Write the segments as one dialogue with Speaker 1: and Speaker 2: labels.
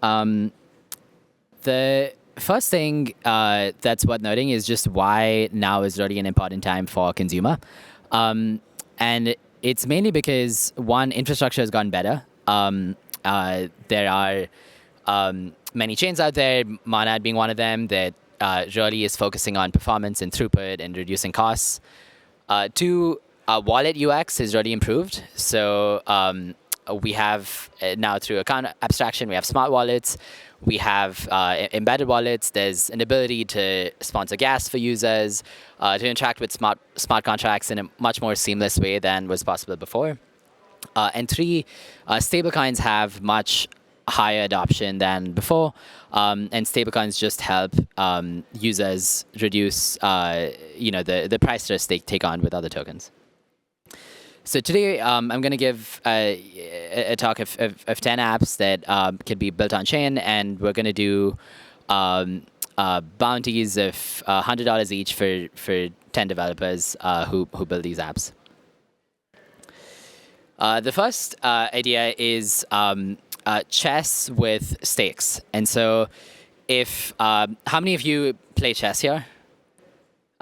Speaker 1: The first thing that's worth noting is just why now is really an important time for consumer. And it's mainly because, one, infrastructure has gotten better. There are many chains out there, Monad being one of them, that really is focusing on performance and throughput and reducing costs. Two, wallet UX is really improved. So we have now, through account abstraction, we have smart wallets. We have embedded wallets. There's an ability to sponsor gas for users, to interact with smart contracts in a much more seamless way than was possible before. And three, stablecoins have much higher adoption than before, and stablecoins just help users reduce, the price risk they take on with other tokens. So today, I'm going to give a talk of 10 apps that can be built on chain, and we're going to do bounties of $100 each for 10 developers who build these apps. The first idea is chess with stakes. And so how many of you play chess here?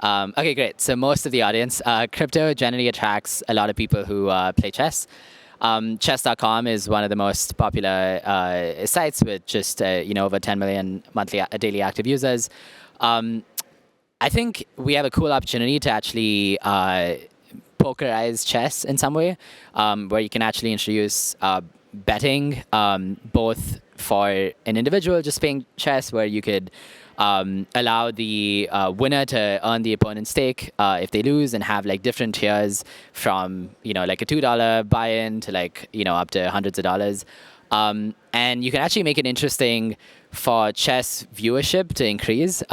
Speaker 1: Okay, great. So most of the audience, crypto generally attracts a lot of people who play chess. Chess.com is one of the most popular sites with just over 10 million daily active users. I think we have a cool opportunity to actually pokerize chess in some way, where you can actually introduce betting, both for an individual just playing chess, where you could allow the winner to earn the opponent's stake if they lose, and have like different tiers from like a $2 buy-in to up to hundreds of dollars. And you can actually make it interesting for chess viewership to increase.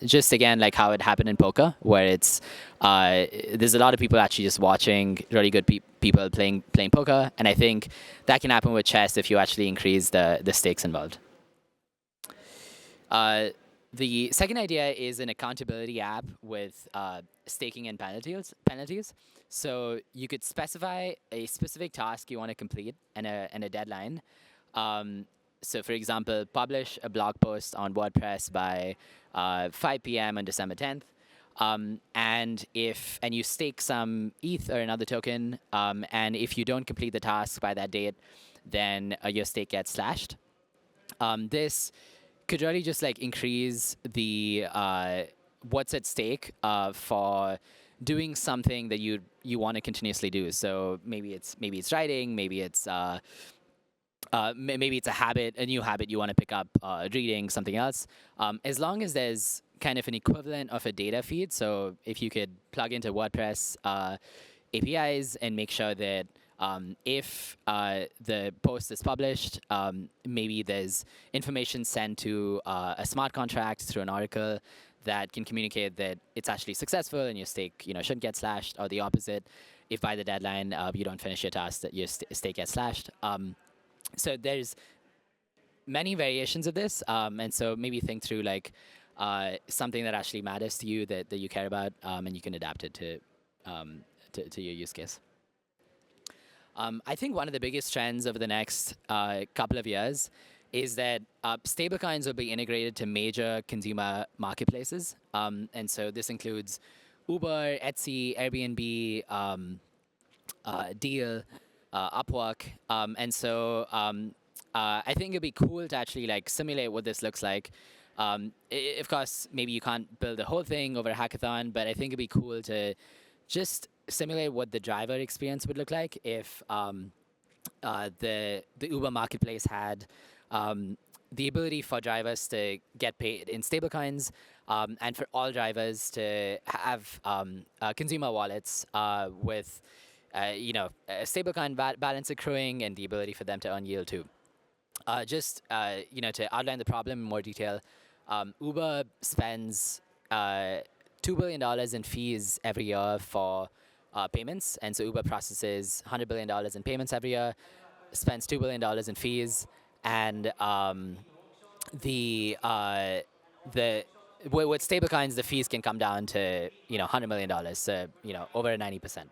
Speaker 1: Just again, like how it happened in poker, where it's there's a lot of people actually just watching really good people playing poker, and I think that can happen with chess if you actually increase the stakes involved. The second idea is an accountability app with staking and penalties. So you could specify a specific task you want to complete and a deadline. So for example, publish a blog post on WordPress by 5 p.m. on December 10th. And you stake some ETH or another token, and if you don't complete the task by that date, then your stake gets slashed. This could really just increase the what's at stake for doing something that you want to continuously do. So maybe it's writing, maybe it's a habit, a new habit you want to pick up, reading, something else. As long as there's kind of an equivalent of a data feed. So if you could plug into WordPress APIs and make sure that if the post is published, maybe there's information sent to a smart contract through an oracle that can communicate that it's actually successful and your stake shouldn't get slashed, or the opposite. If by the deadline you don't finish your task, that your stake gets slashed. So there's many variations of this, and so maybe think through something that actually matters to you, that you care about, and you can adapt it to your use case. I think one of the biggest trends over the next couple of years is that stablecoins will be integrated to major consumer marketplaces. And so this includes Uber, Etsy, Airbnb, Deal, Upwork. And so I think it'd be cool to actually simulate what this looks like. Of course, maybe you can't build the whole thing over a hackathon, but I think it'd be cool to just simulate what the driver experience would look like if the Uber marketplace had the ability for drivers to get paid in stablecoins, and for all drivers to have consumer wallets with a stablecoin balance accruing and the ability for them to earn yield too. To outline the problem in more detail, Uber spends $2 billion in fees every year for payments, and so Uber processes $100 billion in payments every year, spends $2 billion in fees, and with stablecoins, the fees can come down to $100 million, so over 90%.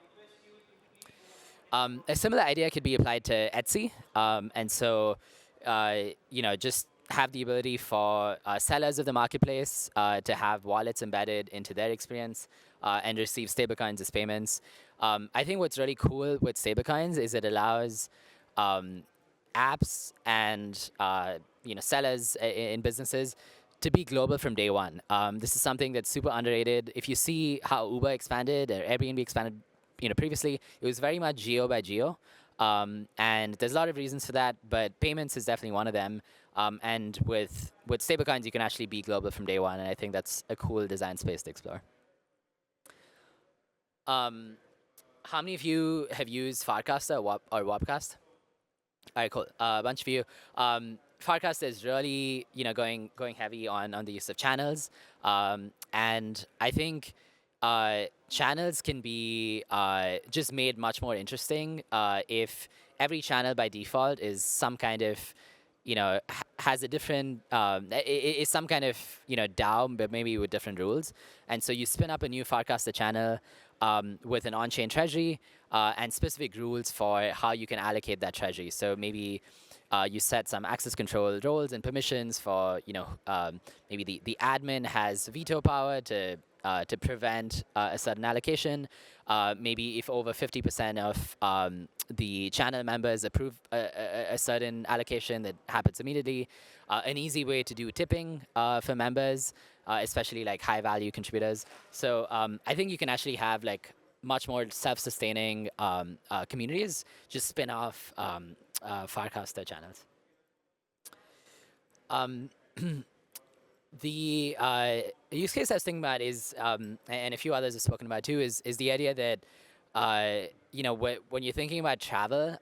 Speaker 1: A similar idea could be applied to Etsy, and so just have the ability for sellers of the marketplace to have wallets embedded into their experience and receive stablecoins as payments. I think what's really cool with stablecoins is it allows um, apps and sellers in businesses to be global from day one. This is something that's super underrated. If you see how Uber expanded or Airbnb expanded, previously it was very much geo by geo, and there's a lot of reasons for that. But payments is definitely one of them. And with stablecoins, you can actually be global from day one, and I think that's a cool design space to explore. How many of you have used Farcaster or Wapcast? All right, cool. A bunch of you. Farcast is really, going heavy on the use of channels, and I think channels can be just made much more interesting if every channel by default is some kind of, has a different, is some kind of, DAO, but maybe with different rules. And so you spin up a new Farcaster channel with an on-chain treasury and specific rules for how you can allocate that treasury. So maybe you set some access control roles and permissions for, maybe the admin has veto power to prevent a certain allocation. Maybe if over 50% of the channel members approve a certain allocation, that happens immediately. An easy way to do tipping for members, especially like high value contributors. So I think you can actually have like much more self-sustaining communities just spin off Farcaster channels. The use case I was thinking about is, and a few others have spoken about too, is the idea that when you're thinking about travel,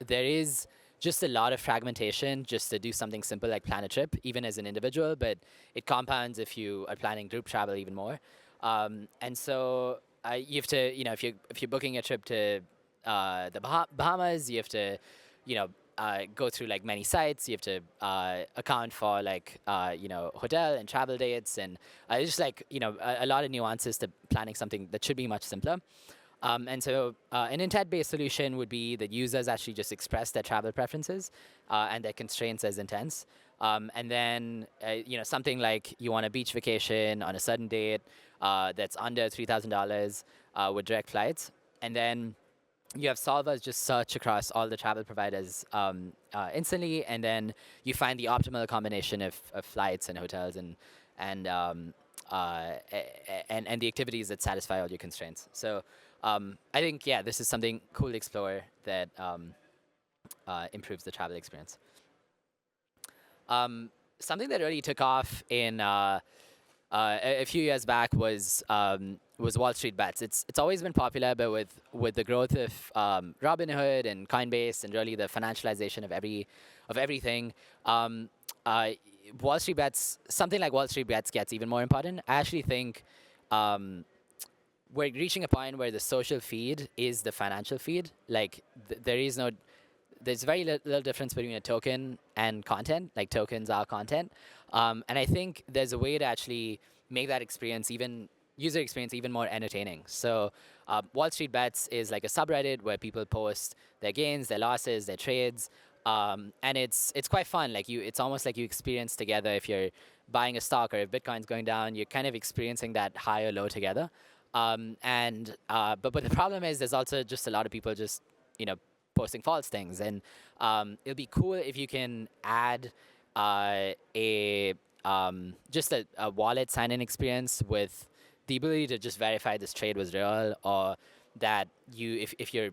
Speaker 1: there is just a lot of fragmentation just to do something simple like plan a trip, even as an individual, but it compounds if you are planning group travel even more. And so you have to, if you're booking a trip to the Bahamas, you have to, go through like many sites. You have to account for like hotel and travel dates, and it's just like a lot of nuances to planning something that should be much simpler. And so an intent-based solution would be that users actually just express their travel preferences and their constraints as intents. And then, something like you want a beach vacation on a certain date that's under $3,000 with direct flights. And then you have solvers just search across all the travel providers instantly, and then you find the optimal combination of flights and hotels and the activities that satisfy all your constraints. So I think this is something cool to explore that improves the travel experience. Something that really took off in a few years back was Wall Street Bets. It's always been popular, but with the growth of Robinhood and Coinbase and really the financialization of everything, Wall Street Bets, something like Wall Street Bets gets even more important. I actually think we're reaching a point where the social feed is the financial feed. Like there's very little difference between a token and content. Like tokens are content, and I think there's a way to actually make that user experience even more entertaining. So Wall Street Bets is like a subreddit where people post their gains, their losses, their trades, and it's quite fun. Like it's almost like you experience together. If you're buying a stock or if Bitcoin's going down, you're kind of experiencing that high or low together. But the problem is there's also just a lot of people just posting false things, and it'll be cool if you can add just a wallet sign-in experience with the ability to just verify this trade was real, or that if you're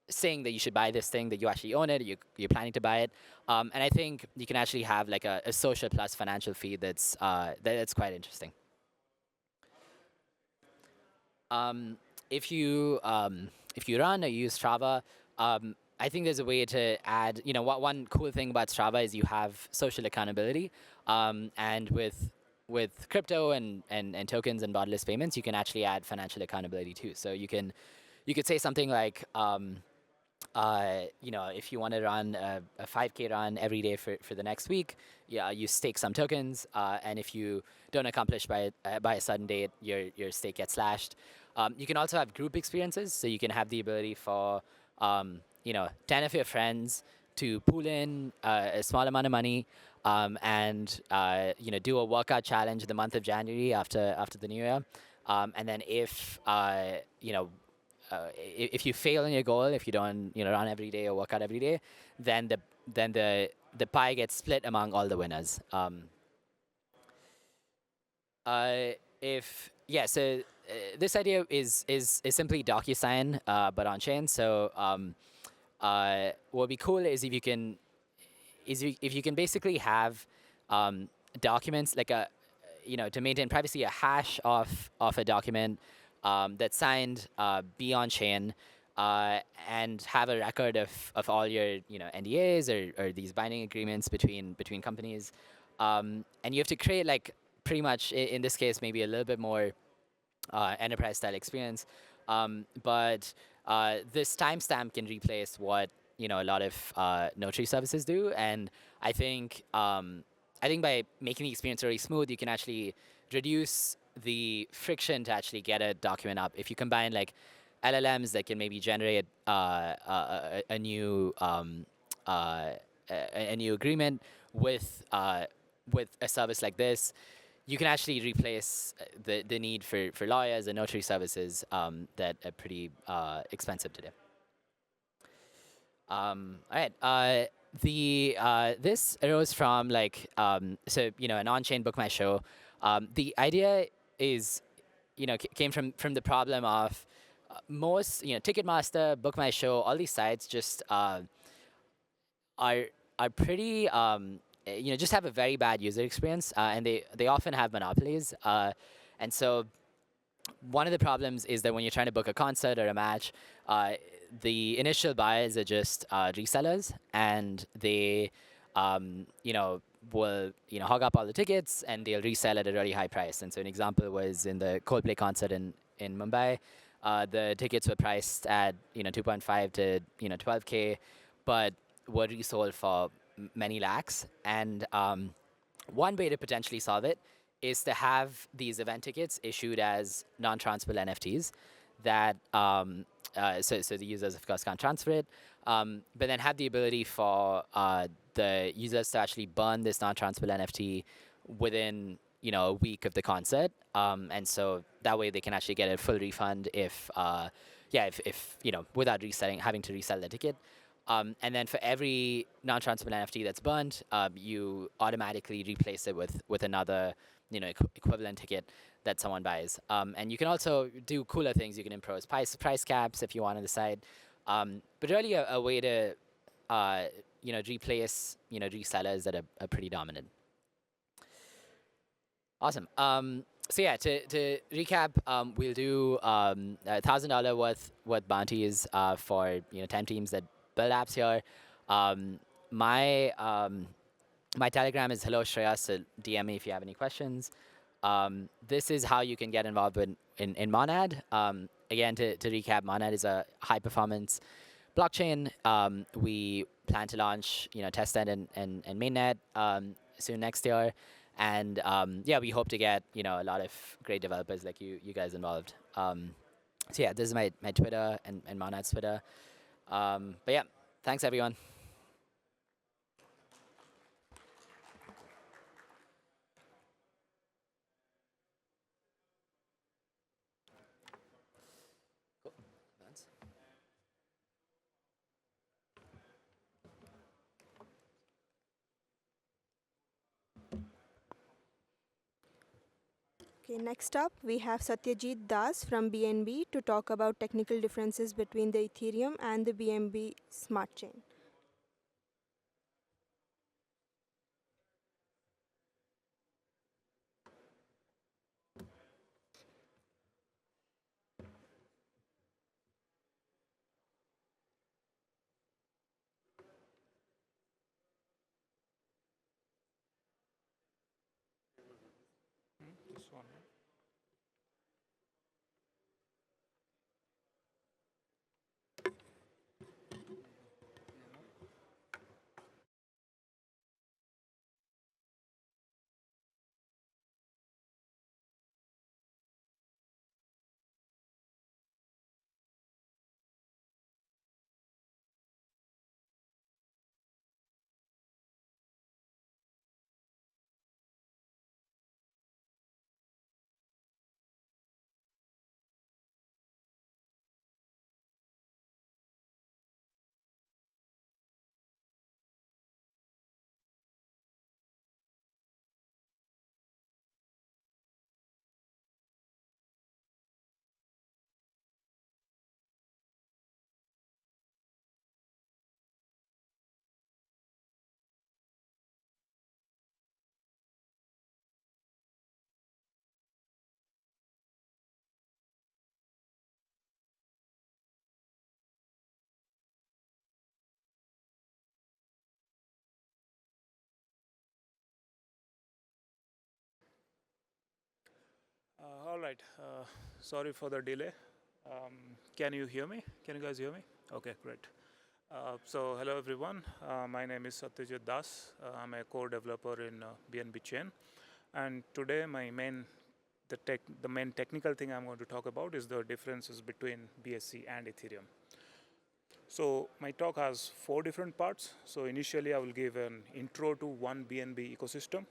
Speaker 1: saying that you should buy this thing, that you actually own it, you're planning to buy it. And I think you can actually have like a social plus financial feed that's quite interesting. If you run or use Strava, I think there's a way to add. One cool thing about Strava is you have social accountability, and with crypto and tokens and borderless payments, you can actually add financial accountability too. So you could say something like, if you want to run a 5K run every day for the next week, you stake some tokens, and if you don't accomplish by a certain date, your stake gets slashed. You can also have group experiences, so you can have the ability for 10 of your friends to pool in a small amount of money and do a workout challenge the month of January after the new year, and then if you fail in your goal, if you don't run every day or work out every day, then the pie gets split among all the winners. If yeah, so this idea is simply DocuSign, but on chain. So what would be cool is if you can basically have documents like to maintain privacy, a hash of a document that's signed, be on chain, and have a record of all your NDAs or these binding agreements between companies, and you have to create like pretty much in this case maybe a little bit more enterprise style experience. But this timestamp can replace what a lot of notary services do, and I think by making the experience really smooth, you can actually reduce the friction to actually get a document up. If you combine like LLMs that can maybe generate a new a new agreement with a service like this, you can actually replace the need for lawyers and notary services that are pretty expensive today. All right. This arose from like an on-chain book my show. The idea is came from the problem of most Ticketmaster, Book My Show, all these sites just are pretty just have a very bad user experience, and they often have monopolies, and so one of the problems is that when you're trying to book a concert or a match, the initial buyers are just resellers, and they will hog up all the tickets and they'll resell at a really high price. And so an example was in the Coldplay concert in Mumbai. The tickets were priced at 2.5 to 12K, but were resold for many lakhs. And one way to potentially solve it is to have these event tickets issued as non-transferable NFTs that so the users of course can't transfer it, but then have the ability for the users to actually burn this non-transferable NFT within a week of the concert, and so that way they can actually get a full refund if without having to resell the ticket. And then for every non-transferable NFT that's burned, you automatically replace it with another equivalent ticket that someone buys. And you can also do cooler things. You can impose price caps if you want on the side. But really a way to replace resellers that are pretty dominant. Awesome. So yeah, to recap, we'll do $1,000 worth bounties for 10 teams that build apps here. My Telegram is hello Shreya, so DM me if you have any questions. This is how you can get involved in Monad. Again, to recap, Monad is a high performance blockchain. We plan to launch testnet and mainnet soon next year. And we hope to get a lot of great developers like you guys involved. So yeah, this is my Twitter and Monad's Twitter. But yeah, thanks everyone.
Speaker 2: Okay, next up we have Satyajit Das from BNB to talk about technical differences between the Ethereum and the BNB smart chain.
Speaker 3: This one. All right. Sorry for the delay. Can you hear me? Can you guys hear me? Okay, great. So hello everyone. My name is Satyajit Das. I'm a core developer in BNB Chain, and today the main technical thing I'm going to talk about is the differences between BSC and Ethereum. So my talk has 4 different parts. So initially I will give an intro to one BNB ecosystem.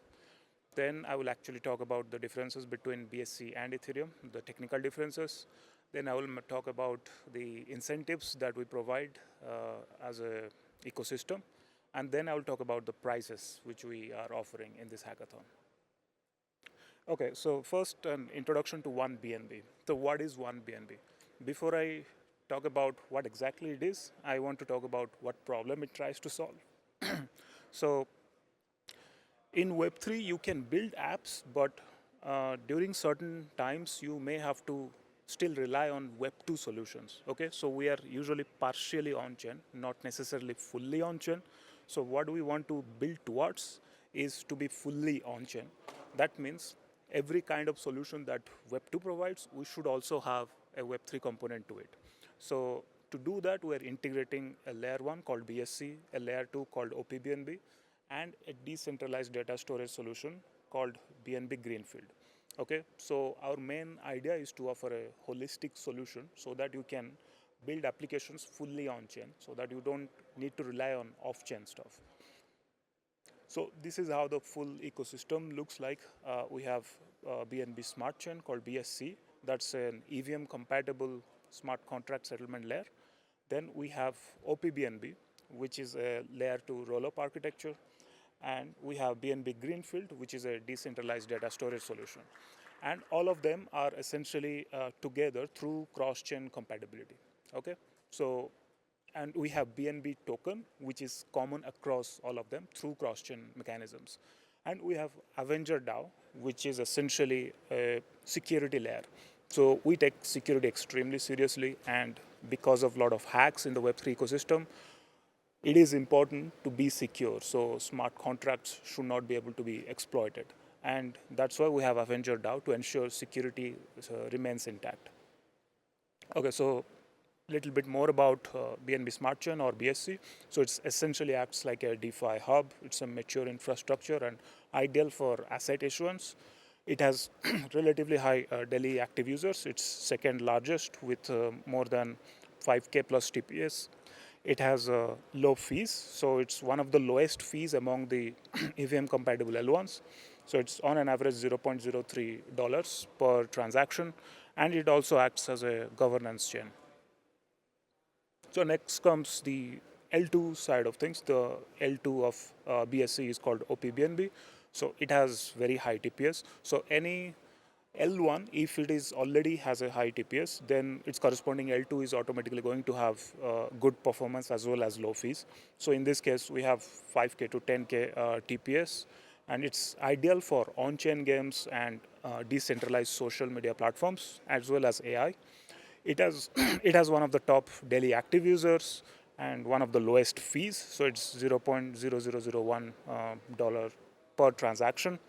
Speaker 3: Then I will actually talk about the differences between BSC and Ethereum, the technical differences. Then I will talk about the incentives that we provide as a ecosystem. And then I will talk about the prices which we are offering in this hackathon. Okay, so first an introduction to one BNB. So what is one BNB? Before I talk about what exactly it is, I want to talk about what problem it tries to solve. So in Web3, you can build apps, but during certain times, you may have to still rely on Web2 solutions. Okay, so we are usually partially on-chain, not necessarily fully on-chain. So what we want to build towards is to be fully on-chain. That means every kind of solution that Web2 provides, we should also have a Web3 component to it. So to do that, we're integrating a layer 1 called BSC, a layer 2 called OPBNB, and a decentralized data storage solution called BNB Greenfield. Okay, so our main idea is to offer a holistic solution so that you can build applications fully on-chain, so that you don't need to rely on off-chain stuff. So this is how the full ecosystem looks like. We have BNB Smart Chain called BSC. That's an EVM compatible smart contract settlement layer. Then we have OPBNB, which is a layer 2 roll-up architecture. And we have BNB Greenfield, which is a decentralized data storage solution. And all of them are essentially together through cross-chain compatibility. Okay, so and we have BNB token, which is common across all of them through cross-chain mechanisms. And we have Avenger DAO, which is essentially a security layer. So we take security extremely seriously, and because of a lot of hacks in the Web3 ecosystem, it is important to be secure. So smart contracts should not be able to be exploited. And that's why we have Avenger DAO to ensure security remains intact. Okay, so a little bit more about BNB Smart Chain or BSC. So it essentially acts like a DeFi hub. It's a mature infrastructure and ideal for asset issuance. It has relatively high daily active users. It's second largest with more than 5K plus TPS. It has low fees, so it's one of the lowest fees among the EVM compatible L1s. So it's on an average $0.03 per transaction, and it also acts as a governance chain. So next comes the L2 side of things. The L2 of BSC is called OPBNB. So it has very high TPS. So any L1, if it is already has a high TPS, then its corresponding L2 is automatically going to have good performance as well as low fees. So in this case, we have 5K to 10K TPS, and it's ideal for on-chain games and decentralized social media platforms as well as AI. It has it has one of the top daily active users and one of the lowest fees. So it's $0.0001 per transaction,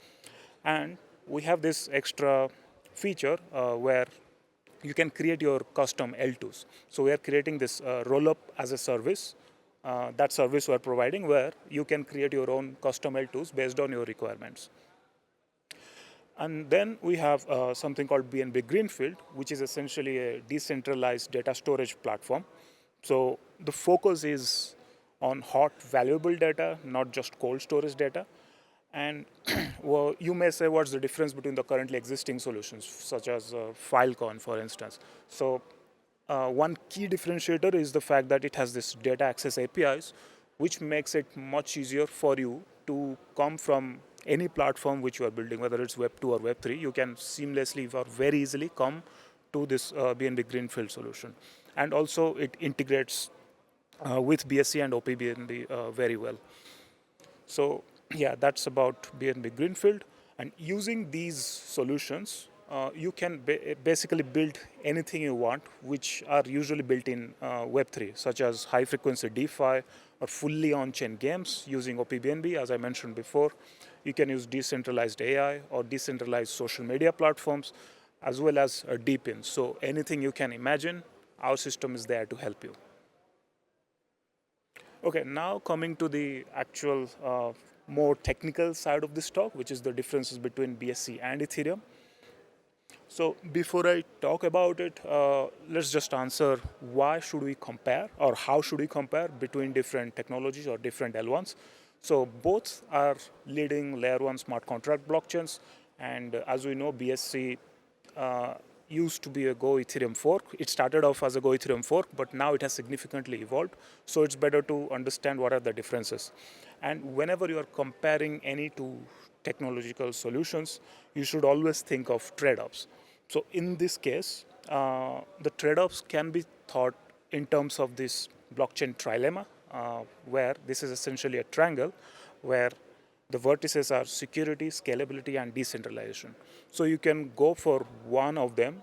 Speaker 3: and we have this extra feature where you can create your custom L2s. So we are creating this roll-up as a service. That service we are providing where you can create your own custom L2s based on your requirements. And then we have something called BNB Greenfield, which is essentially a decentralized data storage platform. So the focus is on hot, valuable data, not just cold storage data. And well, you may say, what's the difference between the currently existing solutions, such as Filecoin, for instance? So one key differentiator is the fact that it has this data access APIs, which makes it much easier for you to come from any platform which you are building, whether it's Web2 or Web3. You can seamlessly or very easily come to this BNB Greenfield solution. And also, it integrates with BSC and OPBNB very well. So yeah, that's about BNB Greenfield. And using these solutions, you can basically build anything you want, which are usually built in Web3, such as high-frequency DeFi or fully on-chain games using OPBNB, as I mentioned before. You can use decentralized AI or decentralized social media platforms. as well as deep in. So anything you can imagine, our system is there to help you. Okay, now coming to the actual more technical side of this talk, which is the differences between BSC and Ethereum. So before I talk about it, let's just answer why should we compare or how should we compare between different technologies or different L1s. So both are leading layer 1 smart contract blockchains, and as we know, BSC used to be a Go Ethereum fork. It started off as a Go Ethereum fork, but now it has significantly evolved. So it's better to understand what are the differences. And whenever you are comparing any two technological solutions, you should always think of trade-offs. So in this case, the trade-offs can be thought in terms of this blockchain trilemma, where this is essentially a triangle, where the vertices are security, scalability, and decentralization. So you can go for one of them.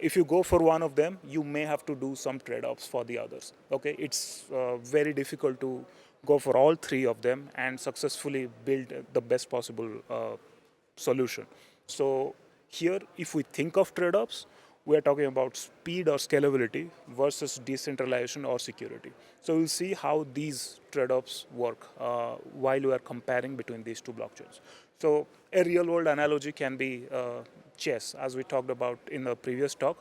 Speaker 3: If you go for one of them, you may have to do some trade-offs for the others. Okay, it's very difficult to go for all three of them and successfully build the best possible solution. So here, if we think of trade-offs, we are talking about speed or scalability versus decentralization or security. So we'll see how these trade-offs work while we are comparing between these two blockchains. So a real-world analogy can be chess, as we talked about in the previous talk.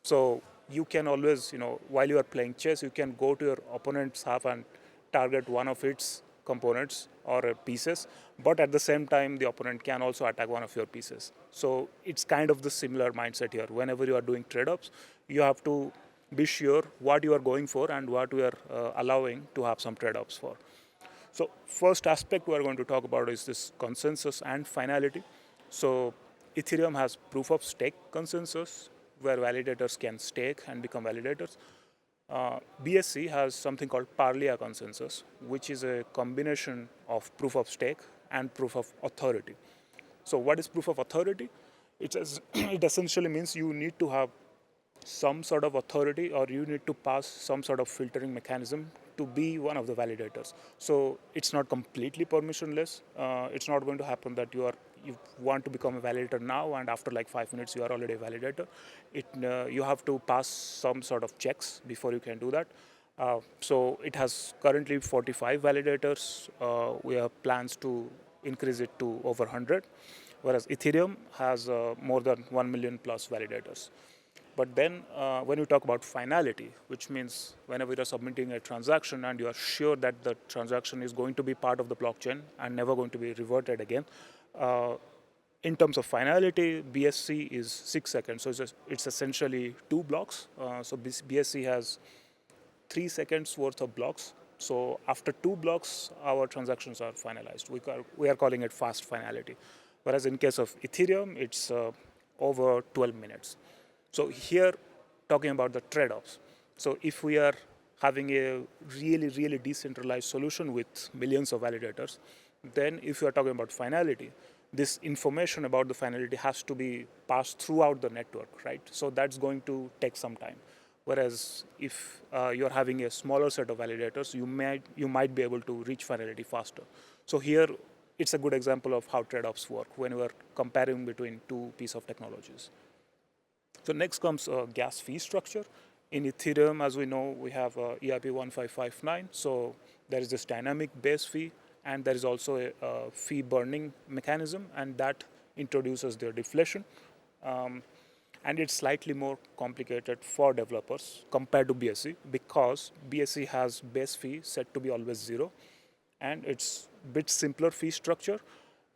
Speaker 3: So you can always, while you are playing chess, you can go to your opponent's half and target one of its components or pieces, but at the same time, the opponent can also attack one of your pieces. So it's kind of the similar mindset here. Whenever you are doing trade-offs, you have to be sure what you are going for and what you are allowing to have some trade-offs for. So first aspect we are going to talk about is this consensus and finality. So Ethereum has proof of stake consensus, where validators can stake and become validators. BSC has something called Parlia consensus, which is a combination of proof of stake and proof of authority. So what is proof of authority? It essentially means you need to have some sort of authority, or you need to pass some sort of filtering mechanism to be one of the validators. So it's not completely permissionless. It's not going to happen that you want to become a validator now and after like 5 minutes you are already a validator. You have to pass some sort of checks before you can do that. So it has currently 45 validators. We have plans to increase it to over 100, whereas Ethereum has more than 1 million plus validators. But then when you talk about finality, which means whenever you're submitting a transaction and you are sure that the transaction is going to be part of the blockchain and never going to be reverted again, in terms of finality, BSC is 6 seconds. So it's essentially 2 blocks. So BSC has 3 seconds worth of blocks. So after 2 blocks, our transactions are finalized. We are calling it fast finality. Whereas in case of Ethereum, it's over 12 minutes. So here, talking about the trade-offs. So if we are having a really, really decentralized solution with millions of validators, then if you are talking about finality, this information about the finality has to be passed throughout the network, right? So that's going to take some time. Whereas if you're having a smaller set of validators, you might be able to reach finality faster. So here, it's a good example of how trade-offs work when you are comparing between two pieces of technologies. So next comes gas fee structure. In Ethereum, as we know, we have EIP 1559. So there is this dynamic base fee, and there is also a fee burning mechanism, and that introduces the deflation. And it's slightly more complicated for developers compared to BSC, because BSC has base fee set to be always 0, and it's a bit simpler fee structure.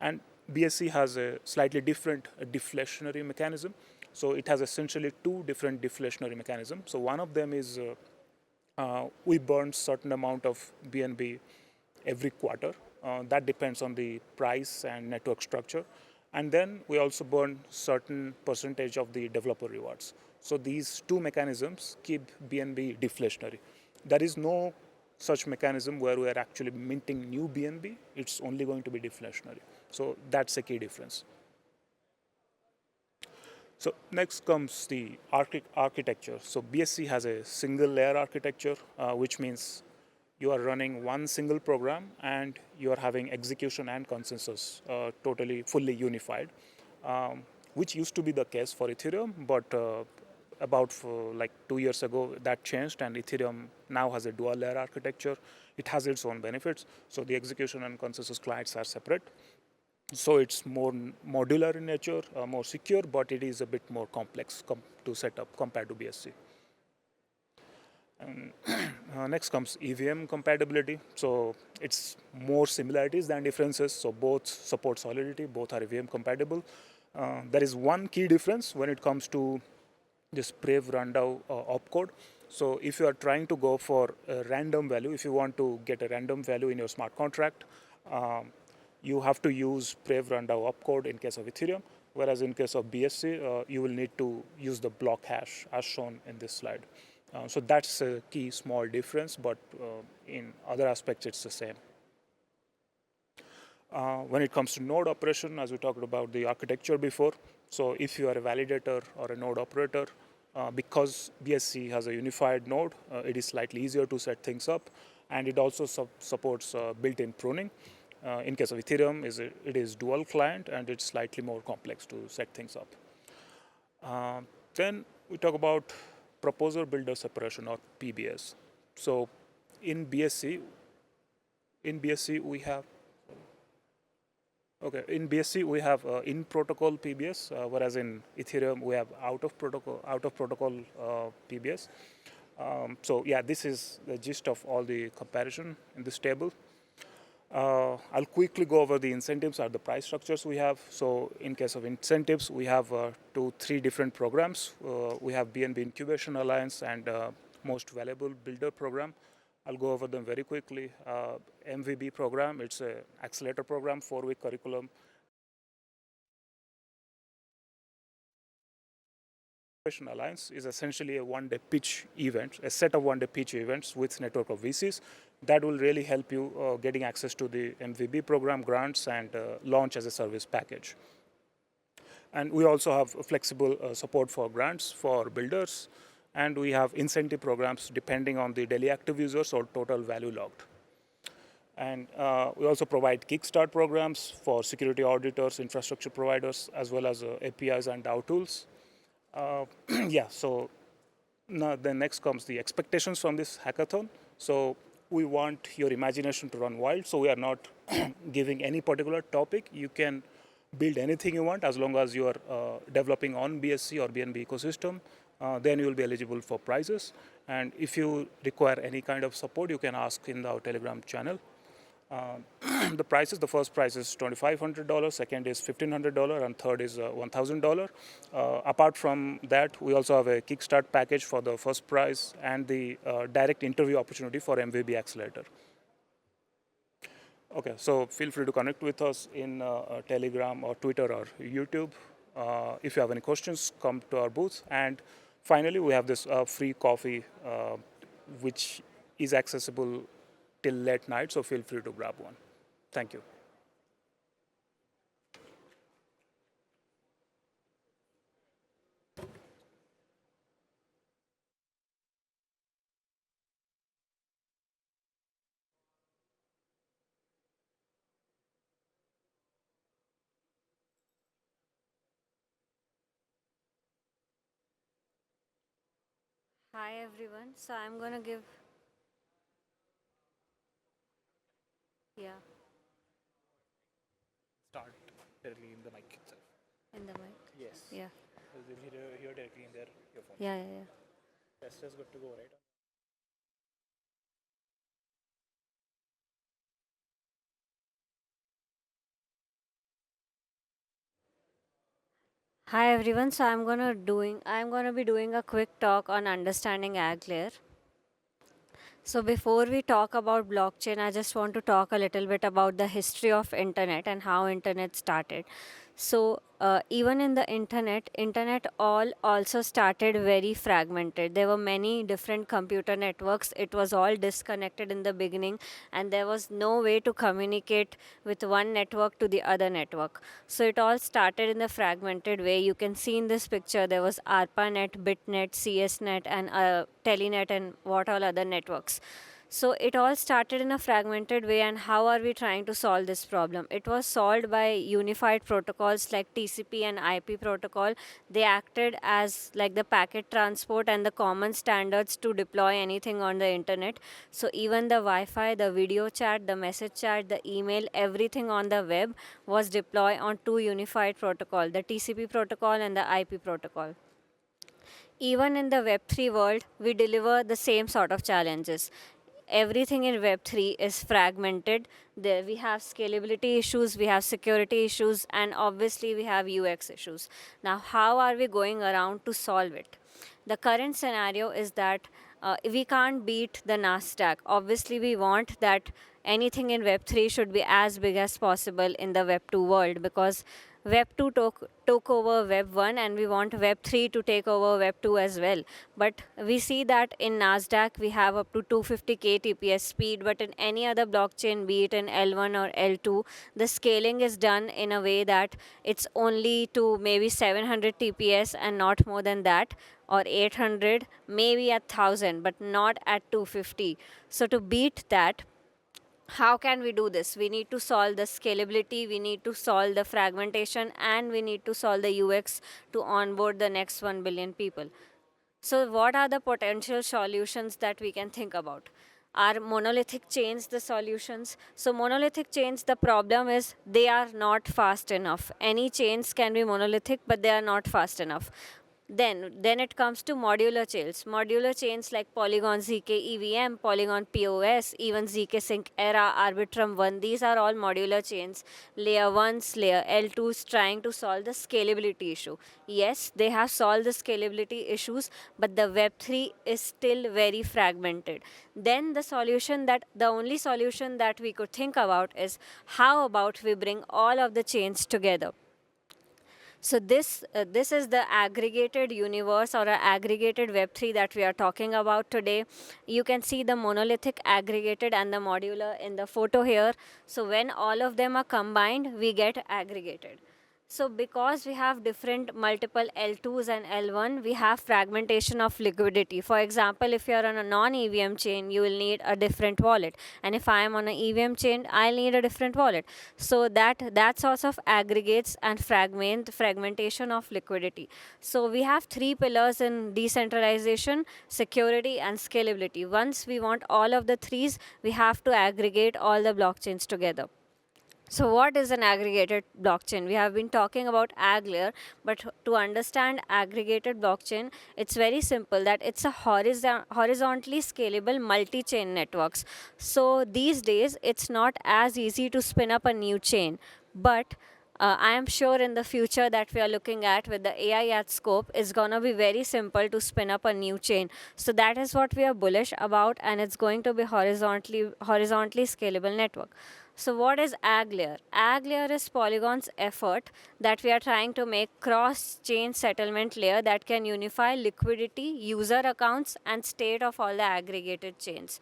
Speaker 3: And BSC has a slightly different deflationary mechanism. So it has essentially 2 different deflationary mechanisms. So one of them is we burn certain amount of BNB every quarter. That depends on the price and network structure. And then we also burn certain percentage of the developer rewards. So these 2 mechanisms keep BNB deflationary. There is no such mechanism where we are actually minting new BNB. It's only going to be deflationary. So that's a key difference. So next comes the architecture. So BSC has a single layer architecture, which means you are running one single program and you are having execution and consensus totally fully unified. which used to be the case for Ethereum, but about like 2 years ago that changed, and Ethereum now has a dual layer architecture. It has its own benefits. So the execution and consensus clients are separate. So it's more modular in nature, more secure, but it is a bit more complex to set up compared to BSC. Next comes EVM compatibility. So it's more similarities than differences. So both support Solidity, both are EVM compatible. There is one key difference when it comes to this Brave rundown opcode. So if you are trying to go for a random value, if you want to get a random value in your smart contract, you have to use Brave rundown opcode in case of Ethereum, whereas in case of BSC, you will need to use the block hash as shown in this slide. So that's a key small difference, but in other aspects, it's the same. When it comes to node operation, as we talked about the architecture before, so if you are a validator or a node operator, because BSC has a unified node, it is slightly easier to set things up, and it also supports built-in pruning. In case of Ethereum, it is dual client, and it's slightly more complex to set things up. Then we talk about proposer builder separation, or PBS. So in BSC we have in BSC we have in protocol PBS, whereas in Ethereum we have out of protocol PBS. So yeah, this is the gist of all the comparison in this table. I'll quickly go over the incentives or the price structures we have. So in case of incentives, we have 3 different programs. We have BNB Incubation Alliance and Most Valuable Builder program. I'll go over them very quickly. MVB program, it's an accelerator program, 4-week curriculum. Incubation Alliance is essentially a one-day pitch event, a set of one-day pitch events with network of VCs that will really help you getting access to the MVB program grants and launch as a service package. And we also have flexible support for grants for builders, and we have incentive programs depending on the daily active users or total value logged. And we also provide kickstart programs for security auditors, infrastructure providers, as well as APIs and DAO tools. Yeah, so now then next comes the expectations from this hackathon. So we want your imagination to run wild, so we are not giving any particular topic. You can build anything you want as long as you are developing on BSC or BNB ecosystem. Then you will be eligible for prizes. And if you require any kind of support, you can ask in our Telegram channel. The prices, the first price is $2,500, second is $1,500, and third is $1,000. Apart from that, we also have a Kickstart package for the first prize and the direct interview opportunity for MVB Accelerator. Okay, so feel free to connect with us in Telegram or Twitter or YouTube. If you have any questions, come to our booth. And finally, we have this free coffee, which is accessible till late night, so feel free to grab one. Thank you.
Speaker 4: Hi everyone. So I'm gonna give
Speaker 3: Start directly in the mic itself.
Speaker 4: in the mic.
Speaker 3: Yes.
Speaker 4: Yeah.
Speaker 3: You'll hear directly in their earphone.
Speaker 4: Yeah.
Speaker 3: That's just good to go, right?
Speaker 4: Hi everyone. So I'm gonna be doing a quick talk on understanding ag layer. So before we talk about blockchain, I just want to talk a little bit about the history of internet and how internet started. So even in the internet all also started very fragmented. There were many different computer networks. It was all disconnected in the beginning, and there was no way to communicate with one network to the other network. So it all started in the fragmented way. You can see in this picture there was ARPANET, BitNet, CSNet, and Telenet, and what all other networks. So it all started in a fragmented way, and how are we trying to solve this problem? It was solved by unified protocols like TCP and IP protocol. They acted as like the packet transport and the common standards to deploy anything on the internet. So even the Wi-Fi, the video chat, the message chat, the email, everything on the web was deployed on two unified protocol, the TCP protocol and the IP protocol. Even in the Web3 world, we deliver the same sort of challenges. Everything in Web3 is fragmented. There we have scalability issues, we have security issues, and obviously we have UX issues. Now, how are we going around to solve it? The current scenario is that we can't beat the NASDAQ. Obviously, we want that anything in Web3 should be as big as possible in the Web2 world, because Web2 took over Web1, and we want Web3 to take over Web2 as well. But we see that in NASDAQ we have up to 250k TPS speed, but in any other blockchain, be it in L1 or L2, the scaling is done in a way that it's only to maybe 700 TPS and not more than that, or 800, maybe at 1000, but not at 250. So to beat that, how can we do this? We need to solve the scalability, we need to solve the fragmentation, and we need to solve the UX to onboard the next 1 billion people. So what are the potential solutions that we can think about? Are monolithic chains the solutions? So monolithic chains, the problem is they are not fast enough. Any chains can be monolithic, but they are not fast enough. Then it comes to modular chains. Modular chains like Polygon ZK EVM, Polygon POS, even ZK Sync Era, Arbitrum 1, these are all modular chains. Layer 1s, layer L2s trying to solve the scalability issue. Yes, they have solved the scalability issues, but the Web3 is still very fragmented. Then the only solution that we could think about is, how about we bring all of the chains together? So this is the aggregated universe, or a aggregated Web3 that we are talking about today. You can see the monolithic, aggregated, and the modular in the photo here. So when all of them are combined, we get aggregated. So because we have different multiple L2s and L1, we have fragmentation of liquidity. For example, if you're on a non-EVM chain, you will need a different wallet. And if I am on an EVM chain, I'll need a different wallet. So that sort of aggregates and fragmentation of liquidity. So we have three pillars in decentralization: security and scalability. Once we want all of the threes, we have to aggregate all the blockchains together. So what is an aggregated blockchain? We have been talking about ag layer, but to understand aggregated blockchain, it's very simple, that it's a horizontally scalable multi-chain networks. So these days, it's not as easy to spin up a new chain, but I am sure in the future that we are looking at with the AI at scope is going to be very simple to spin up a new chain. So that is what we are bullish about, and it's going to be horizontally scalable network. So what is ag layer? Ag layer is Polygon's effort that we are trying to make cross-chain settlement layer that can unify liquidity, user accounts, and state of all the aggregated chains.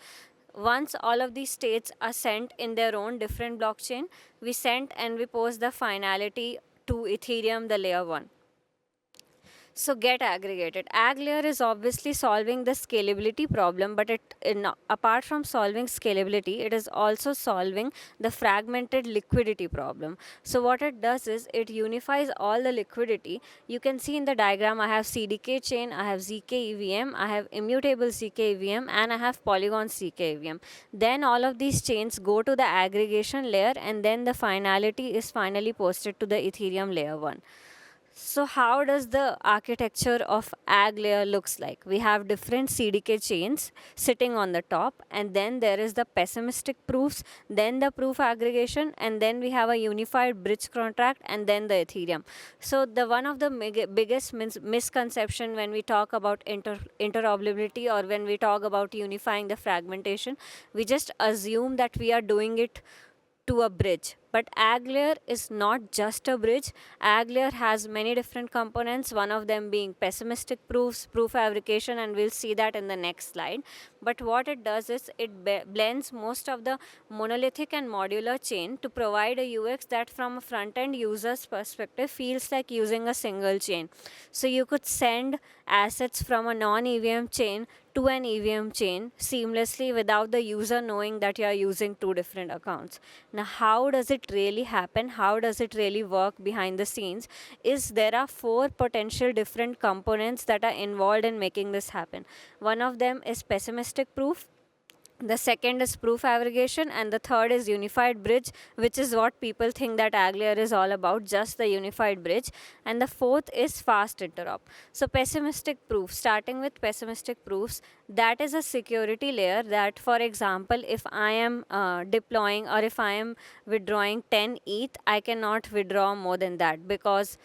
Speaker 4: Once all of these states are sent in their own different blockchain, we send and we post the finality to Ethereum, the layer 1. So get aggregated. Ag layer is obviously solving the scalability problem, but apart from solving scalability, it is also solving the fragmented liquidity problem. So what it does is it unifies all the liquidity. You can see in the diagram, I have CDK chain, I have ZK EVM, I have immutable ZK EVM, and I have Polygon ZK EVM. Then all of these chains go to the aggregation layer, and then the finality is finally posted to the Ethereum layer 1. So how does the architecture of ag layer looks like? We have different CDK chains sitting on the top, and then there is the pessimistic proofs, then the proof aggregation, and then we have a unified bridge contract, and then the Ethereum. So the one of the biggest misconception when we talk about interoperability, or when we talk about unifying the fragmentation, we just assume that we are doing it to a bridge. But ag layer is not just a bridge. Ag layer has many different components, one of them being pessimistic proofs, proof fabrication, and we'll see that in the next slide. But what it does is it blends most of the monolithic and modular chain to provide a UX that from a front-end user's perspective feels like using a single chain. So you could send assets from a non-EVM chain to an EVM chain seamlessly without the user knowing that you are using two different accounts. Now, how does it really happen? How does it really work behind the scenes? Is there are four potential different components that are involved in making this happen. One of them is pessimistic proof, the second is proof aggregation, and the third is unified bridge, which is what people think that Aglier is all about, just the unified bridge. And the fourth is fast interop. So pessimistic proof, starting with pessimistic proofs, that is a security layer that, for example, if I am deploying or if I am withdrawing 10 ETH, I cannot withdraw more than that, because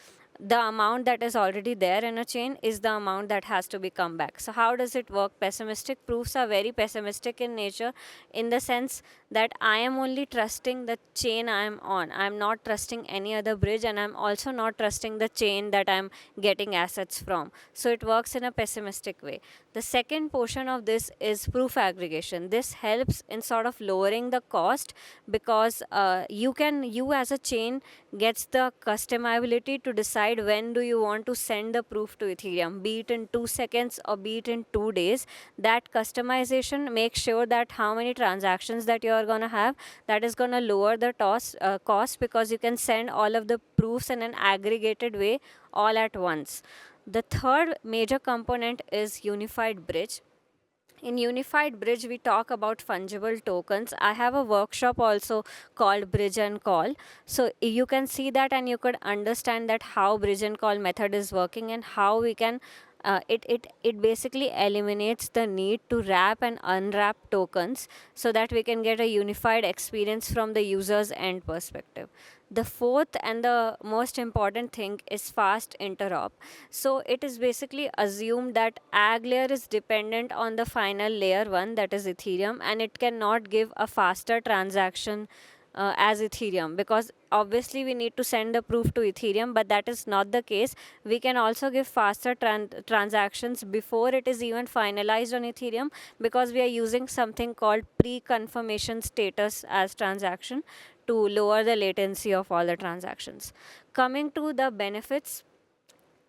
Speaker 4: the amount that is already there in a chain is the amount that has to be come back. So how does it work? Pessimistic proofs are very pessimistic in nature, in the sense that I am only trusting the chain I am on. I am not trusting any other bridge, and I am also not trusting the chain that I am getting assets from. So it works in a pessimistic way. The second portion of this is proof aggregation. This helps in sort of lowering the cost, because you as a chain gets the customizability to decide when do you want to send the proof to Ethereum, be it in 2 seconds or be it in 2 days. That customization makes sure that how many transactions that you are going to have, that is going to lower the cost, because you can send all of the proofs in an aggregated way all at once. The third major component is unified bridge. In unified bridge, we talk about fungible tokens. I have a workshop also called bridge and call, so you can see that and you could understand that how bridge and call method is working, and how we can it basically eliminates the need to wrap and unwrap tokens, so that we can get a unified experience from the user's end perspective. The fourth and the most important thing is fast interop. So it is basically assumed that AG layer is dependent on the final layer 1, that is Ethereum, and it cannot give a faster transaction as Ethereum, because obviously we need to send the proof to Ethereum, but that is not the case. We can also give faster transactions before it is even finalized on Ethereum, because we are using something called pre-confirmation status as transaction to lower the latency of all the transactions. Coming to the benefits,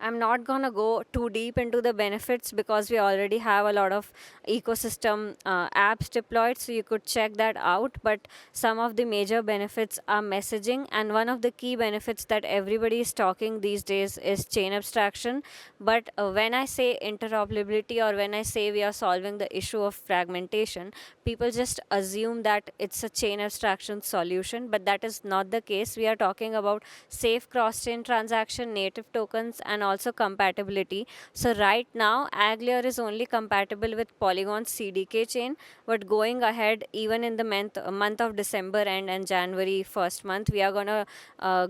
Speaker 4: I'm not going to go too deep into the benefits, because we already have a lot of ecosystem apps deployed, so you could check that out. But some of the major benefits are messaging, and one of the key benefits that everybody is talking these days is chain abstraction. But when I say interoperability, or when I say we are solving the issue of fragmentation, people just assume that it's a chain abstraction solution, but that is not the case. We are talking about safe cross-chain transaction, native tokens, and also compatibility. So right now, Aglier is only compatible with Polygon's CDK chain, but going ahead, even in the month of December and January 1st month, we are going to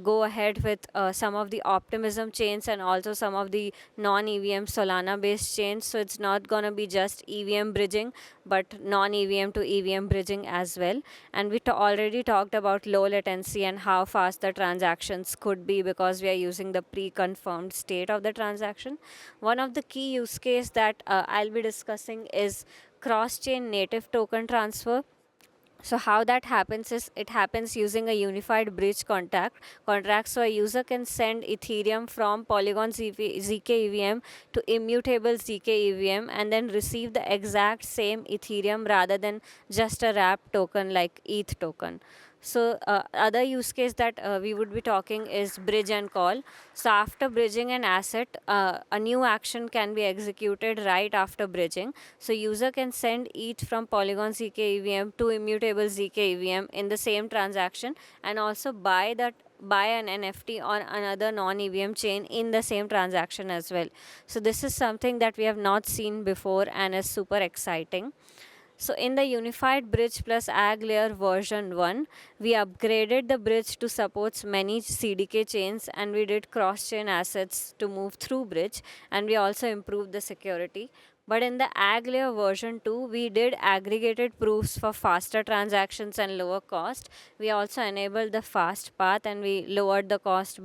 Speaker 4: go ahead with some of the optimism chains, and also some of the non-EVM Solana-based chains. So it's not going to be just EVM bridging, but non-EVM to EVM bridging as well. And we already talked about low latency and how fast the transactions could be, because we are using the pre-confirmed state of the transaction. One of the key use case that I'll be discussing is cross-chain native token transfer. So how that happens is, it happens using a unified bridge contract. So a user can send Ethereum from Polygon ZK EVM to immutable ZK EVM, and then receive the exact same Ethereum rather than just a wrapped token like ETH token. So other use case that we would be talking is bridge and call. So after bridging an asset, a new action can be executed right after bridging. So user can send ETH from Polygon ZK EVM to immutable ZK EVM in the same transaction, and also buy an NFT on another non-EVM chain in the same transaction as well. So this is something that we have not seen before and is super exciting. So in the unified bridge plus AG layer version 1, we upgraded the bridge to support many CDK chains, and we did cross-chain assets to move through bridge, and we also improved the security. But in the AG layer version 2, we did aggregated proofs for faster transactions and lower cost. We also enabled the fast path, and we lowered the cost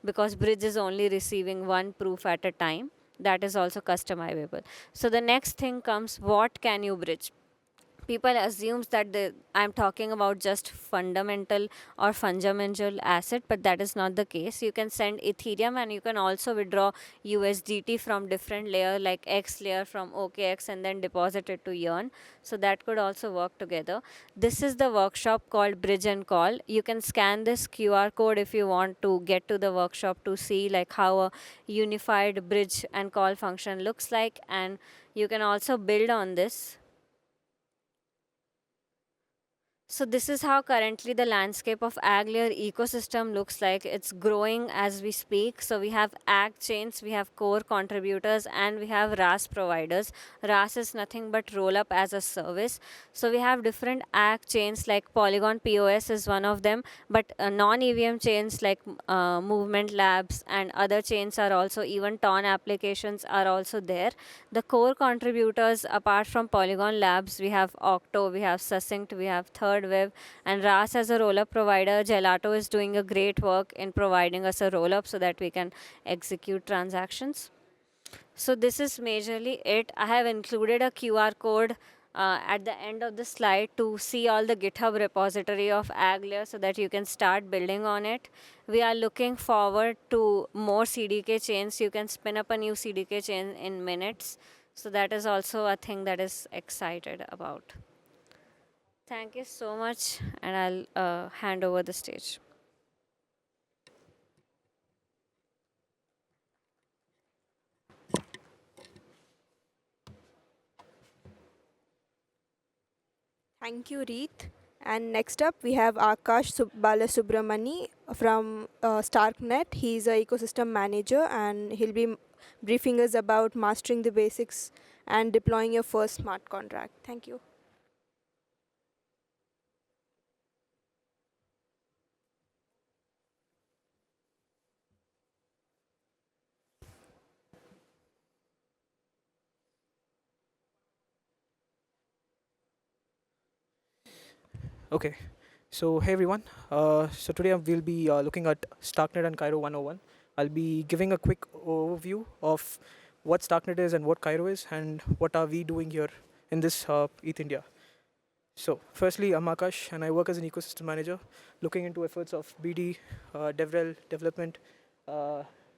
Speaker 4: because bridge is only receiving one proof at a time. That is also customizable. So the next thing comes, what can you bridge? people assumes that I'm talking about just fundamental or fundamental asset, but that is not the case. You can send Ethereum and you can also withdraw USDT from different layer like X layer from OKX and then deposit it to Yearn. So that could also work together. This is the workshop called Bridge and Call. You can scan this QR code if you want to get to the workshop to see like how a unified bridge and call function looks like, and you can also build on this. So this is how currently the landscape of Aglayer ecosystem looks like. It's growing as we speak. So we have Ag chains, we have core contributors, and we have RAS providers. RAS is nothing but roll up as a service. So we have different Ag chains like Polygon POS is one of them, but non-EVM chains like Movement Labs and other chains are also, even TON applications are also there. The core contributors apart from Polygon Labs, we have Octo, we have Succinct, we have Third Web, and RAS as a roll-up provider. Gelato is doing a great work in providing us a roll-up so that we can execute transactions. So this is majorly it. I have included a QR code at the end of the slide to see all the GitHub repository of Aglayer so that you can start building on it. We are looking forward to more CDK chains. You can spin up a new CDK chain in minutes. So that is also a thing that is excited about. Thank you so much, and I'll hand over the stage.
Speaker 2: Thank you, Reeth. And next up, we have Akash Balasubramani from Starknet. He's an ecosystem manager, and he'll be briefing us about mastering the basics and deploying your first smart contract. Thank you.
Speaker 5: Okay, so hey everyone. So today we'll be looking at Starknet and Cairo 101. I'll be giving a quick overview of what Starknet is and what Cairo is, and what are we doing here in this ETHIndia. So firstly, I'm Akash, and I work as an ecosystem manager, looking into efforts of BD, DevRel, development,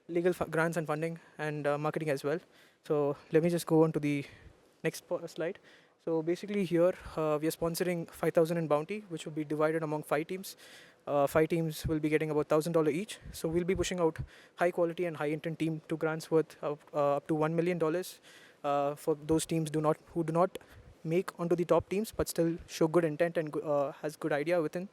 Speaker 5: legal grants and funding, and marketing as well. So let me just go on to the next slide. So basically here, we are sponsoring 5,000 in bounty, which will be divided among 5 teams. 5 teams will be getting about $1,000 each. So we'll be pushing out high quality and high intent team to grants worth up to $1 million for those teams who do not make onto the top teams, but still show good intent and has good idea within.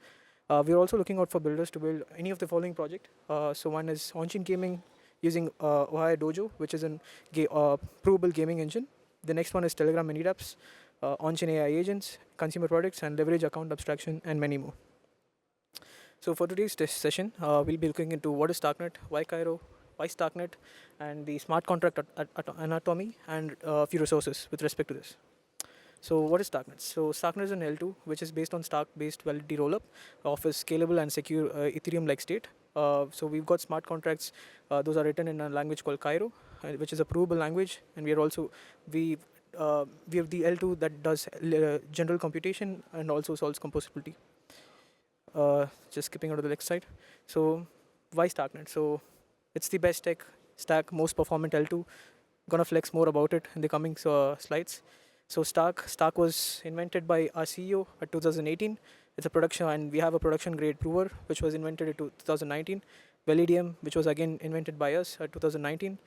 Speaker 5: We're also looking out for builders to build any of the following project. So one is on-chain gaming using Ohio Dojo, which is a provable gaming engine. The next one is Telegram mini apps, on-chain AI agents, consumer products, and leverage account abstraction, and many more. So for today's session, we'll be looking into what is Starknet, why Cairo, why Starknet, and the smart contract anatomy, and a few resources with respect to this. So what is Starknet? So Starknet is an L2, which is based on Stark-based validity rollup, offers scalable and secure Ethereum-like state. So we've got smart contracts. Those are written in a language called Cairo, which is a provable language, and we have the L2 that does general computation and also solves composability. Just skipping out to the next slide. So why Starknet? So it's the best tech stack, most performant L2. Gonna flex more about it in the coming slides. So Stark was invented by our CEO at 2018. It's a production, and we have a production grade prover, which was invented in 2019. Validium, which was again invented by us at 2019.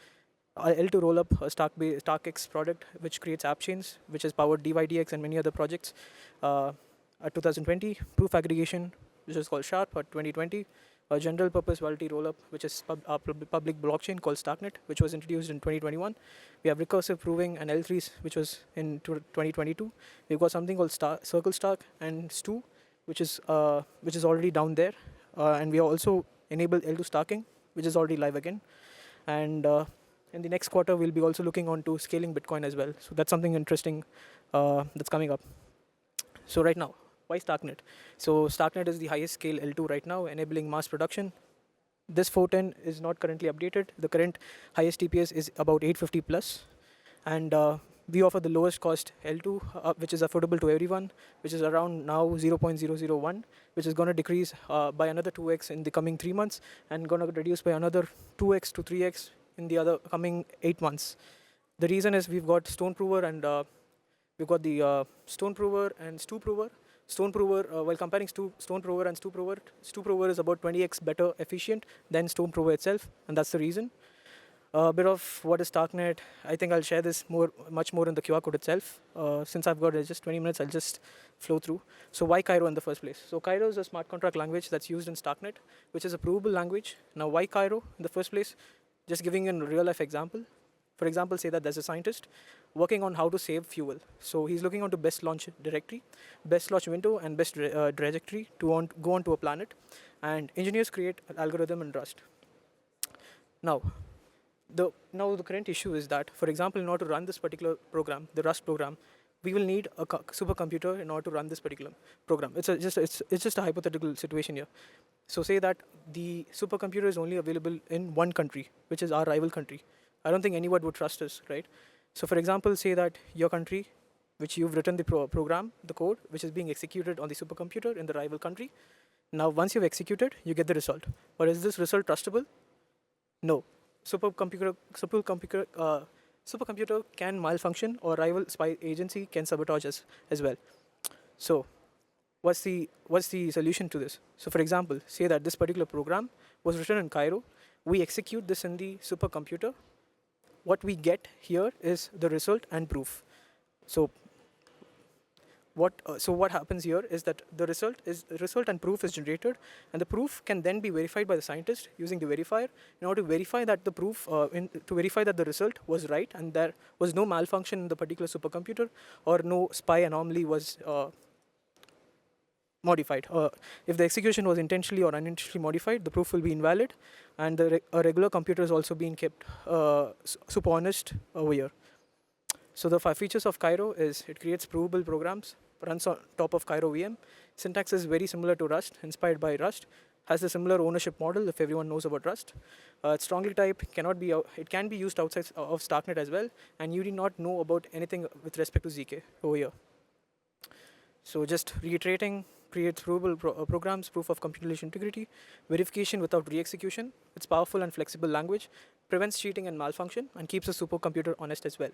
Speaker 5: L2 rollup, a StarkX product, which creates app chains, which has powered DYDX and many other projects. At 2020, proof aggregation, which is called Sharp at 2020. A general purpose validity rollup, which is a public blockchain called Starknet, which was introduced in 2021. We have recursive proving and L3s, which was in 2022. We've got something called Circle Stark and Stu, which is already down there. And we also enabled L2 Starking, which is already live again. And in the next quarter, we'll be also looking on to scaling Bitcoin as well. So that's something interesting that's coming up. So right now, why Starknet? So Starknet is the highest scale L2 right now, enabling mass production. This 410 is not currently updated. The current highest TPS is about 850 plus. And We offer the lowest cost L2, which is affordable to everyone, which is around now 0.001, which is going to decrease by another 2x in the coming 3 months, and going to reduce by another 2x to 3x in the other coming 8 months. The reason is we've got Stone Prover and we've got the Stone Prover and Stew Prover. Stone Prover, while comparing Stone Prover and Stew Prover is about 20x better efficient than Stone Prover itself, and that's the reason. A bit of what is Starknet. I think I'll share this much more in the QR code itself. Since I've got just 20 minutes, I'll just flow through. So why Cairo in the first place? So Cairo is a smart contract language that's used in Starknet, which is a provable language. Now why Cairo in the first place? Just giving a real life example. For example, say that there's a scientist working on how to save fuel. So he's looking onto best launch directory, best launch window, and best trajectory to go onto a planet. And engineers create an algorithm in Rust. Now the current issue is that, for example, in order to run this particular program, the Rust program, we will need a supercomputer in order to run this particular program. It's just a hypothetical situation here. So say that the supercomputer is only available in one country, which is our rival country. I don't think anyone would trust us, right? So for example, say that your country, which you've written the program, the code, which is being executed on the supercomputer in the rival country. Now, once you've executed, you get the result. But is this result trustable? No. Supercomputer can malfunction, or rival spy agency can sabotage us as well. So what's the solution to this? So for example, say that this particular program was written in Cairo. We execute this in the supercomputer. What we get here is the result and proof. So what happens here is that the result and proof is generated, and the proof can then be verified by the scientist using the verifier in order to verify that the proof to verify that the result was right and there was no malfunction in the particular supercomputer or no spy anomaly was modified. If the execution was intentionally or unintentionally modified, the proof will be invalid, and a regular computer is also being kept super honest over here. So the 5 features of Cairo is it creates provable programs, runs on top of Cairo VM. Syntax is very similar to Rust, inspired by Rust. Has a similar ownership model if everyone knows about Rust. It's strongly typed, it can be used outside of Starknet as well, and you do not know about anything with respect to ZK over here. So just reiterating, creates provable programs, proof of computational integrity, verification without re-execution. It's powerful and flexible language, prevents cheating and malfunction, and keeps a supercomputer honest as well.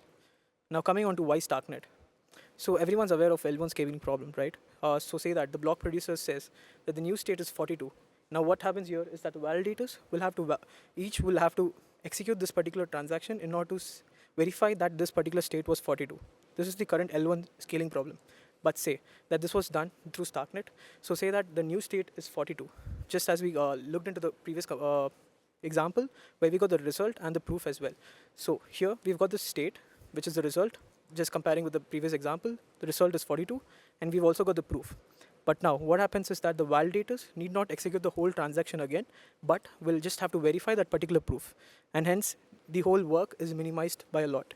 Speaker 5: Now coming on to why Starknet. So everyone's aware of L1 scaling problem, right? So say that the block producer says that the new state is 42. Now what happens here is that the validators will have to execute this particular transaction in order to verify that this particular state was 42. This is the current L1 scaling problem. But say that this was done through Starknet. So say that the new state is 42, just as we looked into the previous example where we got the result and the proof as well. So here we've got the state, which is the result. Just comparing with the previous example, the result is 42, and we've also got the proof. But now what happens is that the validators need not execute the whole transaction again, but will just have to verify that particular proof. And hence, the whole work is minimized by a lot.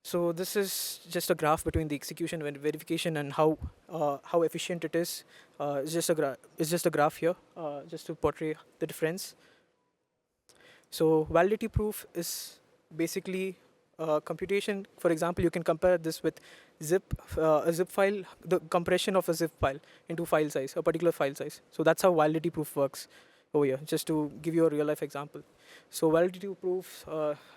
Speaker 5: So this is just a graph between the execution and verification and how efficient it is. It's just a graph here, just to portray the difference. So validity proof is basically computation. For example, you can compare this with a zip file, the compression of a zip file into file size, a particular file size. So that's how validity proof works over here, just to give you a real life example. So validity proof,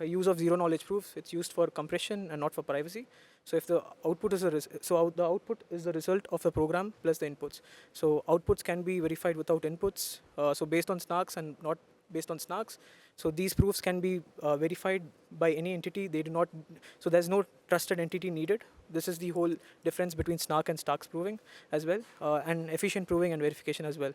Speaker 5: use of zero knowledge proofs, it's used for compression and not for privacy. So if the output is the output is the result of the program plus the inputs. So outputs can be verified without inputs. So based on snarks and not based on snarks. So these proofs can be verified by any entity. They do not. So there's no trusted entity needed. This is the whole difference between snark and starks proving as well, and efficient proving and verification as well.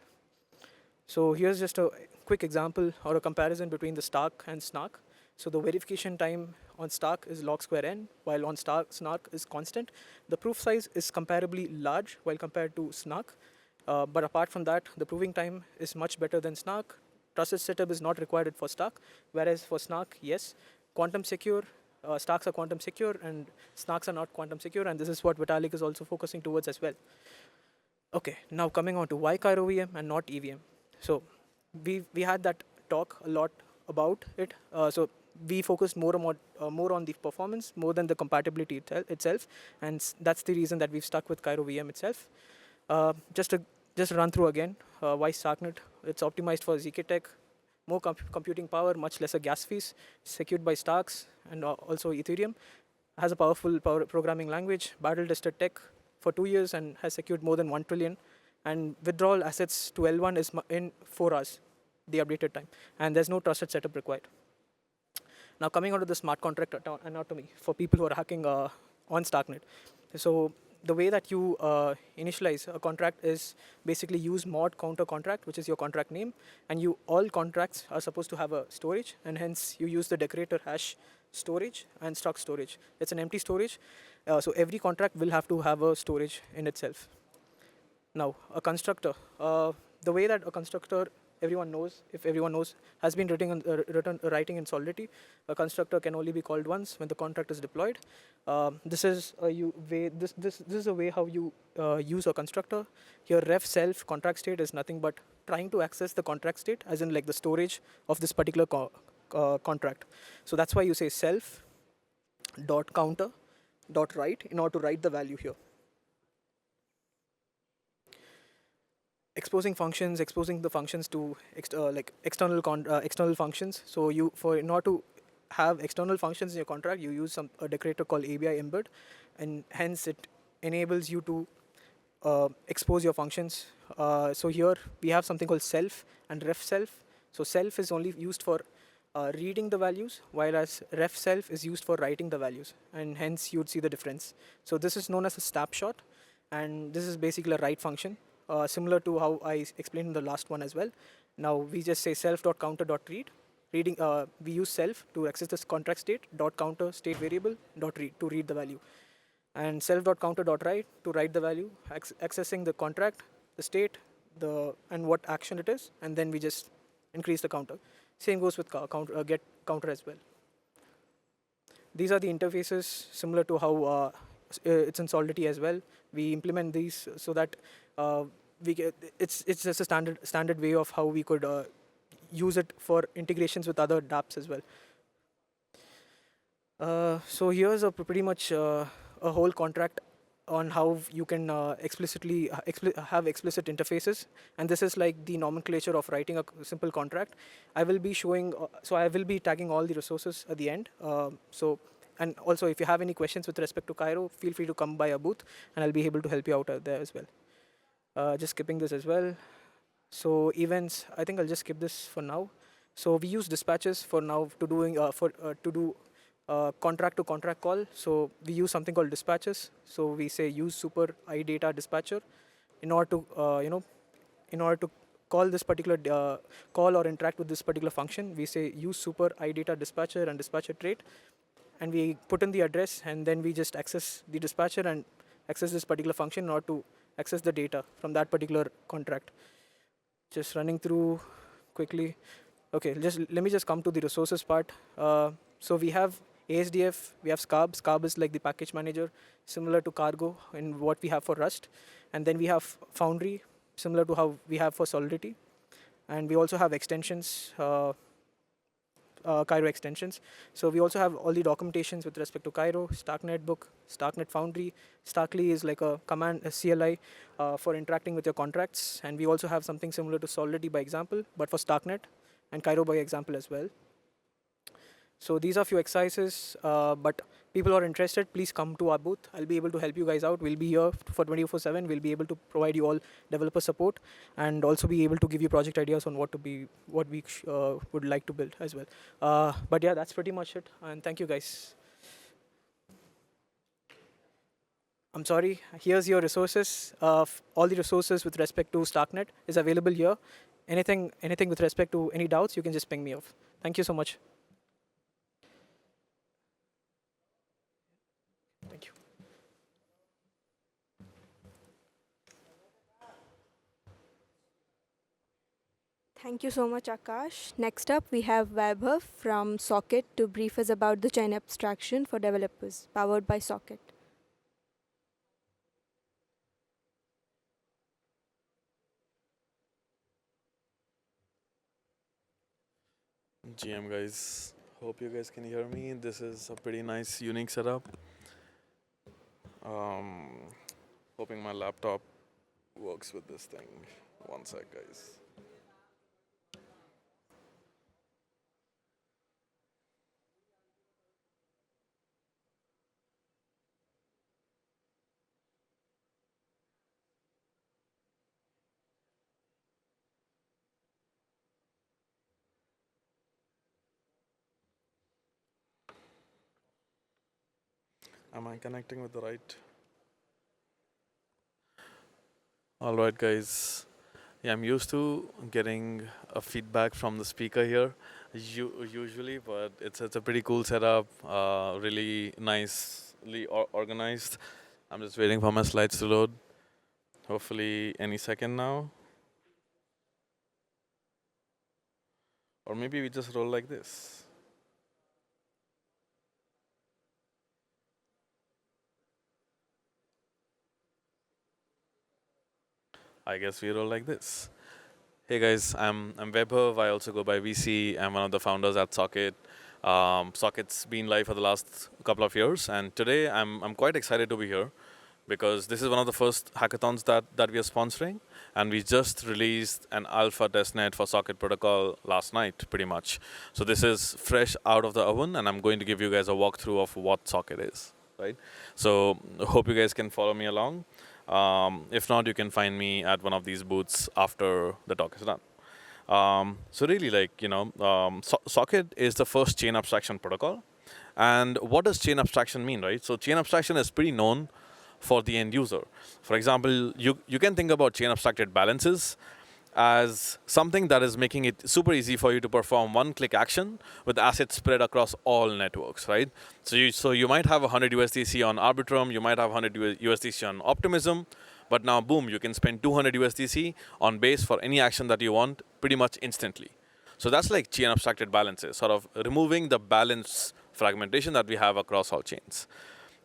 Speaker 5: So here's just a quick example or a comparison between the stark and snark. So the verification time on stark is log square n, while on snark is constant. The proof size is comparably large while compared to snark. But apart from that, the proving time is much better than snark. Trusted setup is not required for stark, whereas for snark, yes. Quantum secure, starks are quantum secure and snarks are not quantum secure, and this is what Vitalik is also focusing towards as well. Okay, now coming on to why Cairo VM and not EVM. So we had that talk a lot about it. So we focused more on the performance more than the compatibility itself, and that's the reason that we've stuck with Cairo VM itself. Just to run through again, why StarkNet? It's optimized for ZK Tech, more computing power, much lesser gas fees, secured by Starks and also Ethereum. Has a powerful programming language, battle-tested tech for 2 years, and has secured more than 1 trillion. And withdrawal assets to L1 is in 4 hours, the updated time, and there's no trusted setup required. Now coming on to the smart contract anatomy for people who are hacking on StarkNet. So the way that you initialize a contract is basically use mod counter contract, which is your contract name, and all contracts are supposed to have a storage, and hence you use the decorator hash storage and struct storage. It's an empty storage, so every contract will have to have a storage in itself. Now, a constructor. The way that a constructor, everyone knows, if everyone knows, has been writing in Solidity. A constructor can only be called once when the contract is deployed. This is a way how you use a constructor. Here, ref self contract state is nothing but trying to access the contract state, as in like the storage of this particular contract. So that's why you say self dot counter dot write in order to write the value here. Exposing the functions to external functions. So in order to have external functions in your contract, you use a decorator called ABI embed, and hence it enables you to expose your functions. So here we have something called self and ref self. So self is only used for reading the values, whereas ref self is used for writing the values, and hence you'd see the difference. So this is known as a snapshot, and this is basically a write function. Similar to how I explained in the last one as well. Now we just say self.counter.read. We use self to access this contract state, .counter state variable, .read to read the value. And self.counter.write to write the value, accessing the contract, the state, and what action it is, and then we just increase the counter. Same goes with get counter as well. These are the interfaces similar to how it's in Solidity as well. We implement these so that it's just a standard way of how we could use it for integrations with other dApps as well. So here's pretty much a whole contract on how you can explicitly have explicit interfaces, and this is like the nomenclature of writing a simple contract. I will be showing, so I will be tagging all the resources at the end. And also, if you have any questions with respect to Cairo, feel free to come by our booth, and I'll be able to help you out there as well. Just skipping this as well. So events, I think I'll just skip this for now. So we use dispatches for now to do contract to contract call. So we use something called dispatches. So we say use super idata dispatcher in order to call this particular call or interact with this particular function. We say use super idata dispatcher and dispatcher trait, and we put in the address, and then we just access the dispatcher and access this particular function in order to access the data from that particular contract. Just running through quickly. Okay, let me just come to the resources part. So we have ASDF, we have Scarb. Scarb is like the package manager, similar to Cargo in what we have for Rust. And then we have Foundry, similar to how we have for Solidity. And we also have extensions, Cairo extensions. So we also have all the documentations with respect to Cairo, StarkNet book, StarkNet Foundry. Starkly is like a command, a CLI for interacting with your contracts. And we also have something similar to Solidity by example, but for StarkNet, and Cairo by example as well. So these are few exercises, but people who are interested, please come to our booth. I'll be able to help you guys out. We'll be here for 24/7. We'll be able to provide you all developer support, and also be able to give you project ideas on what we would like to build as well. But yeah, that's pretty much it. And thank you guys. I'm sorry. Here's your resources. All the resources with respect to StarkNet is available here. Anything with respect to any doubts, you can just ping me off. Thank you so much. Thank you.
Speaker 2: Thank you so much, Akash. Next up, we have Vaibhav from Socket to brief us about the chain abstraction for developers, powered by Socket.
Speaker 6: GM guys, Hope you guys can hear me. This is a pretty nice, unique setup. Um, Hoping my laptop works with this thing. One sec, guys. Am I connecting with the right? All right, guys. Yeah, I'm used to getting a feedback from the speaker here, usually, but it's a pretty cool setup. Really nicely organized. I'm just waiting for my slides to load. Hopefully, any second now. Or maybe we just roll like this. I guess we roll like this. Hey guys, I'm Vaibhav. I also go by VC. I'm one of the founders at Socket. Socket's been live for the last couple of years, and today I'm quite excited to be here because this is one of the first hackathons that we are sponsoring, and we just released an alpha testnet for Socket Protocol last night, pretty much. So this is fresh out of the oven, and I'm going to give you guys a walkthrough of what Socket is, right? So hope you guys can follow me along. If not, you can find me at one of these booths after the talk is done. So really, Socket is the first chain abstraction protocol. And what does chain abstraction mean, right? So chain abstraction is pretty known for the end user. For example, you can think about chain abstracted balances as something that is making it super easy for you to perform one-click action with assets spread across all networks, right? So you might have 100 USDC on Arbitrum, you might have 100 USDC on Optimism, but now boom, you can spend 200 USDC on Base for any action that you want pretty much instantly. So that's like chain abstracted balances, sort of removing the balance fragmentation that we have across all chains.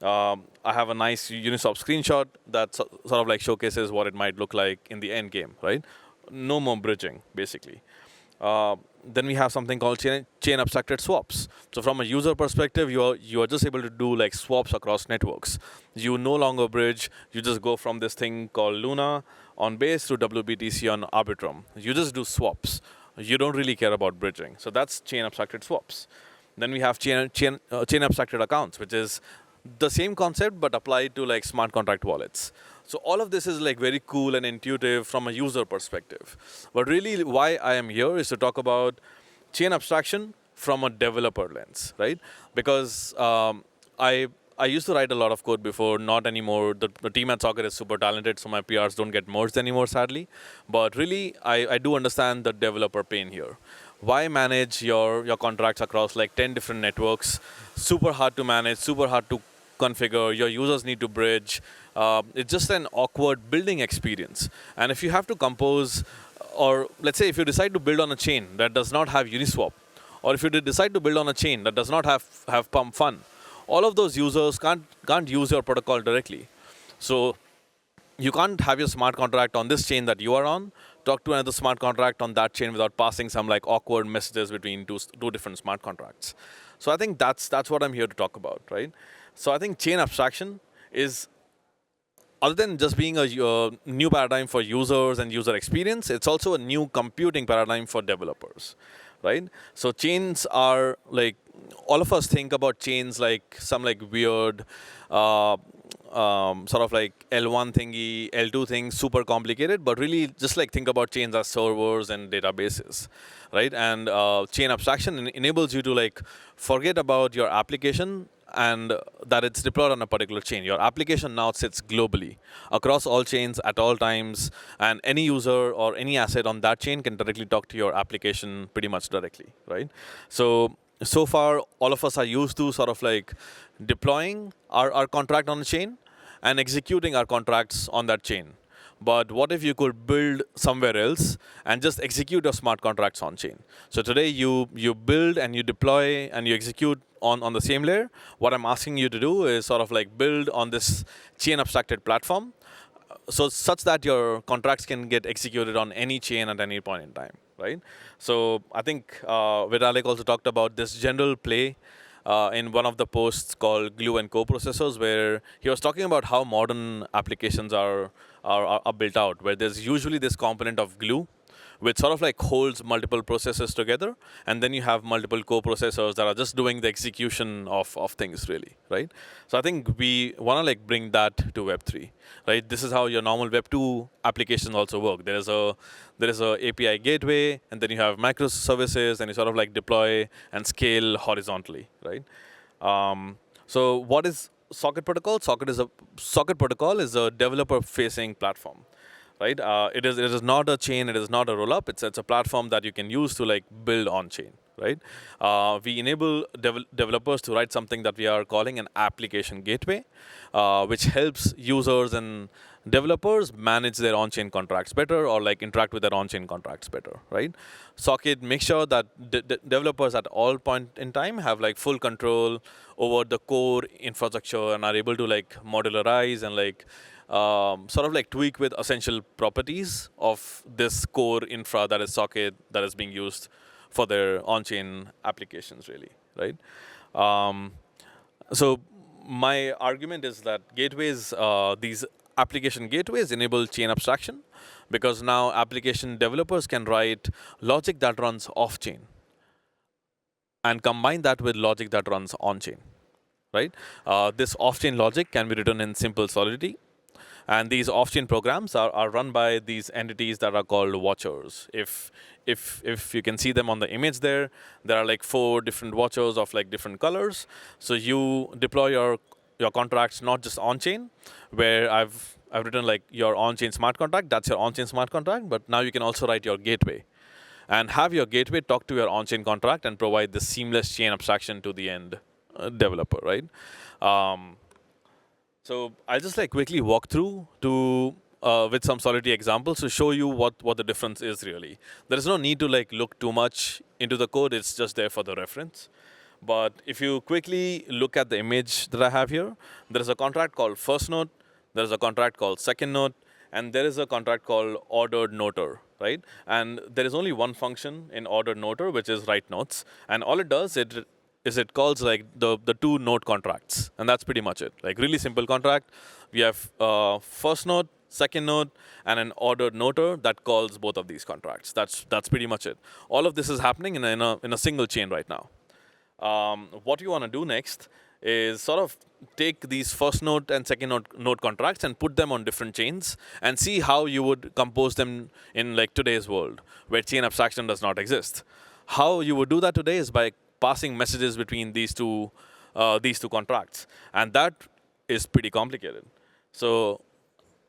Speaker 6: I have a nice Uniswap screenshot that sort of like showcases what it might look like in the end game, right? No more bridging, basically. Then we have something called chain abstracted swaps. So from a user perspective, you are just able to do like swaps across networks. You no longer bridge. You just go from this thing called Luna on Base to WBTC on Arbitrum. You just do swaps. You don't really care about bridging. So that's chain abstracted swaps. Then we have chain abstracted accounts, which is the same concept but applied to like smart contract wallets. So all of this is like very cool and intuitive from a user perspective. But really why I am here is to talk about chain abstraction from a developer lens, right? Because I used to write a lot of code before, not anymore. The team at Socket is super talented, so my PRs don't get merged anymore, sadly. But really, I do understand the developer pain here. Why manage your contracts across like 10 different networks? Super hard to manage, super hard to configure. Your users need to bridge. It's just an awkward building experience. And if you have to compose, or let's say if you decide to build on a chain that does not have Uniswap, or if you decide to build on a chain that does not have pump fun, all of those users can't use your protocol directly. So you can't have your smart contract on this chain that you are on, talk to another smart contract on that chain without passing some like awkward messages between two different smart contracts. So I think that's what I'm here to talk about, right? So I think chain abstraction is, other than just being a new paradigm for users and user experience, it's also a new computing paradigm for developers, right? So chains are like, all of us think about chains like some like weird, sort of like L1 thingy, L2 thing, super complicated, but really just like think about chains as servers and databases, right? And chain abstraction enables you to like forget about your application and that it's deployed on a particular chain. Your application now sits globally across all chains at all times, and any user or any asset on that chain can directly talk to your application pretty much directly, right? So far, all of us are used to sort of like deploying our contract on a chain and executing our contracts on that chain. But what if you could build somewhere else and just execute your smart contracts on chain? So today you build and you deploy and you execute on the same layer. What I'm asking you to do is sort of like build on this chain abstracted platform, so such that your contracts can get executed on any chain at any point in time, right? right? So I think Vitalik also talked about this general play in one of the posts called Glue and Co-processors, where he was talking about how modern applications are built out, where there's usually this component of glue, which sort of like holds multiple processes together, and then you have multiple co-processors that are just doing the execution of things, really, right? So I think we want to like bring that to Web3, right? This is how your normal Web2 applications also work. There is a API gateway, and then you have microservices, and you sort of like deploy and scale horizontally, right? So what is Socket Protocol? Socket Protocol is a developer-facing platform, right? It is not a chain. It is not a roll-up. It's a platform that you can use to like build on chain, right? We enable developers to write something that we are calling an application gateway, which helps users and developers manage their on-chain contracts better, or like interact with their on-chain contracts better, right? Socket makes sure that developers at all point in time have like full control over the core infrastructure and are able to like modularize and like sort of like tweak with essential properties of this core infra that is Socket that is being used for their on-chain applications, really, right? So my argument is that gateways, these application gateways enable chain abstraction, because now application developers can write logic that runs off-chain and combine that with logic that runs on-chain, right? This off-chain logic can be written in simple Solidity. And these off-chain programs are run by these entities that are called watchers. If you can see them on the image there are like 4 different watchers of like different colors. So you deploy your contracts not just on-chain, where I've written like your on-chain smart contract, that's your on-chain smart contract, but now you can also write your gateway and have your gateway talk to your on-chain contract and provide the seamless chain abstraction to the end developer, right? So I'll just like quickly walk through to with some Solidity examples to show you what the difference is really. There is no need to like look too much into the code. It's just there for the reference. But if you quickly look at the image that I have here, there is a contract called first node, there is a contract called second node, and there is a contract called ordered noter, right? And there is only one function in ordered noter, which is write notes. And all it does, it calls like the 2 node contracts, and that's pretty much it. Like really simple contract. We have first node, second node, and an ordered noter that calls both of these contracts. That's pretty much it. All of this is happening in a single chain right now. What you want to do next is sort of take these first node and second node contracts and put them on different chains and see how you would compose them in like today's world where chain abstraction does not exist. How you would do that today is by passing messages between these two contracts, and that is pretty complicated. So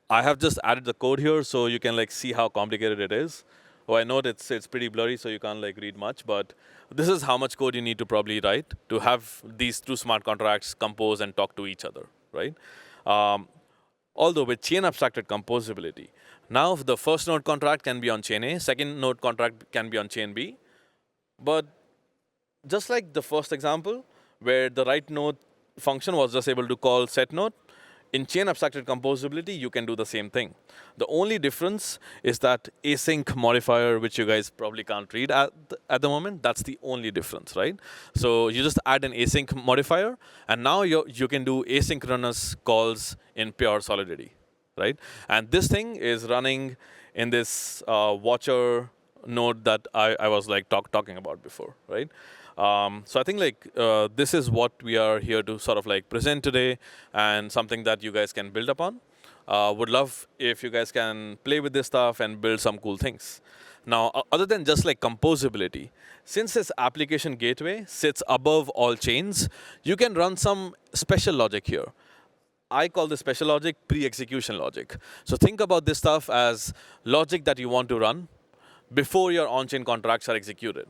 Speaker 6: I have just added the code here so you can like see how complicated it is. Oh, I know it's pretty blurry, so you can't like read much, but this is how much code you need to probably write to have these 2 smart contracts compose and talk to each other, right? Although with chain abstracted composability, now the first node contract can be on chain A, second node contract can be on chain B, but just like the first example, where the write node function was just able to call set node, in chain abstracted composability, you can do the same thing. The only difference is that async modifier, which you guys probably can't read at the moment, that's the only difference, right? So you just add an async modifier, and now you can do asynchronous calls in pure Solidity, right? And this thing is running in this watcher node that I was like talking about before, right? So I think like this is what we are here to sort of like present today, and something that you guys can build upon. Would love if you guys can play with this stuff and build some cool things. Now, other than just like composability, since this application gateway sits above all chains, you can run some special logic here. I call this special logic pre-execution logic. So think about this stuff as logic that you want to run before your on-chain contracts are executed.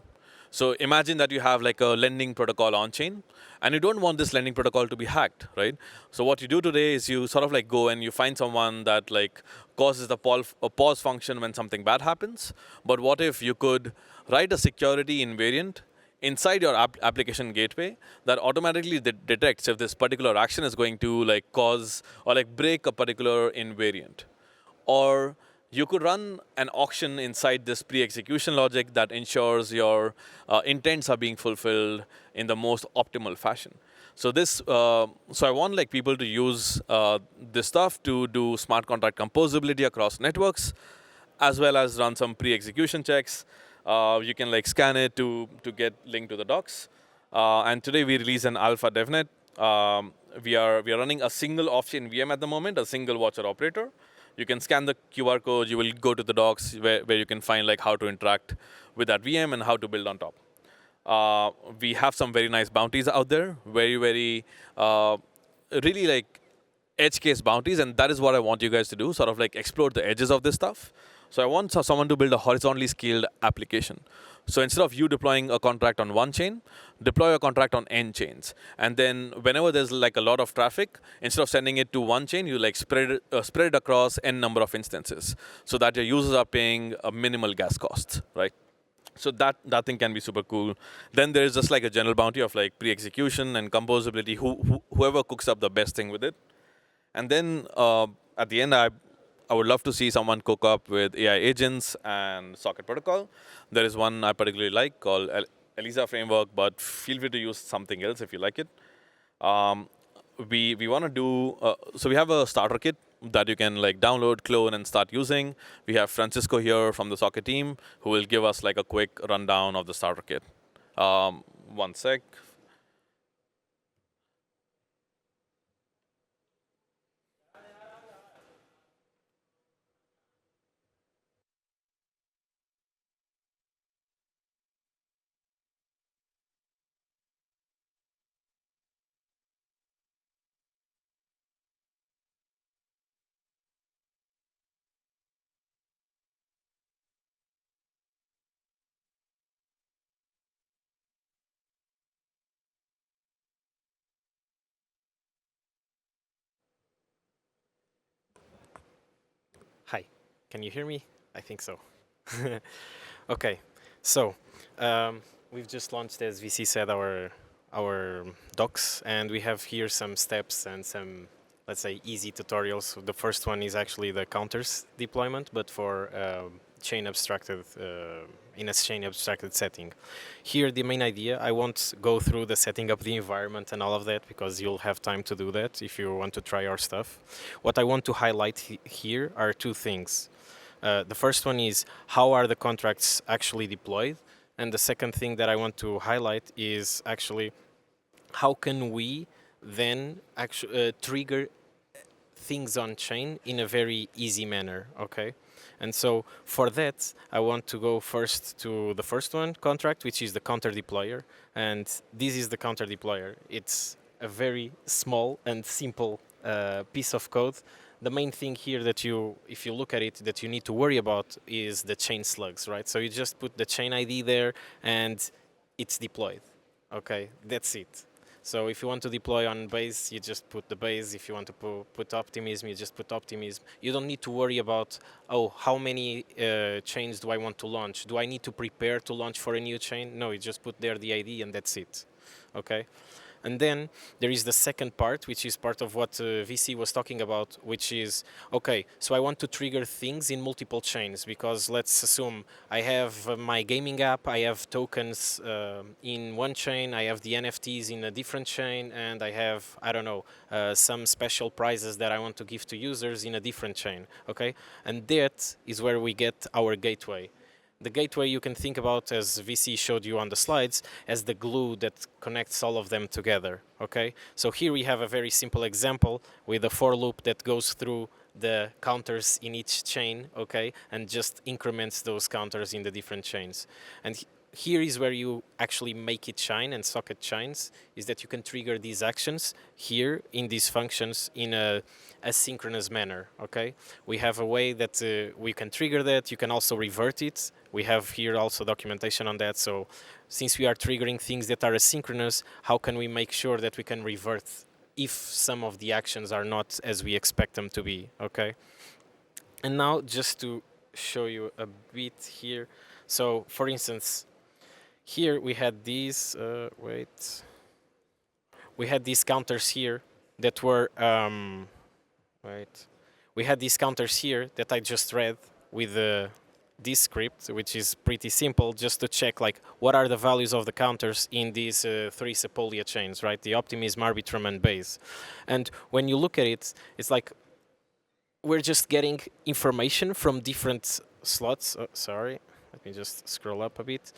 Speaker 6: So imagine that you have like a lending protocol on-chain, and you don't want this lending protocol to be hacked, right? So what you do today is you sort of like go and you find someone that like causes a pause function when something bad happens. But what if you could write a security invariant inside your application gateway that automatically detects if this particular action is going to like cause or like break a particular invariant? Or you could run an auction inside this pre-execution logic that ensures your intents are being fulfilled in the most optimal fashion. So so I want like people to use this stuff to do smart contract composability across networks, as well as run some pre-execution checks. You can like scan it to get linked to the docs. And today we release an alpha devnet. We are running a single off-chain VM at the moment, a single watcher operator. You can scan the QR code. You will go to the docs where you can find like how to interact with that VM and how to build on top. We have some very nice bounties out there, very really like edge case bounties, and that is what I want you guys to do, sort of like explore the edges of this stuff. So I want someone to build a horizontally scaled application. So instead of you deploying a contract on one chain, deploy a contract on n chains. And then whenever there's like a lot of traffic, instead of sending it to one chain, you like spread it across n number of instances so that your users are paying a minimal gas costs, right? So that thing can be super cool. Then there's just like a general bounty of like pre-execution and composability, whoever cooks up the best thing with it. And then at the end, I would love to see someone cook up with AI agents and socket protocol. There is one I particularly like called ELISA framework, but feel free to use something else if you like it. We want to do, so we have a starter kit that you can like download, clone, and start using. We have Francisco here from the socket team who will give us like a quick rundown of the starter kit. One sec.
Speaker 7: Hi, can you hear me? I think so. Okay, so we've just launched, as VC said, our docs, and we have here some steps and some, let's say, easy tutorials. So the first one is actually the counters deployment, but for chain abstracted in a chain abstracted setting. Here, the main idea, I won't go through the setting up the environment and all of that because you'll have time to do that if you want to try our stuff. What I want to highlight here are two things. The first one is how are the contracts actually deployed? And the second thing that I want to highlight is actually how can we then actually trigger things on chain in a very easy manner, okay? And so for that, I want to go first to the first one contract, which is the counter deployer. And this is the counter deployer. It's a very small and simple piece of code. The main thing here that you, if you look at it, that you need to worry about is the chain slugs, right? So you just put the chain ID there and it's deployed. Okay, that's it. So if you want to deploy on base, you just put the base. If you want to put optimism, you just put optimism. You don't need to worry about, oh, how many chains do I want to launch? Do I need to prepare to launch for a new chain? No, you just put there the ID and that's it. Okay. And then there is the second part, which is part of what VC was talking about, which is, okay, so I want to trigger things in multiple chains because let's assume I have my gaming app, I have tokens in one chain, I have the NFTs in a different chain, and I have, I don't know, some special prizes that I want to give to users in a different chain, okay? And that is where we get our gateway. The gateway you can think about, as VC showed you on the slides, as the glue that connects all of them together, okay? So here we have a very simple example with a for loop that goes through the counters in each chain, okay? And just increments those counters in the different chains. And here is where you actually make it shine and socket shines, is that you can trigger these actions here in these functions in a asynchronous manner, okay? We have a way that we can trigger that. You can also revert it. We have here also documentation on that. So since we are triggering things that are asynchronous, how can we make sure that we can revert if some of the actions are not as we expect them to be, okay? And now just to show you a bit here. So for instance, here we had these, we had these counters here that were, we had these counters here that I just read with this script, which is pretty simple, just to check like what are the values of the counters in these three Sepolia chains, right? The optimism, arbitrum, and base. And when you look at it, it's like we're just getting information from different slots. Oh, sorry, let me just scroll up a bit.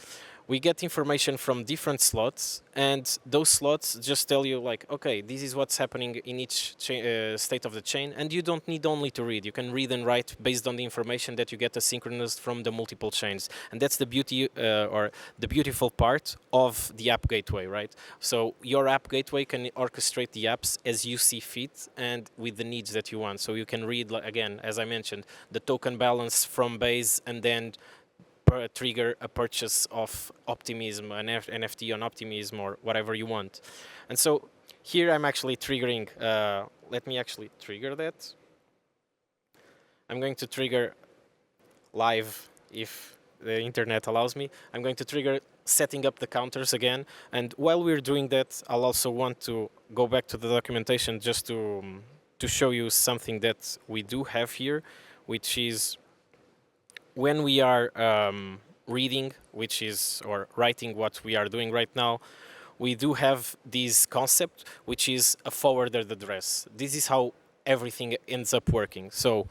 Speaker 7: We get information from different slots, and those slots just tell you like, okay, this is what's happening in each state of the chain, and you don't need only to read. You can read and write based on the information that you get asynchronous from the multiple chains, and that's the beauty or the beautiful part of the app gateway, right? So your app gateway can orchestrate the apps as you see fit and with the needs that you want. So you can read, again, as I mentioned, the token balance from base, and then trigger a purchase of Optimism, an NFT on Optimism, or whatever you want. And so here I'm actually triggering, let me actually trigger that. I'm going to trigger live if the internet allows me. I'm going to trigger setting up the counters again. And while we're doing that, I'll also want to go back to the documentation just to show you something that we do have here, which is when we are reading, which is, or writing what we are doing right now, we do have this concept, which is a forwarded address. This is how everything ends up working. So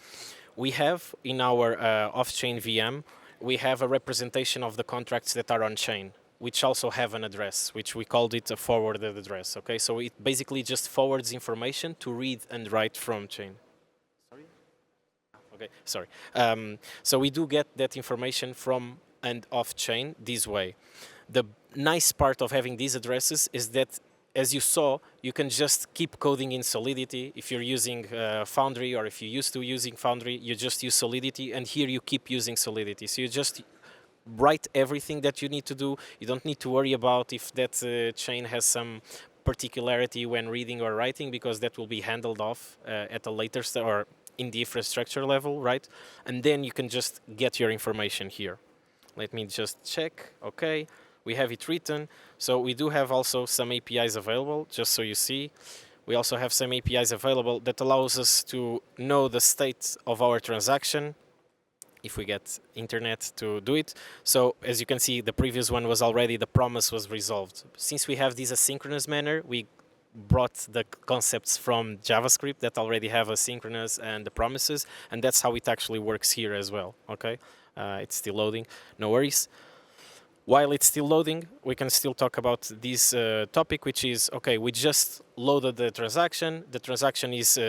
Speaker 7: we have in our off-chain VM, we have a representation of the contracts that are on-chain, which also have an address, which we called it a forwarded address. Okay, so it basically just forwards information to read and write from chain. Okay, sorry. So we do get that information from and off chain this way. The nice part of having these addresses is that, as you saw, you can just keep coding in Solidity. If you're using Foundry, or if you're used to using Foundry, you just use Solidity, and here you keep using Solidity. So you just write everything that you need to do. You don't need to worry about if that chain has some particularity when reading or writing, because that will be handled off at a later stage, or in the infrastructure level, right? And then you can just get your information here. Let me just check. Okay, we have it written. So we do have also some APIs available, just so you see. We also have some APIs available that allows us to know the state of our transaction, if we get internet to do it. So as you can see, the previous one was already, the promise was resolved. Since we have this asynchronous manner, we brought the concepts from JavaScript that already have asynchronous and the promises, and that's how it actually works here as well. Okay, it's still loading, no worries. While it's still loading, we can still talk about this topic, which is, okay, we just loaded the transaction. The transaction is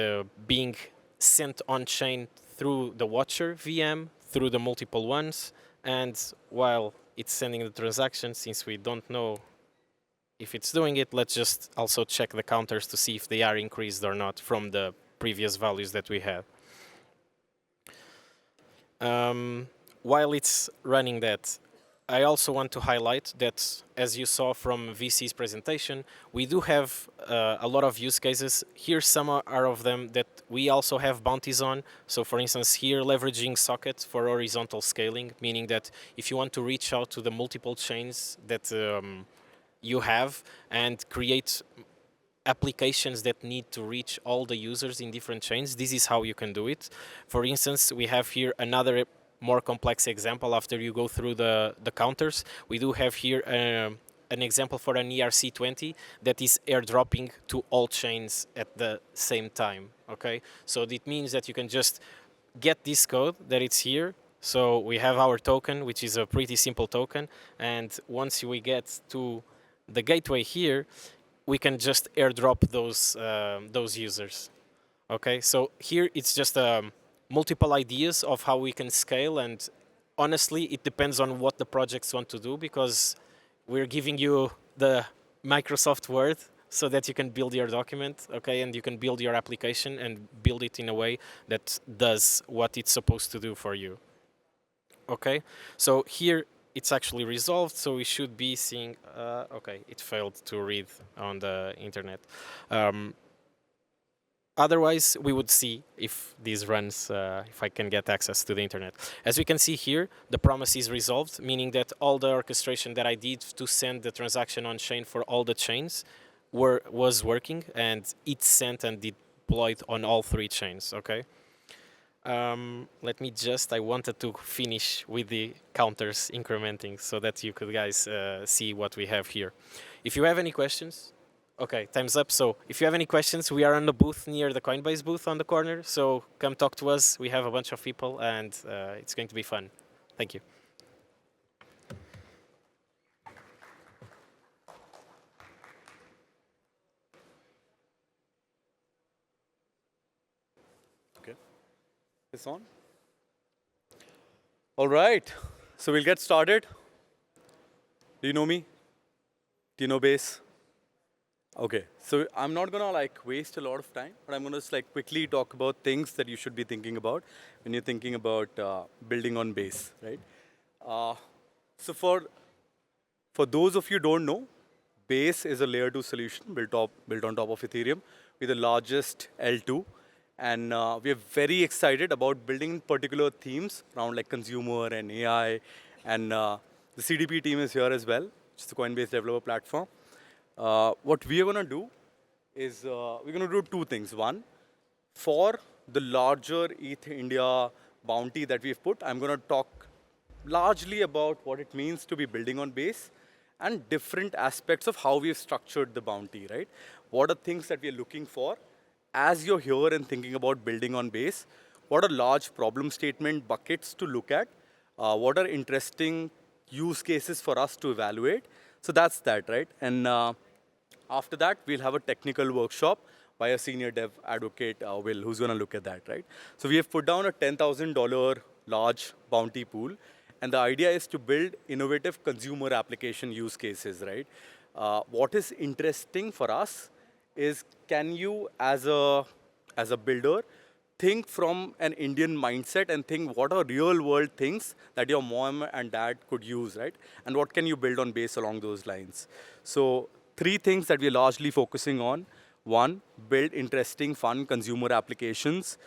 Speaker 7: being sent on-chain through the Watcher VM, through the multiple ones, and while it's sending the transaction, since we don't know if it's doing it, let's just also check the counters to see if they are increased or not from the previous values that we had. While it's running that, I also want to highlight that, as you saw from VC's presentation, we do have a lot of use cases. Here, some are of them that we also have bounties on. So for instance, here, leveraging sockets for horizontal scaling, meaning that if you want to reach out to the multiple chains that you have and create applications that need to reach all the users in different chains, this is how you can do it. For instance, we have here another more complex example after you go through the counters. We do have here an example for an ERC20 that is airdropping to all chains at the same time. Okay, so it means that you can just get this code that it's here. So we have our token, which is a pretty simple token, and once we get to the gateway here, we can just airdrop those users. Okay, so here it's just multiple ideas of how we can scale, and honestly, it depends on what the projects want to do, because we're giving you the Microsoft Word so that you can build your document, okay, and you can build your application and build it in a way that does what it's supposed to do for you. Okay, so here it's actually resolved, so we should be seeing, okay, it failed to read on the internet. Otherwise, we would see if this runs, if I can get access to the internet. As we can see here, the promise is resolved, meaning that all the orchestration that I did to send the transaction on chain for all the chains was working, and it sent and deployed on all three chains, okay? Let me just, I wanted to finish with the counters incrementing so that you could guys see what we have here. If you have any questions, okay, time's up. So if you have any questions, we are on the booth near the Coinbase booth on the corner. So come talk to us. We have a bunch of people and it's going to be fun. Thank you.
Speaker 8: It's on. All right, so we'll get started. Do you know me? Do you know base? Okay, so I'm not gonna like waste a lot of time, but I'm gonna just like quickly talk about things that you should be thinking about when you're thinking about building on base, right? So for those of you who don't know, Base is a layer 2 solution built on top of Ethereum with the largest L2. And we are very excited about building particular themes around like consumer and AI. And the CDP team is here as well, which is the Coinbase developer platform. What we are going to do is we're going to do two things. One, for the larger ETHIndia bounty that we've put, I'm going to talk largely about what it means to be building on Base and different aspects of how we've structured the bounty, right? What are things that we're looking for as you're here and thinking about building on Base? What are large problem statement buckets to look at? What are interesting use cases for us to evaluate? So that's that, right? And after that, we'll have a technical workshop by a senior dev advocate, Will, who's going to look at that, right? So we have put down a $10,000 large bounty pool. And the idea is to build innovative consumer application use cases, right? What is interesting for us is, can you, as a builder, think from an Indian mindset and think what are real world things that your mom and dad could use, right? And what can you build on Base along those lines? So 3 things that we're largely focusing on. 1, build interesting, fun consumer applications.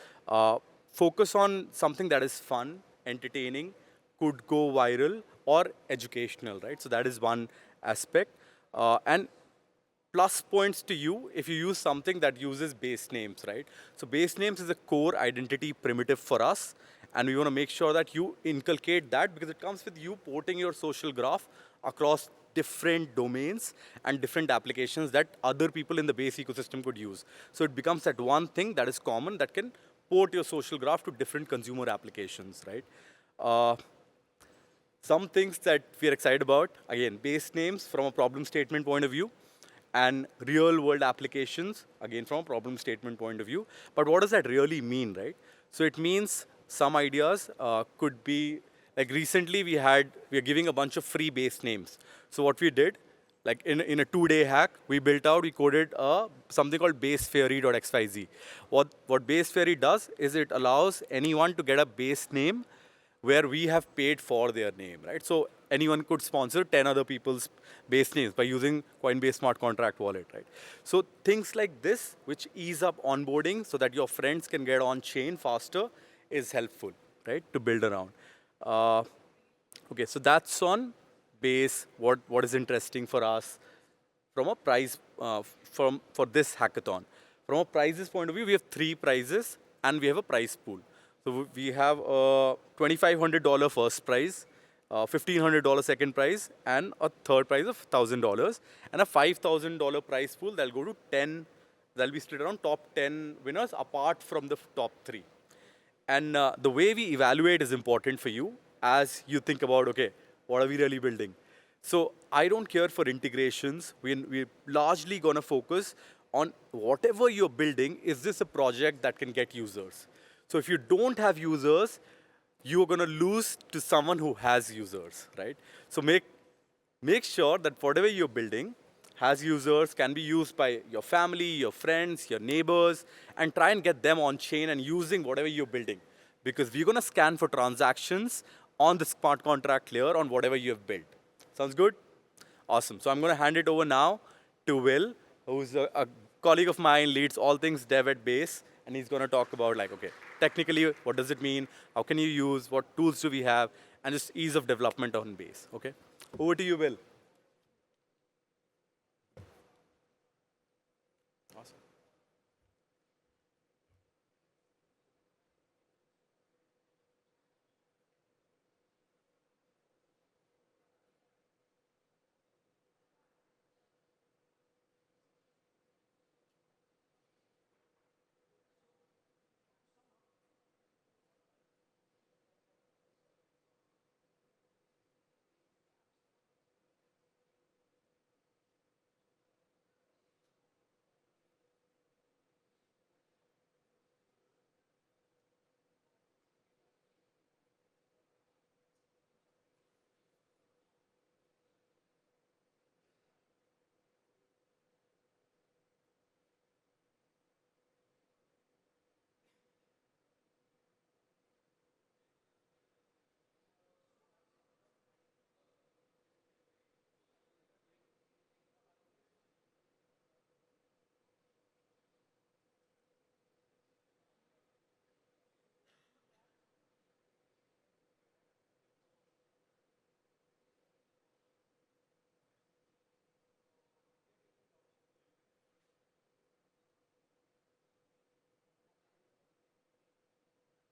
Speaker 8: Focus on something that is fun, entertaining, could go viral, or educational, right? So that is one aspect. And plus points to you if you use something that uses base names, right? So base names is a core identity primitive for us. And we want to make sure that you inculcate that because it comes with you porting your social graph across different domains and different applications that other people in the base ecosystem could use. So it becomes that one thing that is common that can port your social graph to different consumer applications, right? Some things that we're excited about, again, base names from a problem statement point of view, and real world applications, again, from a problem statement point of view. But what does that really mean, right? So it means some ideas could be, like recently we are giving a bunch of free base names. So what we did, like in a 2-day hack, we coded something called basefairy.xyz. What basefairy does is it allows anyone to get a base name where we have paid for their name, right? So anyone could sponsor 10 other people's base names by using Coinbase Smart Contract Wallet, right? So things like this, which ease up onboarding so that your friends can get on chain faster, is helpful, right, to build around. Okay, so that's on Base, what is interesting for us from a prize, for this hackathon. From a prizes point of view, we have 3 prizes and we have a prize pool. So we have a $2,500 first prize, $1,500 second prize, and a third prize of $1,000, and a $5,000 prize pool that'll go to 10. That'll be split around top 10 winners apart from the top 3. And the way we evaluate is important for you as you think about, okay, what are we really building? So I don't care for integrations. We're largely going to focus on whatever you're building, is this a project that can get users? So if you don't have users, you're going to lose to someone who has users, right? So make sure that whatever you're building has users, can be used by your family, your friends, your neighbors, and try and get them on chain and using whatever you're building. Because we're going to scan for transactions on the smart contract layer on whatever you have built. Sounds good? Awesome. So I'm going to hand it over now to Will, who's a colleague of mine, leads all things dev at Base, and he's going to talk about, like, okay, technically, what does it mean? How can you use? What tools do we have? And just ease of development on Base, okay? Over to you, Will. Awesome.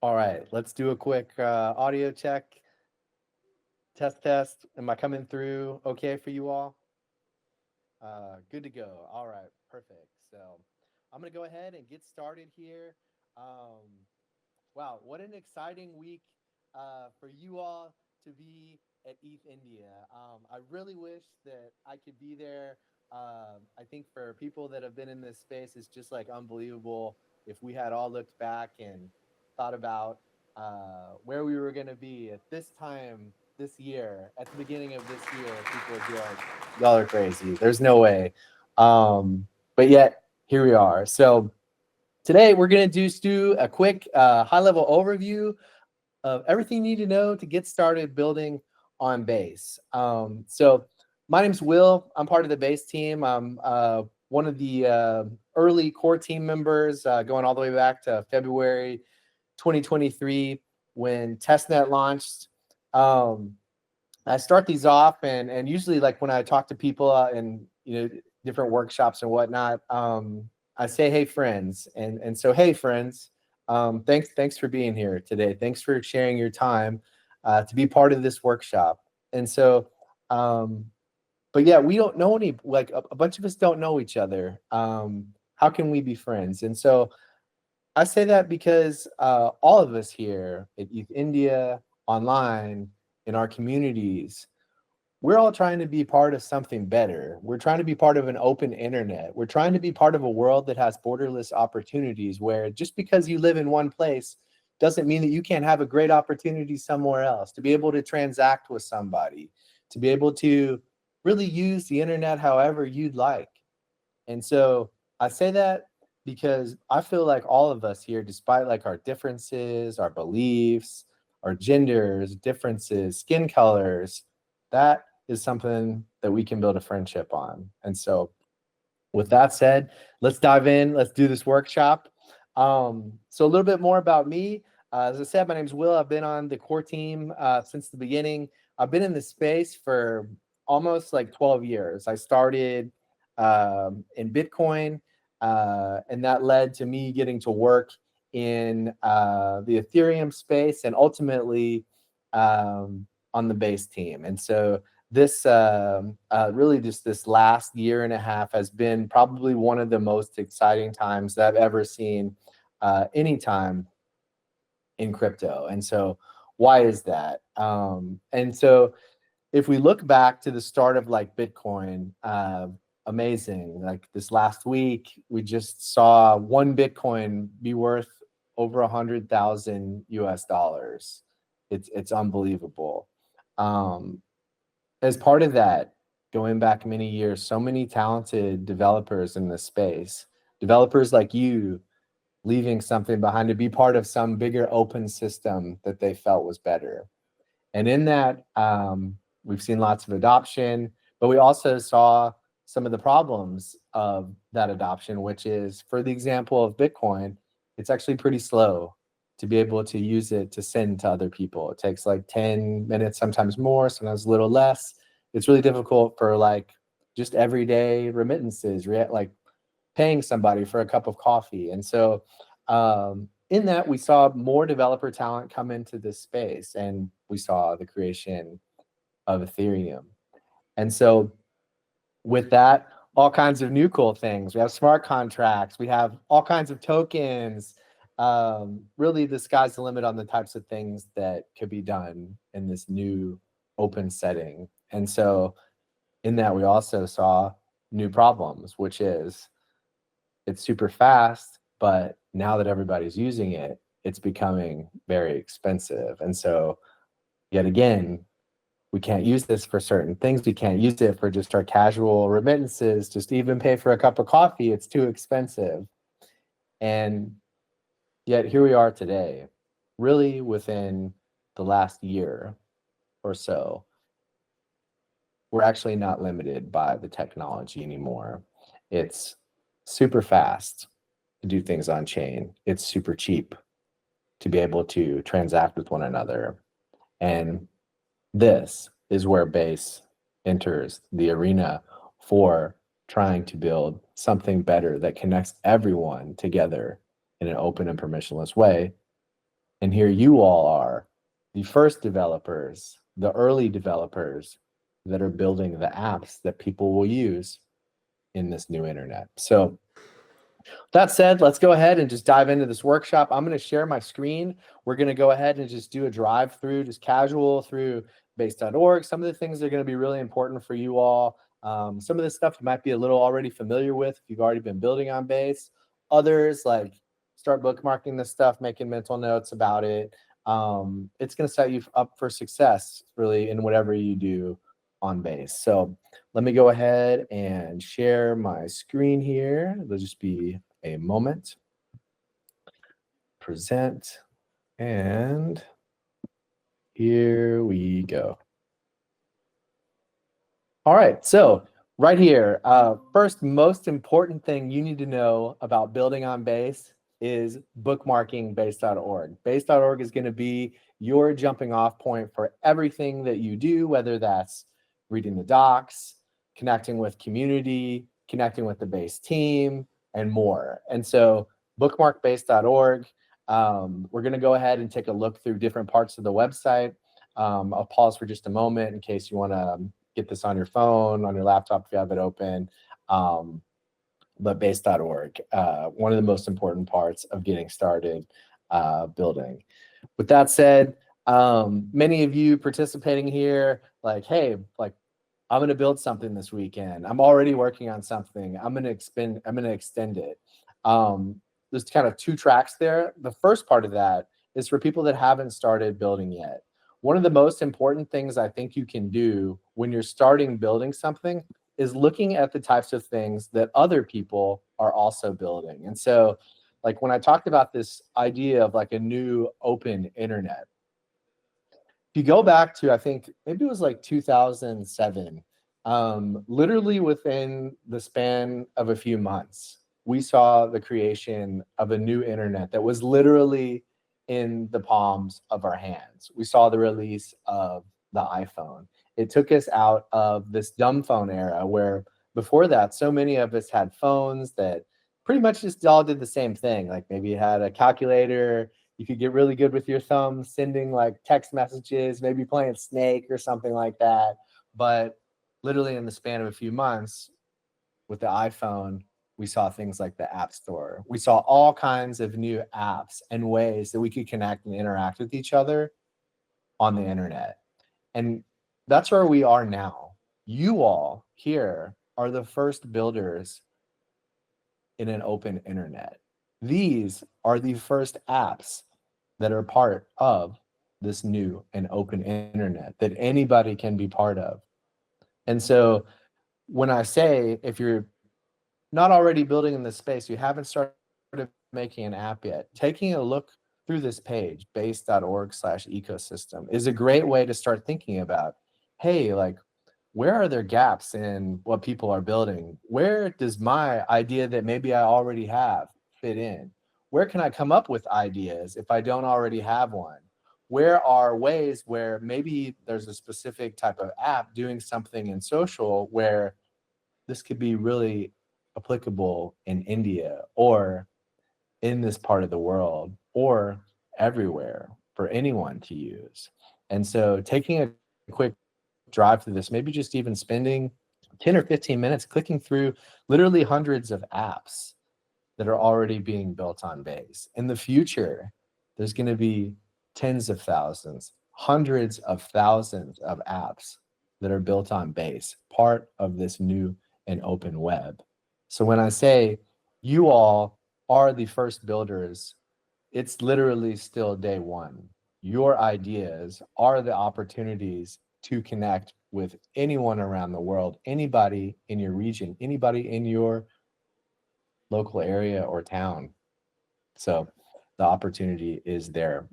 Speaker 9: All right, let's do a quick audio check. Test. Am I coming through okay for you all? Good to go. All right, perfect. So I'm going to go ahead and get started here. Wow, what an exciting week for you all to be at ETHIndia. I really wish that I could be there. I think for people that have been in this space, it's just like unbelievable if we had all looked back and thought about where we were going to be at this time this year, at the beginning of this year. People would be like, y'all are crazy. There's no way. But yet, here we are. So, today, we're going to do a quick high-level overview of everything you need to know to get started building on Base. So my name's Will. I'm part of the Base team. I'm one of the early core team members going all the way back to February 2023 when testnet launched. I start these off and usually like when I talk to people in different workshops and whatnot, I say, hey friends, and so hey friends, thanks for being here today. Thanks for sharing your time to be part of this workshop. And so, but yeah, we don't know any, like a bunch of us don't know each other. How can we be friends? And so I say that because all of us here at ETHIndia, online, in our communities, we're all trying to be part of something better. We're trying to be part of an open internet. We're trying to be part of a world that has borderless opportunities where just because you live in one place doesn't mean that you can't have a great opportunity somewhere else, to be able to transact with somebody, to be able to really use the internet however you'd like. And so I say that because I feel like all of us here, despite like our differences, our beliefs, our genders, differences, skin colors, that is something that we can build a friendship on. And so with that said, let's dive in. Let's do this workshop. So a little bit more about me. As I said, my name's Will. I've been on the core team since the beginning. I've been in this space for almost like 12 years. I started in Bitcoin, and that led to me getting to work in the Ethereum space and ultimately on the base team. And so this really just this last year and a half has been probably one of the most exciting times that I've ever seen any time in crypto. And so why is that? And so if we look back to the start of like Bitcoin, amazing. Like this last week, we just saw one Bitcoin be worth over 100,000 US dollars. It's unbelievable. As part of that, going back many years, so many talented developers in this space, developers like you, leaving something behind to be part of some bigger open system that they felt was better. And in that, we've seen lots of adoption, but we also saw some of the problems of that adoption, which is, for the example of Bitcoin, it's actually pretty slow to be able to use it to send to other people. It takes like 10 minutes, sometimes more, sometimes a little less. It's really difficult for like just everyday remittances, like paying somebody for a cup of coffee. And so in that, we saw more developer talent come into this space, and we saw the creation of Ethereum. And so with that, all kinds of new cool things. We have smart contracts. We have all kinds of tokens. Really, the sky's the limit on the types of things that could be done in this new open setting. And so in that, we also saw new problems, which is it's super fast, but now that everybody's using it, it's becoming very expensive. And so yet again, we can't use this for certain things. We can't use it for just our casual remittances. Just even pay for a cup of coffee, it's too expensive. And yet here we are today, really within the last year or so, we're actually not limited by the technology anymore. It's super fast to do things on chain. It's super cheap to be able to transact with one another. And this is where Base enters the arena for trying to build something better that connects everyone together in an open and permissionless way And here you all are, the first developers, the early developers that are building the apps that people will use in this new internet. So that said, let's go ahead and just dive into this workshop. I'm going to share my screen. We're going to go ahead and just do a drive through, just casual through base.org. Some of the things that are going to be really important for you all. Some of this stuff you might be a little already familiar with if you've already been building on base. Others, like start bookmarking this stuff, making mental notes about it. It's going to set you up for success really in whatever you do on base. So let me go ahead and share my screen here. There'll just be a moment. Present. And here we go. All right, so right here, first most important thing you need to know about building on base is bookmarking base.org. Base.org is going to be your jumping off point for everything that you do, whether that's reading the docs, connecting with community, connecting with the base team, and more. And so bookmark base.org. We're going to go ahead and take a look through different parts of the website. I'll pause for just a moment in case you want to get this on your phone, on your laptop if you have it open. But base.org, one of the most important parts of getting started building. With that said, many of you participating here, like, hey, like, I'm going to build something this weekend. I'm already working on something. I'm going to extend it. There's kind of two tracks there. The first part of that is for people that haven't started building yet. One of the most important things I think you can do when you're starting building something is looking at the types of things that other people are also building. And so, like when I talked about this idea of like a new open internet, if you go back to, I think maybe it was like 2007, literally within the span of a few months, we saw the creation of a new internet that was literally in the palms of our hands. We saw the release of the iPhone. It took us out of this dumb phone era where before that, so many of us had phones that pretty much just all did the same thing. Like maybe you had a calculator, you could get really good with your thumb, sending like text messages, maybe playing Snake or something like that. But literally in the span of a few months with the iPhone, we saw things like the App Store. We saw all kinds of new apps and ways that we could connect and interact with each other on the internet. And that's where we are now. You all here are the first builders in an open internet. These are the first apps that are part of this new and open internet that anybody can be part of. And so when I say, if you're not already building in this space, you haven't started making an app yet, taking a look through this page, base.org/ecosystem, is a great way to start thinking about, hey, like, where are there gaps in what people are building? Where does my idea that maybe I already have fit in? Where can I come up with ideas if I don't already have one? Where are ways where maybe there's a specific type of app doing something in social where this could be really applicable in India or in this part of the world or everywhere for anyone to use? And so taking a quick drive through this, maybe just even spending 10 or 15 minutes clicking through literally hundreds of apps that are already being built on base. In the future, there's going to be tens of thousands, hundreds of thousands of apps that are built on base, part of this new and open web. So when I say you all are the first builders, it's literally still day one. Your ideas are the opportunities to connect with anyone around the world, anybody in your region, anybody in your local area or town. So the opportunity is there.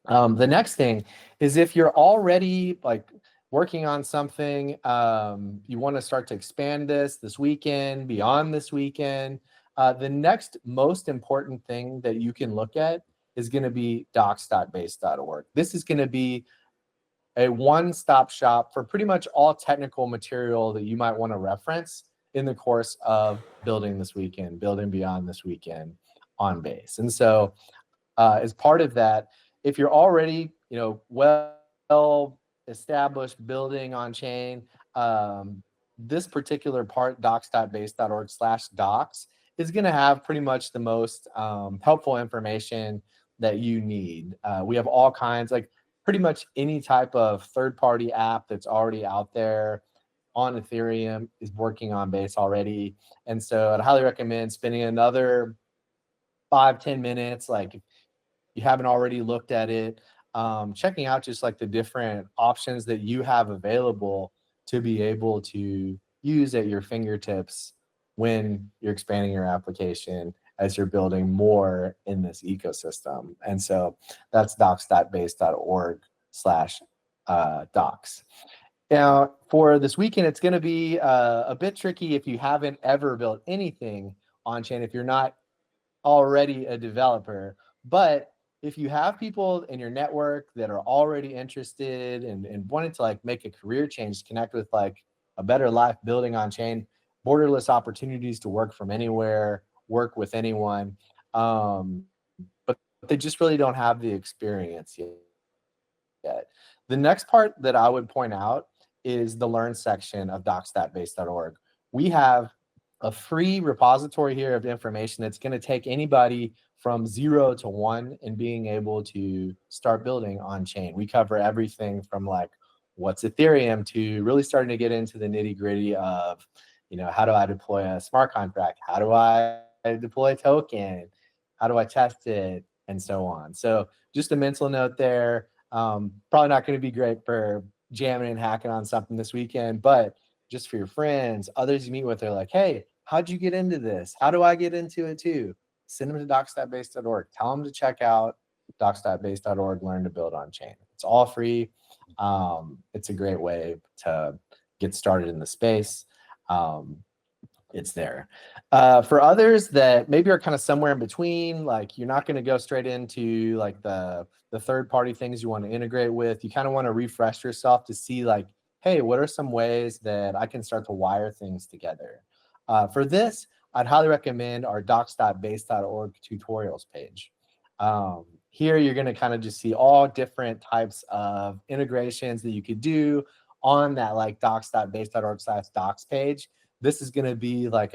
Speaker 9: The next thing is if you're already like working on something, you want to start to expand this weekend, beyond this weekend, the next most important thing that you can look at is going to be docs.base.org. This is going to be a one-stop shop for pretty much all technical material that you might want to reference in the course of building this weekend, building beyond this weekend on base. And so as part of that, if you're already, well established building on chain, this particular part, docs.base.org/docs, is going to have pretty much the most helpful information that you need. We have all kinds, like pretty much any type of third-party app that's already out there on Ethereum is working on Base already. And so I'd highly recommend spending another 5-10 minutes, like if you haven't already looked at it, checking out just like the different options that you have available to be able to use at your fingertips when you're expanding your application as you're building more in this ecosystem. And so that's docs.base.org/docs. Now, for this weekend, it's going to be a bit tricky if you haven't ever built anything on chain, if you're not already a developer. But if you have people in your network that are already interested and wanting to like make a career change, connect with like a better life building on chain, borderless opportunities to work from anywhere, work with anyone, but they just really don't have the experience yet. The next part that I would point out is the learn section of docs.base.org. We have a free repository here of information that's going to take anybody from 0 to 1 in being able to start building on chain. We cover everything from like what's Ethereum to really starting to get into the nitty gritty of, how do I deploy a smart contract? How do I deploy a token? How do I test it? And so on. So just a mental note there. Probably not going to be great for jamming and hacking on something this weekend, but just for your friends, others you meet with, they're like, hey, how'd you get into this? How do I get into it too? Send them to docs.base.org. Tell them to check out docs.base.org, learn to build on chain. It's all free. It's a great way to get started in the space. It's there. For others that maybe are kind of somewhere in between, like you're not going to go straight into like the third-party things you want to integrate with. You kind of want to refresh yourself to see like, hey, what are some ways that I can start to wire things together? For this, I'd highly recommend our docs.base.org tutorials page. Here, you're going to kind of just see all different types of integrations that you could do on that like docs.base.org/docs page. This is going to be like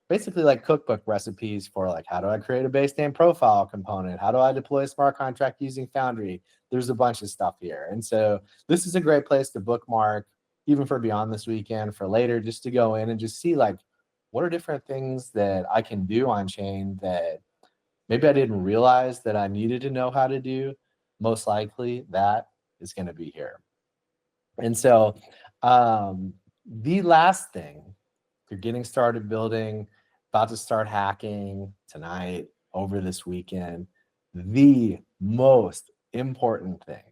Speaker 9: basically like cookbook recipes for like, how do I create a Basecamp profile component? How do I deploy a smart contract using Foundry? There's a bunch of stuff here. And so this is a great place to bookmark, even for beyond this weekend, for later, just to go in and just see like, what are different things that I can do on chain that maybe I didn't realize that I needed to know how to do. Most likely that is going to be here. And so the last thing, if you're getting started building, about to start hacking tonight, over this weekend, the most important thing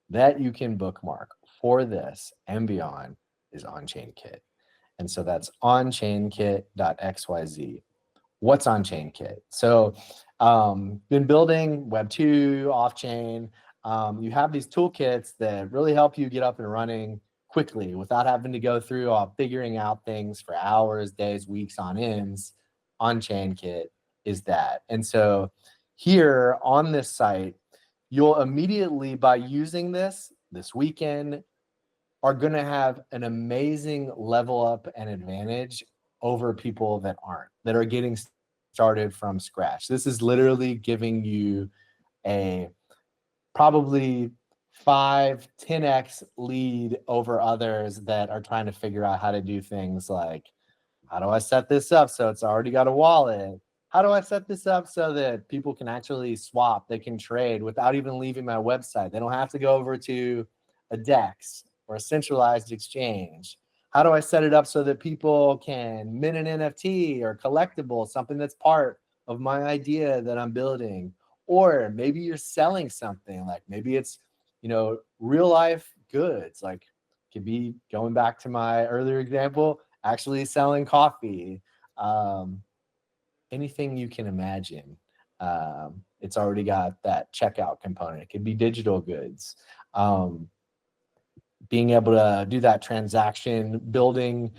Speaker 9: that you can bookmark for this and beyond is OnChainKit. And so that's onchainkit.xyz. What's OnChainKit? So been building Web 2, off-chain. You have these toolkits that really help you get up and running quickly without having to go through figuring out things for hours, days, weeks on ends. OnChainKit is that. And so here on this site, you'll immediately, by using this weekend, are going to have an amazing level up and advantage over people that aren't, that are getting started from scratch. This is literally giving you a probably 5-10x lead over others that are trying to figure out how to do things like, how do I set this up so it's already got a wallet? How do I set this up so that people can actually swap, they can trade without even leaving my website? They don't have to go over to a DEX or a centralized exchange. How do I set it up so that people can mint an NFT or collectible, something that's part of my idea that I'm building? Or maybe you're selling something, like maybe it's, real life goods, like could be, going back to my earlier example, actually selling coffee, anything you can imagine. It's already got that checkout component. It could be digital goods. Being able to do that transaction building,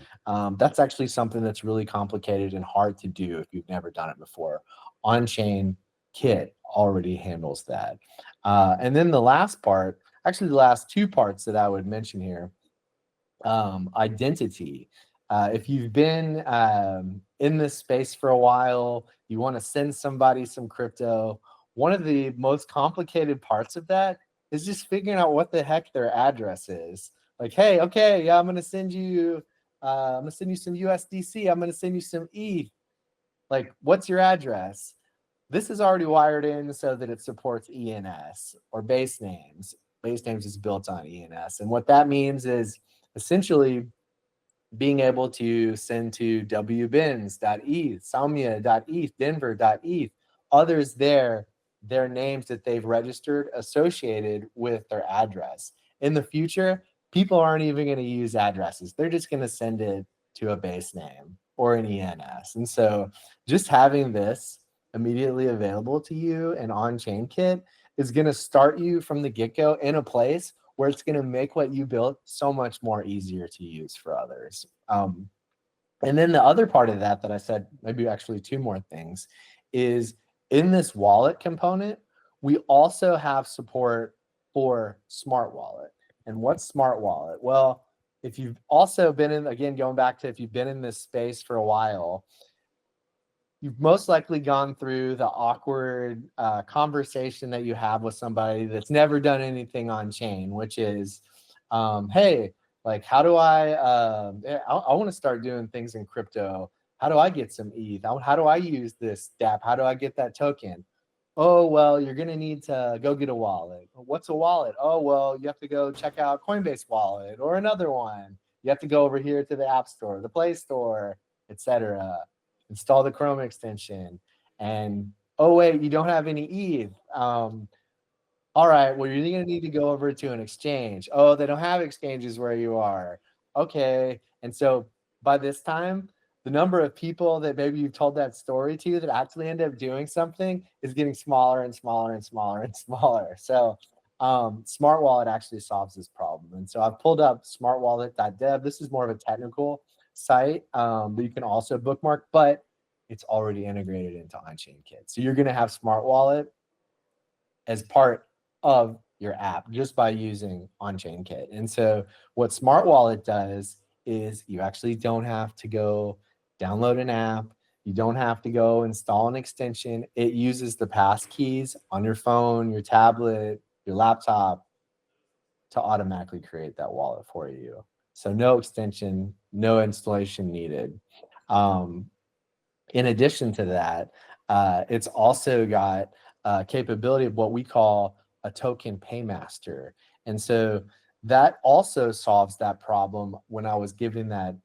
Speaker 9: that's actually something that's really complicated and hard to do if you've never done it before. On-chain kit already handles that. And then the last part, actually the last two parts that I would mention here, identity. If you've been in this space for a while, you want to send somebody some crypto, one of the most complicated parts of that is just figuring out what the heck their address is. Like, hey, okay, yeah, I'm gonna send you some USDC, I'm gonna send you some ETH. Like, what's your address? This is already wired in so that it supports ENS or base names. Base names is built on ENS. And what that means is essentially being able to send to wbins.eth, Samya.eth, Denver.eth, others there, their names that they've registered associated with their address. In the future, people aren't even going to use addresses. They're just going to send it to a base name or an ENS. And so just having this immediately available to you and on-chain kit is going to start you from the get-go in a place where it's going to make what you built so much more easier to use for others. And then the other part of that I said, maybe actually two more things, is in this wallet component, we also have support for Smart Wallet. And what's Smart Wallet? Well, if you've also been in, again, going back to if you've been in this space for a while, you've most likely gone through the awkward conversation that you have with somebody that's never done anything on chain, which is, hey, like, how do I want to start doing things in crypto. How do I get some ETH? How do I use this dApp? How do I get that token? Oh, well, you're going to need to go get a wallet. What's a wallet? Oh, well, you have to go check out Coinbase wallet or another one. You have to go over here to the App Store, the Play Store, etc. Install the Chrome extension. And, oh, wait, you don't have any ETH. All right, well, you're going to need to go over to an exchange. Oh, they don't have exchanges where you are. Okay. And so by this time, the number of people that maybe you've told that story to that actually end up doing something is getting smaller and smaller and smaller and smaller. So Smart Wallet actually solves this problem. And so I've pulled up smartwallet.dev. This is more of a technical site that you can also bookmark, but it's already integrated into on-chain kit. So you're going to have Smart Wallet as part of your app just by using on-chain kit. And so what Smart Wallet does is you actually don't have to go download an app. You don't have to go install an extension. It uses the pass keys on your phone, your tablet, your laptop to automatically create that wallet for you. So no extension, no installation needed. In addition to that, it's also got capability of what we call a token paymaster. And so that also solves that problem when I was giving that,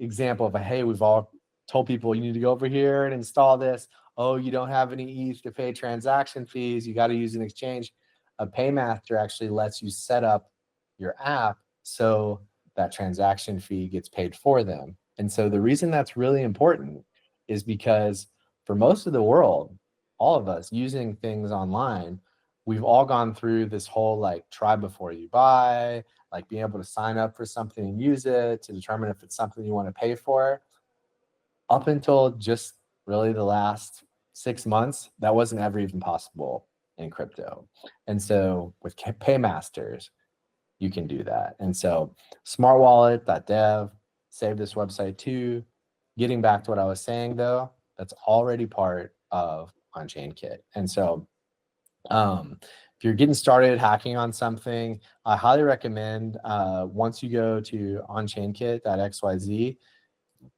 Speaker 9: example of hey, we've all told people you need to go over here and install this. Oh, you don't have any ETH to pay transaction fees. You got to use an exchange. A paymaster actually lets you set up your app so that transaction fee gets paid for them. And so the reason that's really important is because for most of the world, all of us using things online, we've all gone through this whole like try before you buy, like being able to sign up for something and use it to determine if it's something you want to pay for. Up until just really the last 6 months, that wasn't ever even possible in crypto. And so with paymasters, you can do that. And so smartwallet.dev, save this website too. Getting back to what I was saying though, that's already part of on-chain kit. And so if you're getting started hacking on something, I highly recommend once you go to onchainkit.xyz,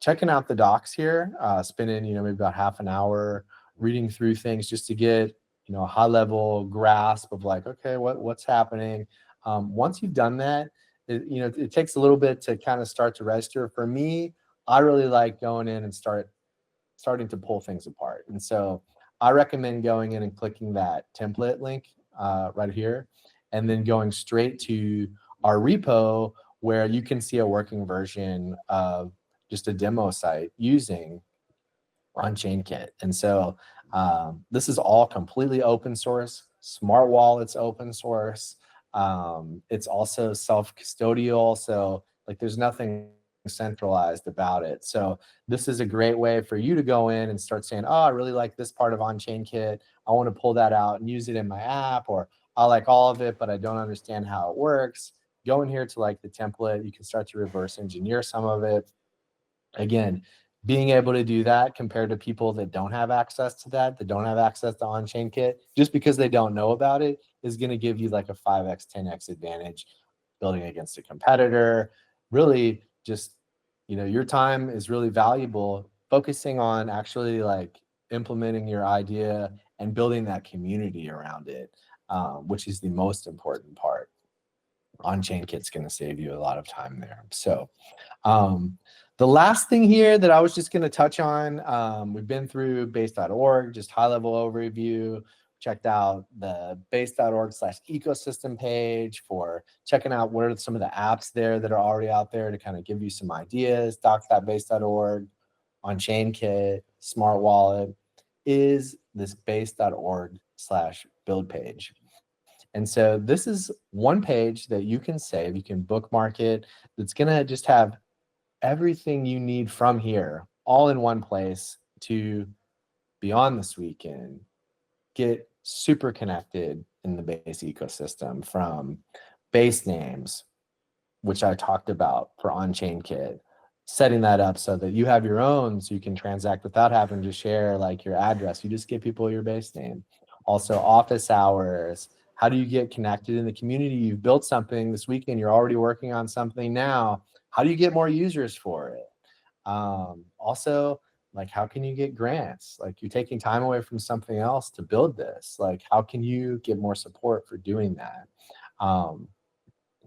Speaker 9: checking out the docs here, spending maybe about half an hour reading through things just to get a high level grasp of like, okay, what's happening. Once you've done that, it takes a little bit to kind of start to register. For me, I really like going in and starting to pull things apart. And so I recommend going in and clicking that template link right here, and then going straight to our repo where you can see a working version of just a demo site using on-chain kit. And so this is all completely open source. Smart Wallet's open source. It's also self-custodial. So like there's nothing centralized about it. So this is a great way for you to go in and start saying, oh, I really like this part of on-chain kit. I want to pull that out and use it in my app, or I like all of it, but I don't understand how it works. Go in here to like the template. You can start to reverse engineer some of it. Again, being able to do that compared to people that don't have access to that don't have access to on-chain kit, just because they don't know about it, is going to give you like a 5x, 10x advantage building against a competitor. Really just, your time is really valuable focusing on actually like implementing your idea and building that community around it, which is the most important part. On-chain kit's going to save you a lot of time there. So the last thing here that I was just going to touch on, we've been through base.org, just high-level overview. Checked out the base.org/ecosystem page for checking out what are some of the apps there that are already out there to kind of give you some ideas. Docs.base.org, on-chain kit, smart wallet is this base.org/build page. And so this is one page that you can save, you can bookmark it. That's going to just have everything you need from here all in one place to be on this weekend, get super connected in the base ecosystem, from base names, which I talked about for on-chain kit, setting that up so that you have your own, so you can transact without having to share like your address. You just give people your base name. Also office hours. How do you get connected in the community? You've built something this weekend, you're already working on something now. How do you get more users for it? Also, like, how can you get grants? Like, you're taking time away from something else to build this. Like, how can you get more support for doing that?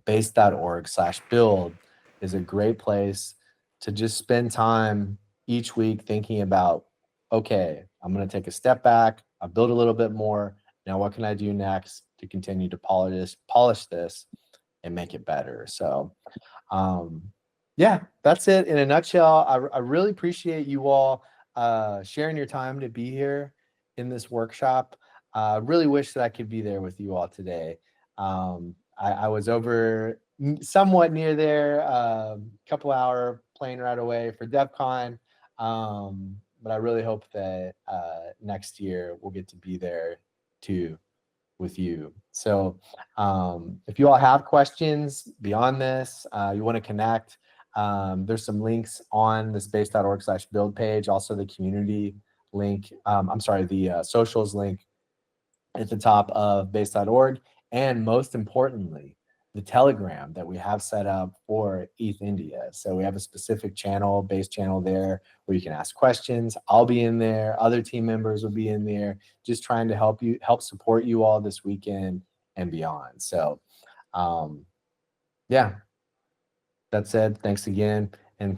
Speaker 9: Base.org/build is a great place to just spend time each week thinking about, okay, I'm going to take a step back. I'll build a little bit more. Now, what can I do next to continue to polish this and make it better? So, yeah, that's it in a nutshell. I really appreciate you all sharing your time to be here in this workshop. I really wish that I could be there with you all today. I was over somewhat near there, couple hour plane ride away for DEF CON. But I really hope that next year we'll get to be there too with you. So if you all have questions beyond this, you want to connect, there's some links on the space.org/build page, also the community link, the socials link at the top of base.org, and most importantly, the Telegram that we have set up for ETHIndia. So we have a specific channel, base channel there, where you can ask questions. I'll be in there. Other team members will be in there, just trying to help support you all this weekend and beyond. So, yeah, that said, thanks again. And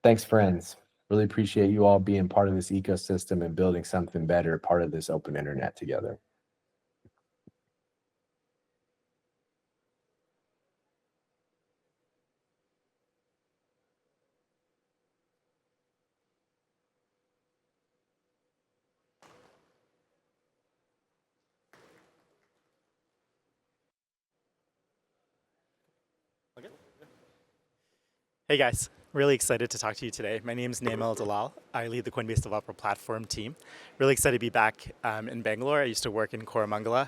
Speaker 9: thanks, friends. Really appreciate you all being part of this ecosystem and building something better, part of this open internet together.
Speaker 10: Hey guys, really excited to talk to you today. My name is Naimel Dalal. I lead the Coinbase Developer Platform team. Really excited to be back in Bangalore. I used to work in Koramangala,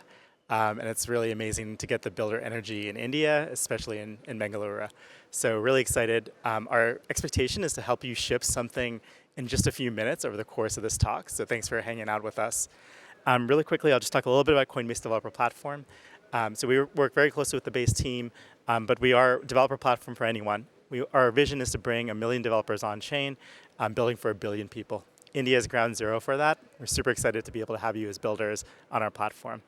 Speaker 10: and it's really amazing to get the builder energy in India, especially in Bangalore. So really excited. Our expectation is to help you ship something in just a few minutes over the course of this talk. So thanks for hanging out with us. Really quickly, I'll just talk a little bit about Coinbase Developer Platform. So we work very closely with the Base team, but we are a developer platform for anyone. Our vision is to bring 1 million developers on chain, building for 1 billion people. India is ground zero for that. We're super excited to be able to have you as builders on our platform.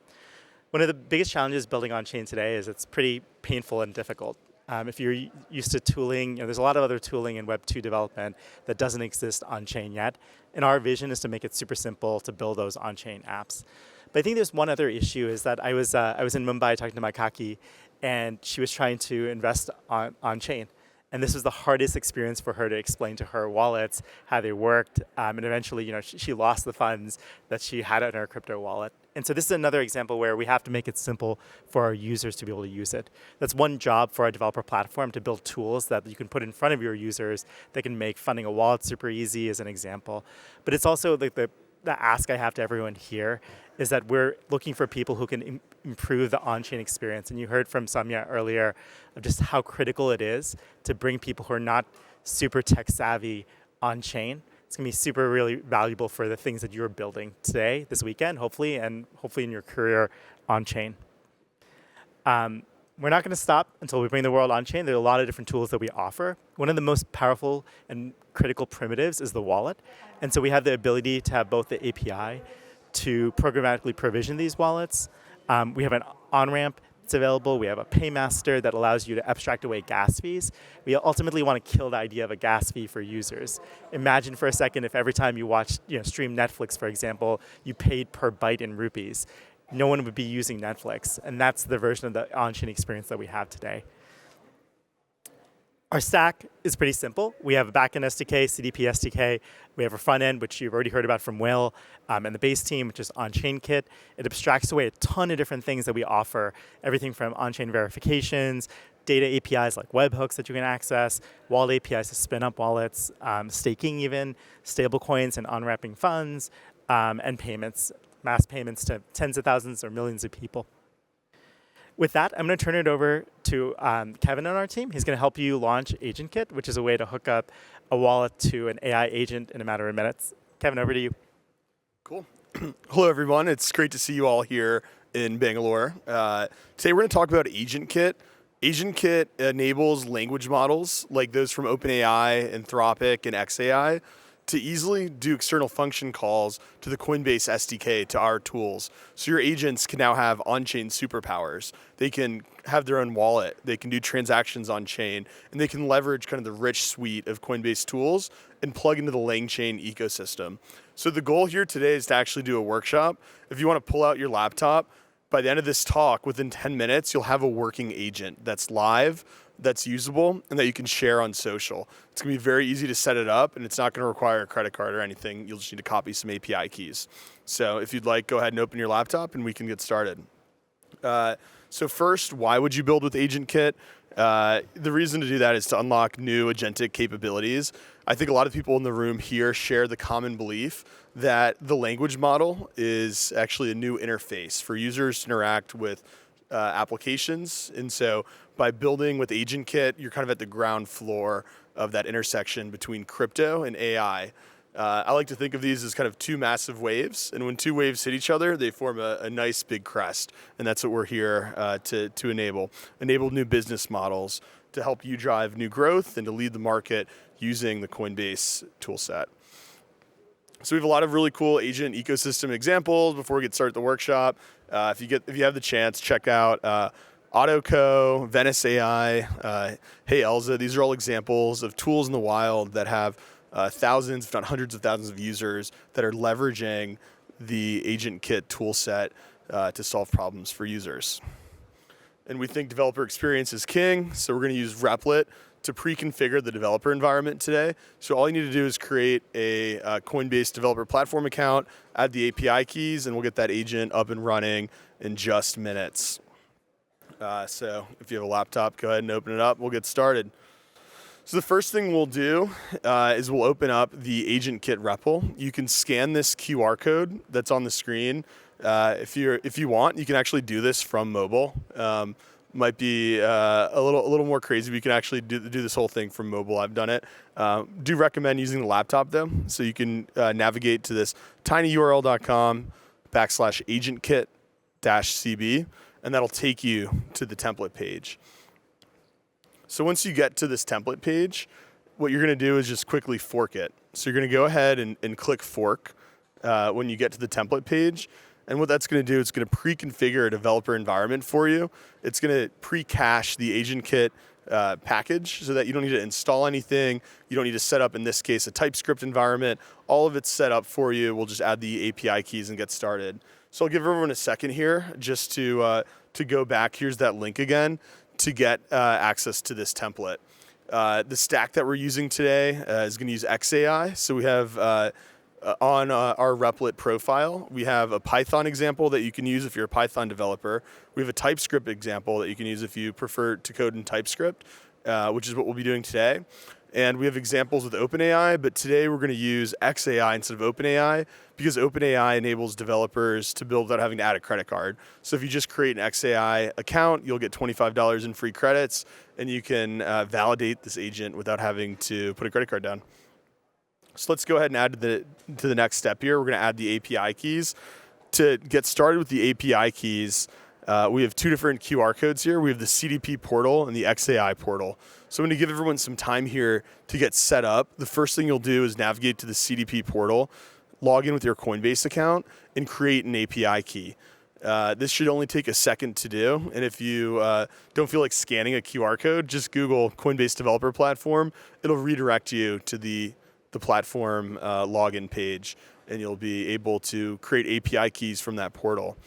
Speaker 10: One of the biggest challenges building on chain today is it's pretty painful and difficult. If you're used to tooling, there's a lot of other tooling in Web 2 development that doesn't exist on chain yet. And our vision is to make it super simple to build those on-chain apps. But I think there's one other issue, is that I was in Mumbai talking to my kaki, and she was trying to invest on chain. And this was the hardest experience for her to explain to her wallets how they worked. And eventually, she lost the funds that she had in her crypto wallet. And so this is another example where we have to make it simple for our users to be able to use it. That's one job for our developer platform, to build tools that you can put in front of your users that can make funding a wallet super easy, as an example. But it's also like the ask I have to everyone here is that we're looking for people who can improve the on-chain experience. And you heard from Samya earlier of just how critical it is to bring people who are not super tech savvy on-chain. It's gonna be super really valuable for the things that you're building today, this weekend, hopefully, and hopefully in your career on-chain. We're not gonna stop until we bring the world on-chain. There are a lot of different tools that we offer. One of the most powerful and critical primitives is the wallet. And so we have the ability to have both the API to programmatically provision these wallets. We have an on-ramp that's available. We have a paymaster that allows you to abstract away gas fees. We ultimately want to kill the idea of a gas fee for users. Imagine for a second if every time you watch, stream Netflix, for example, you paid per byte in rupees. No one would be using Netflix. And that's the version of the on-chain experience that we have today. Our stack is pretty simple. We have a backend SDK, CDP SDK. We have a front end, which you've already heard about from Will, and the base team, which is on-chain kit. It abstracts away a ton of different things that we offer, everything from on-chain verifications, data APIs like webhooks that you can access, wallet APIs to spin up wallets, staking even, stablecoins and unwrapping funds, and payments, mass payments to tens of thousands or millions of people. With that, I'm going to turn it over to Kevin on our team. He's going to help you launch AgentKit, which is a way to hook up a wallet to an AI agent in a matter of minutes. Kevin, over to you.
Speaker 11: Cool. Hello, everyone. It's great to see you all here in Bangalore. Today, we're going to talk about AgentKit. AgentKit enables language models like those from OpenAI, Anthropic, and xAI to easily do external function calls to the Coinbase SDK, to our tools. So your agents can now have on-chain superpowers. They can have their own wallet. They can do transactions on-chain, and they can leverage kind of the rich suite of Coinbase tools and plug into the LangChain ecosystem. So the goal here today is to actually do a workshop. If you want to pull out your laptop, by the end of this talk, within 10 minutes, you'll have a working agent that's live, that's usable, and that you can share on social. It's going to be very easy to set it up, and it's not going to require a credit card or anything. You'll just need to copy some API keys. So if you'd like, go ahead and open your laptop, and we can get started. So first, why would you build with AgentKit? The reason to do that is to unlock new agentic capabilities. I think a lot of people in the room here share the common belief that the language model is actually a new interface for users to interact with applications. And so by building with AgentKit, you're kind of at the ground floor of that intersection between crypto and AI. I like to think of these as kind of two massive waves, and when two waves hit each other, they form a nice big crest, and that's what we're here to enable new business models to help you drive new growth and to lead the market using the Coinbase toolset. So we have a lot of really cool agent ecosystem examples before we get started the workshop. If you have the chance, check out AutoCo, Venice AI, Hey Elza. These are all examples of tools in the wild that have thousands, if not hundreds of thousands of users that are leveraging the AgentKit toolset to solve problems for users. And we think developer experience is king, so we're going to use Replit to pre-configure the developer environment today. So all you need to do is create a Coinbase developer platform account, add the API keys, and we'll get that agent up and running in just minutes. So if you have a laptop, go ahead and open it up. We'll get started. So the first thing we'll do is we'll open up the AgentKit REPL. You can scan this QR code that's on the screen. If you want, you can actually do this from mobile. Might be a little more crazy, but you can actually do this whole thing from mobile. I've done it. Do recommend using the laptop though, so you can navigate to this tinyurl.com/agentkit-cb, and that'll take you to the template page. So once you get to this template page, what you're going to do is just quickly fork it. So you're going to go ahead and click fork when you get to the template page. And what that's going to do, it's going to pre-configure a developer environment for you. It's going to pre-cache the AgentKit package so that you don't need to install anything. You don't need to set up, in this case, a TypeScript environment. All of it's set up for you. We'll just add the API keys and get started. So I'll give everyone a second here just to go back. Here's that link again to get access to this template. The stack that we're using today is going to use xAI. So we have on our Replit profile, we have a Python example that you can use if you're a Python developer. We have a TypeScript example that you can use if you prefer to code in TypeScript, which is what we'll be doing today. And we have examples with OpenAI, but today we're going to use XAI instead of OpenAI because OpenAI enables developers to build without having to add a credit card. So if you just create an XAI account, you'll get $25 in free credits, and you can validate this agent without having to put a credit card down. So let's go ahead and add to the next step here. We're going to add the API keys. To get started with the API keys, we have two different QR codes here. We have the CDP portal and the XAI portal. So I'm going to give everyone some time here to get set up. The first thing you'll do is navigate to the CDP portal, log in with your Coinbase account, and create an API key. This should only take a second to do. And if you don't feel like scanning a QR code, just Google Coinbase Developer Platform. It'll redirect you to the platform login page, and you'll be able to create API keys from that portal.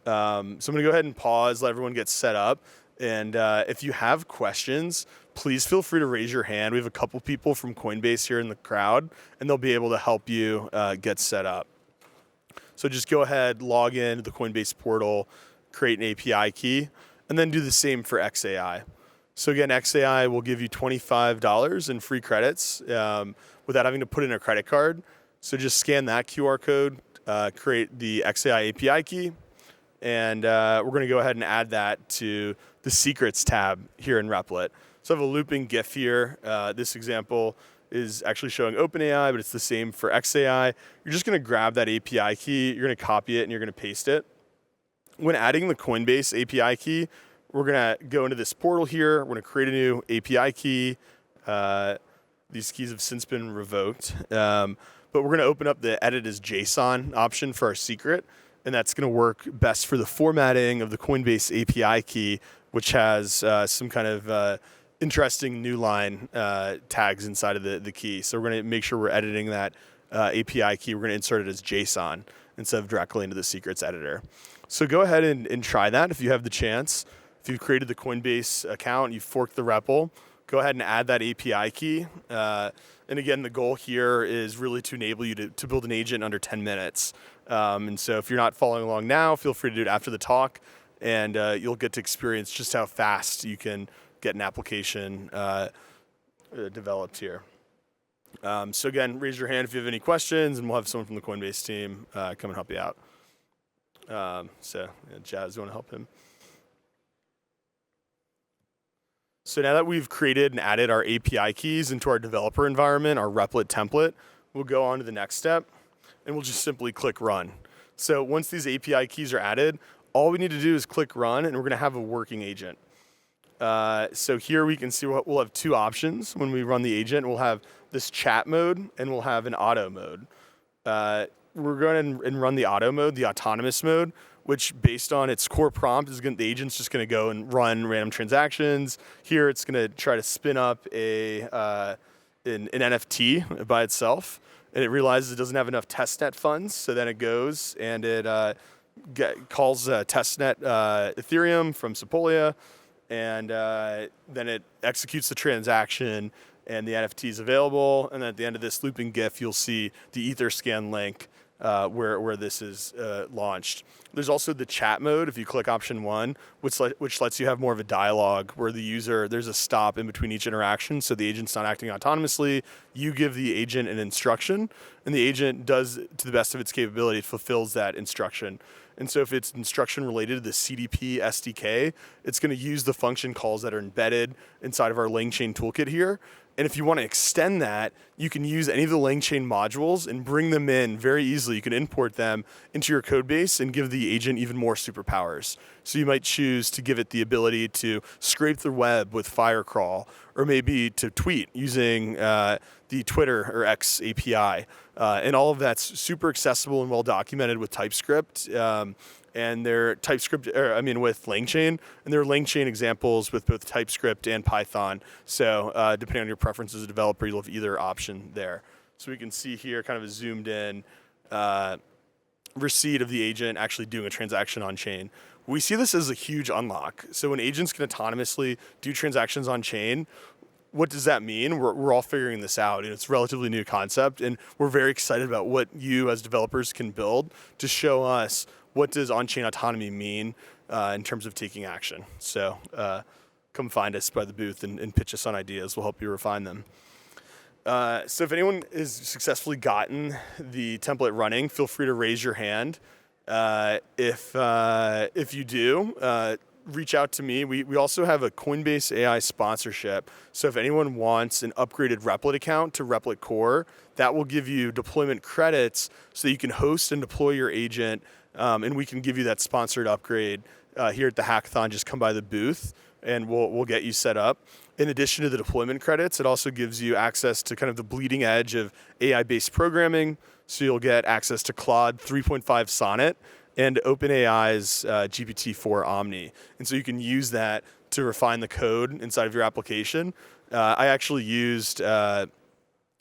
Speaker 11: So I'm going to go ahead and pause, let everyone get set up. And if you have questions, please feel free to raise your hand. We have a couple people from Coinbase here in the crowd, and they'll be able to help you get set up. So just go ahead, log in to the Coinbase portal, create an API key, and then do the same for XAI. So again, XAI will give you $25 in free credits without having to put in a credit card. So just scan that QR code, create the XAI API key, and we're going to go ahead and add that to the secrets tab here in Replit. So I have a looping GIF here. This example is actually showing OpenAI, but it's the same for XAI. You're just going to grab that API key, you're going to copy it, and you're going to paste it. When adding the Coinbase API key, we're going to go into this portal here. We're going to create a new API key. These keys have since been revoked. But we're going to open up the edit as JSON option for our secret. And that's going to work best for the formatting of the Coinbase API key, which has some kind of interesting new line tags inside of the key. So we're going to make sure we're editing that API key. We're going to insert it as JSON instead of directly into the secrets editor. So go ahead and try that if you have the chance. If you've created the Coinbase account, you've forked the REPL, go ahead and add that API key. And again, the goal here is really to enable you to build an agent in under 10 minutes. And so if you're not following along now, feel free to do it after the talk, and you'll get to experience just how fast you can get an application developed here. So again, raise your hand if you have any questions, and we'll have someone from the Coinbase team come and help you out. Jazz, you want to help him? So now that we've created and added our API keys into our developer environment, our Replit template, we'll go on to the next step, and we'll just simply click run. So once these API keys are added, all we need to do is click run, and we're going to have a working agent. So here we can see we'll have two options when we run the agent. We'll have this chat mode, and we'll have an auto mode. We're going to run the auto mode, the autonomous mode, which based on its core prompt the agent's just going to go and run random transactions. Here it's going to try to spin up an NFT by itself, and it realizes it doesn't have enough testnet funds, so then it goes and it calls testnet Ethereum from Sepolia, and then it executes the transaction, and the NFT is available. And then at the end of this looping GIF, you'll see the Etherscan link where this is launched. There's also the chat mode if you click option 1, which lets you have more of a dialogue where there's a stop in between each interaction, so the agent's not acting autonomously. You give the agent an instruction, and the agent does, to the best of its capability, it fulfills that instruction. And so if it's instruction related to the CDP SDK, it's going to use the function calls that are embedded inside of our LangChain toolkit here. And if you want to extend that, you can use any of the LangChain modules and bring them in very easily. You can import them into your code base and give the agent even more superpowers. So you might choose to give it the ability to scrape the web with Firecrawl, or maybe to tweet using the Twitter or X API. And all of that's super accessible and well documented with TypeScript. And they're with LangChain, and there are LangChain examples with both TypeScript and Python. So depending on your preference as a developer, you'll have either option there. So we can see here kind of a zoomed in receipt of the agent actually doing a transaction on chain. We see this as a huge unlock. So when agents can autonomously do transactions on chain, what does that mean? We're all figuring this out, and it's a relatively new concept, and we're very excited about what you as developers can build to show us what does on-chain autonomy mean in terms of taking action. So come find us by the booth and pitch us on ideas. We'll help you refine them. So if anyone has successfully gotten the template running, feel free to raise your hand. If you do, reach out to me. We also have a Coinbase AI sponsorship. So if anyone wants an upgraded Replit account to Replit Core, that will give you deployment credits so you can host and deploy your agent, and we can give you that sponsored upgrade here at the hackathon. Just come by the booth and we'll get you set up. In addition to the deployment credits, it also gives you access to kind of the bleeding edge of AI-based programming. So you'll get access to Claude 3.5 Sonnet and OpenAI's GPT-4 Omni. And so you can use that to refine the code inside of your application. I actually used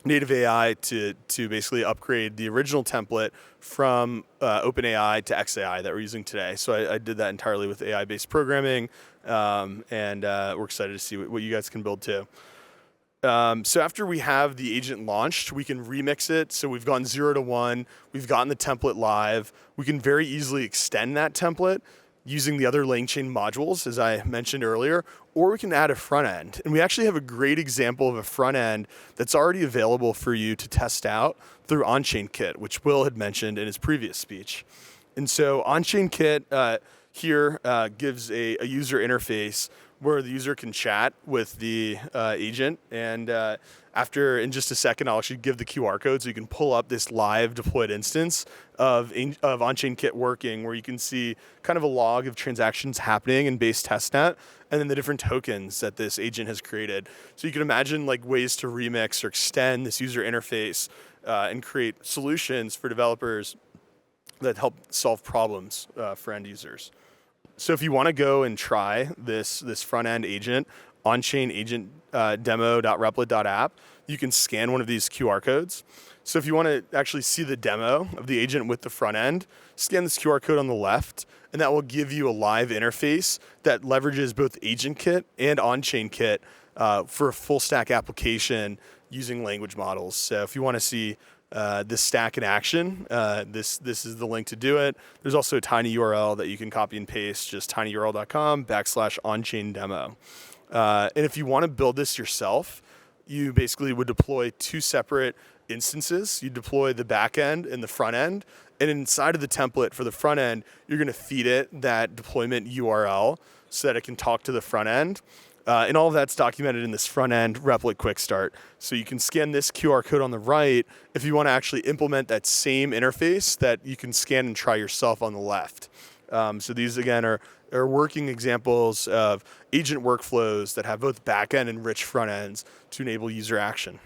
Speaker 11: native AI to basically upgrade the original template from OpenAI to XAI that we're using today. So I did that entirely with AI-based programming, and we're excited to see what you guys can build too. So after we have the agent launched, we can remix it. So we've gone 0 to 1. We've gotten the template live. We can very easily extend that template using the other LangChain modules, as I mentioned earlier, or we can add a front end. And we actually have a great example of a front end that's already available for you to test out through OnChain Kit, which Will had mentioned in his previous speech. And so OnChain Kit here gives a user interface where the user can chat with the agent. And in just a second, I'll actually give the QR code so you can pull up this live deployed instance of OnChain Kit working, where you can see kind of a log of transactions happening in base testnet, and then the different tokens that this agent has created. So you can imagine like ways to remix or extend this user interface and create solutions for developers that help solve problems for end users. So if you want to go and try this front-end agent, on-chain agent demo.replit.app, you can scan one of these QR codes. So if you want to actually see the demo of the agent with the front end, scan this QR code on the left, and that will give you a live interface that leverages both Agent Kit and on-chain Kit for a full stack application using language models. So if you want to see this stack in action, this is the link to do it. There's also a tiny URL that you can copy and paste, just tinyurl.com/onchain demo. And if you want to build this yourself, you basically would deploy 2 separate instances. You deploy the back end and the front end, and inside of the template for the front end, you're going to feed it that deployment URL so that it can talk to the front end. And all of that's documented in this front end Replit Quick Start. So you can scan this QR code on the right if you want to actually implement that same interface that you can scan and try yourself on the left. So these, again, are working examples of agent workflows that have both back-end and rich front ends to enable user action.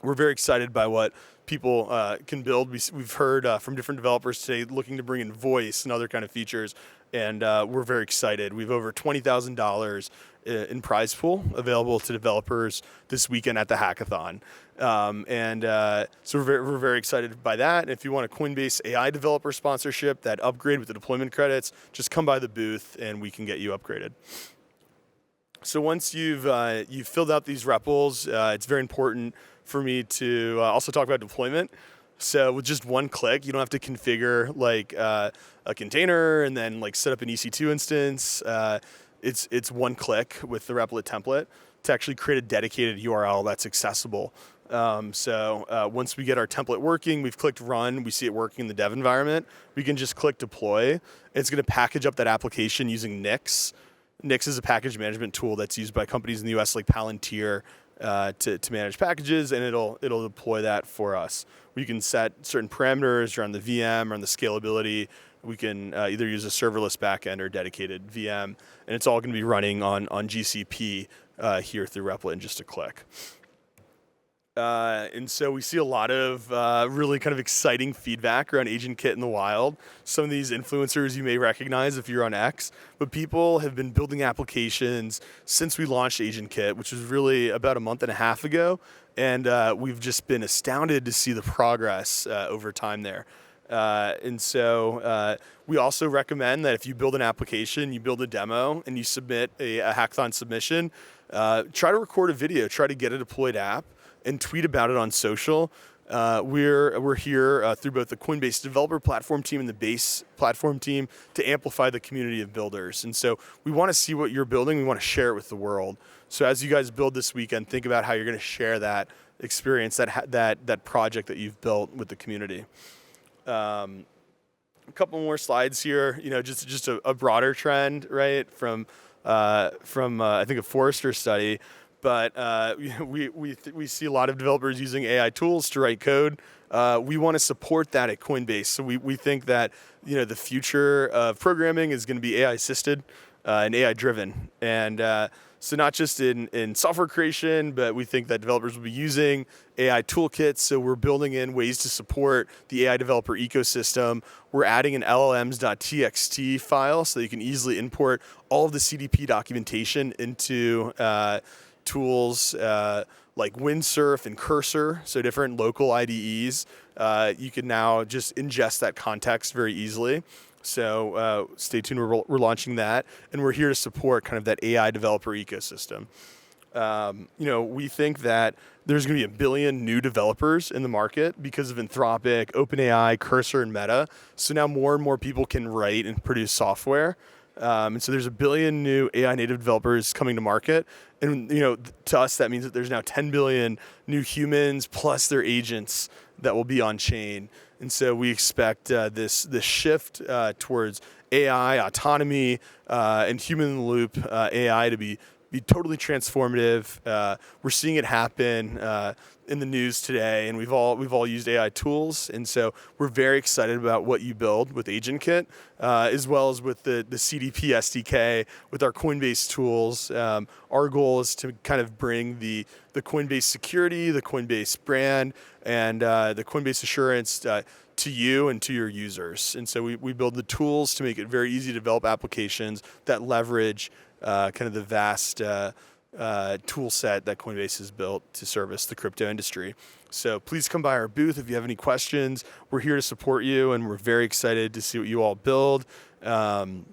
Speaker 11: We're very excited by what people can build. We've heard from different developers today looking to bring in voice and other kind of features, and we're very excited. We have over $20,000 in prize pool available to developers this weekend at the hackathon. So we're very excited by that. And if you want a Coinbase AI developer sponsorship, that upgrade with the deployment credits, just come by the booth and we can get you upgraded. So once you've filled out these REPLs, it's very important for me to also talk about deployment. So with just one click, you don't have to configure like a container and then like set up an EC2 instance. It's one click with the Replit template to actually create a dedicated URL that's accessible. Once we get our template working, we've clicked run, we see it working in the dev environment, we can just click deploy. It's going to package up that application using Nix. Nix is a package management tool that's used by companies in the US like Palantir to manage packages, and it'll deploy that for us. We can set certain parameters around the VM or on the scalability. We can either use a serverless backend or dedicated VM, and it's all going to be running on GCP here through Replit in just a click. And so we see a lot of really kind of exciting feedback around Agent Kit in the wild. Some of these influencers you may recognize if you're on X, but people have been building applications since we launched Agent Kit, which was really about a month and a half ago. And we've just been astounded to see the progress over time there. And so we also recommend that if you build an application, you build a demo, and you submit a hackathon submission, try to record a video, try to get a deployed app, and tweet about it on social. We're here through both the Coinbase developer platform team and the Base platform team to amplify the community of builders. And so we want to see what you're building. We want to share it with the world. So as you guys build this weekend, think about how you're going to share that experience, that project that you've built with the community. A couple more slides here. Just a broader trend, right? From I think a Forrester study. But we see a lot of developers using AI tools to write code. We want to support that at Coinbase. So we think that the future of programming is going to be AI assisted and AI driven. And so not just in software creation, but we think that developers will be using AI toolkits. So we're building in ways to support the AI developer ecosystem. We're adding an LLMs.txt file so that you can easily import all of the CDP documentation into tools like Windsurf and Cursor, so different local IDEs. You can now just ingest that context very easily. So stay tuned, we're launching that, and we're here to support kind of that AI developer ecosystem. We think that there's going to be 1 billion new developers in the market because of Anthropic, OpenAI, Cursor, and Meta. So now more and more people can write and produce software. And so there's 1 billion new AI native developers coming to market. And, to us, that means that there's now 10 billion new humans plus their agents that will be on chain. And so we expect this shift towards AI, autonomy, and human-in-the-loop AI to be totally transformative. We're seeing it happen in the news today, and we've all used AI tools, and so we're very excited about what you build with AgentKit, as well as with the CDP SDK with our Coinbase tools. Our goal is to kind of bring the Coinbase security, the Coinbase brand, and the Coinbase assurance to you and to your users. And so we build the tools to make it very easy to develop applications that leverage kind of the vast tool set that Coinbase has built to service the crypto industry. So please come by our booth if you have any questions. We're here to support you, and we're very excited to see what you all build. And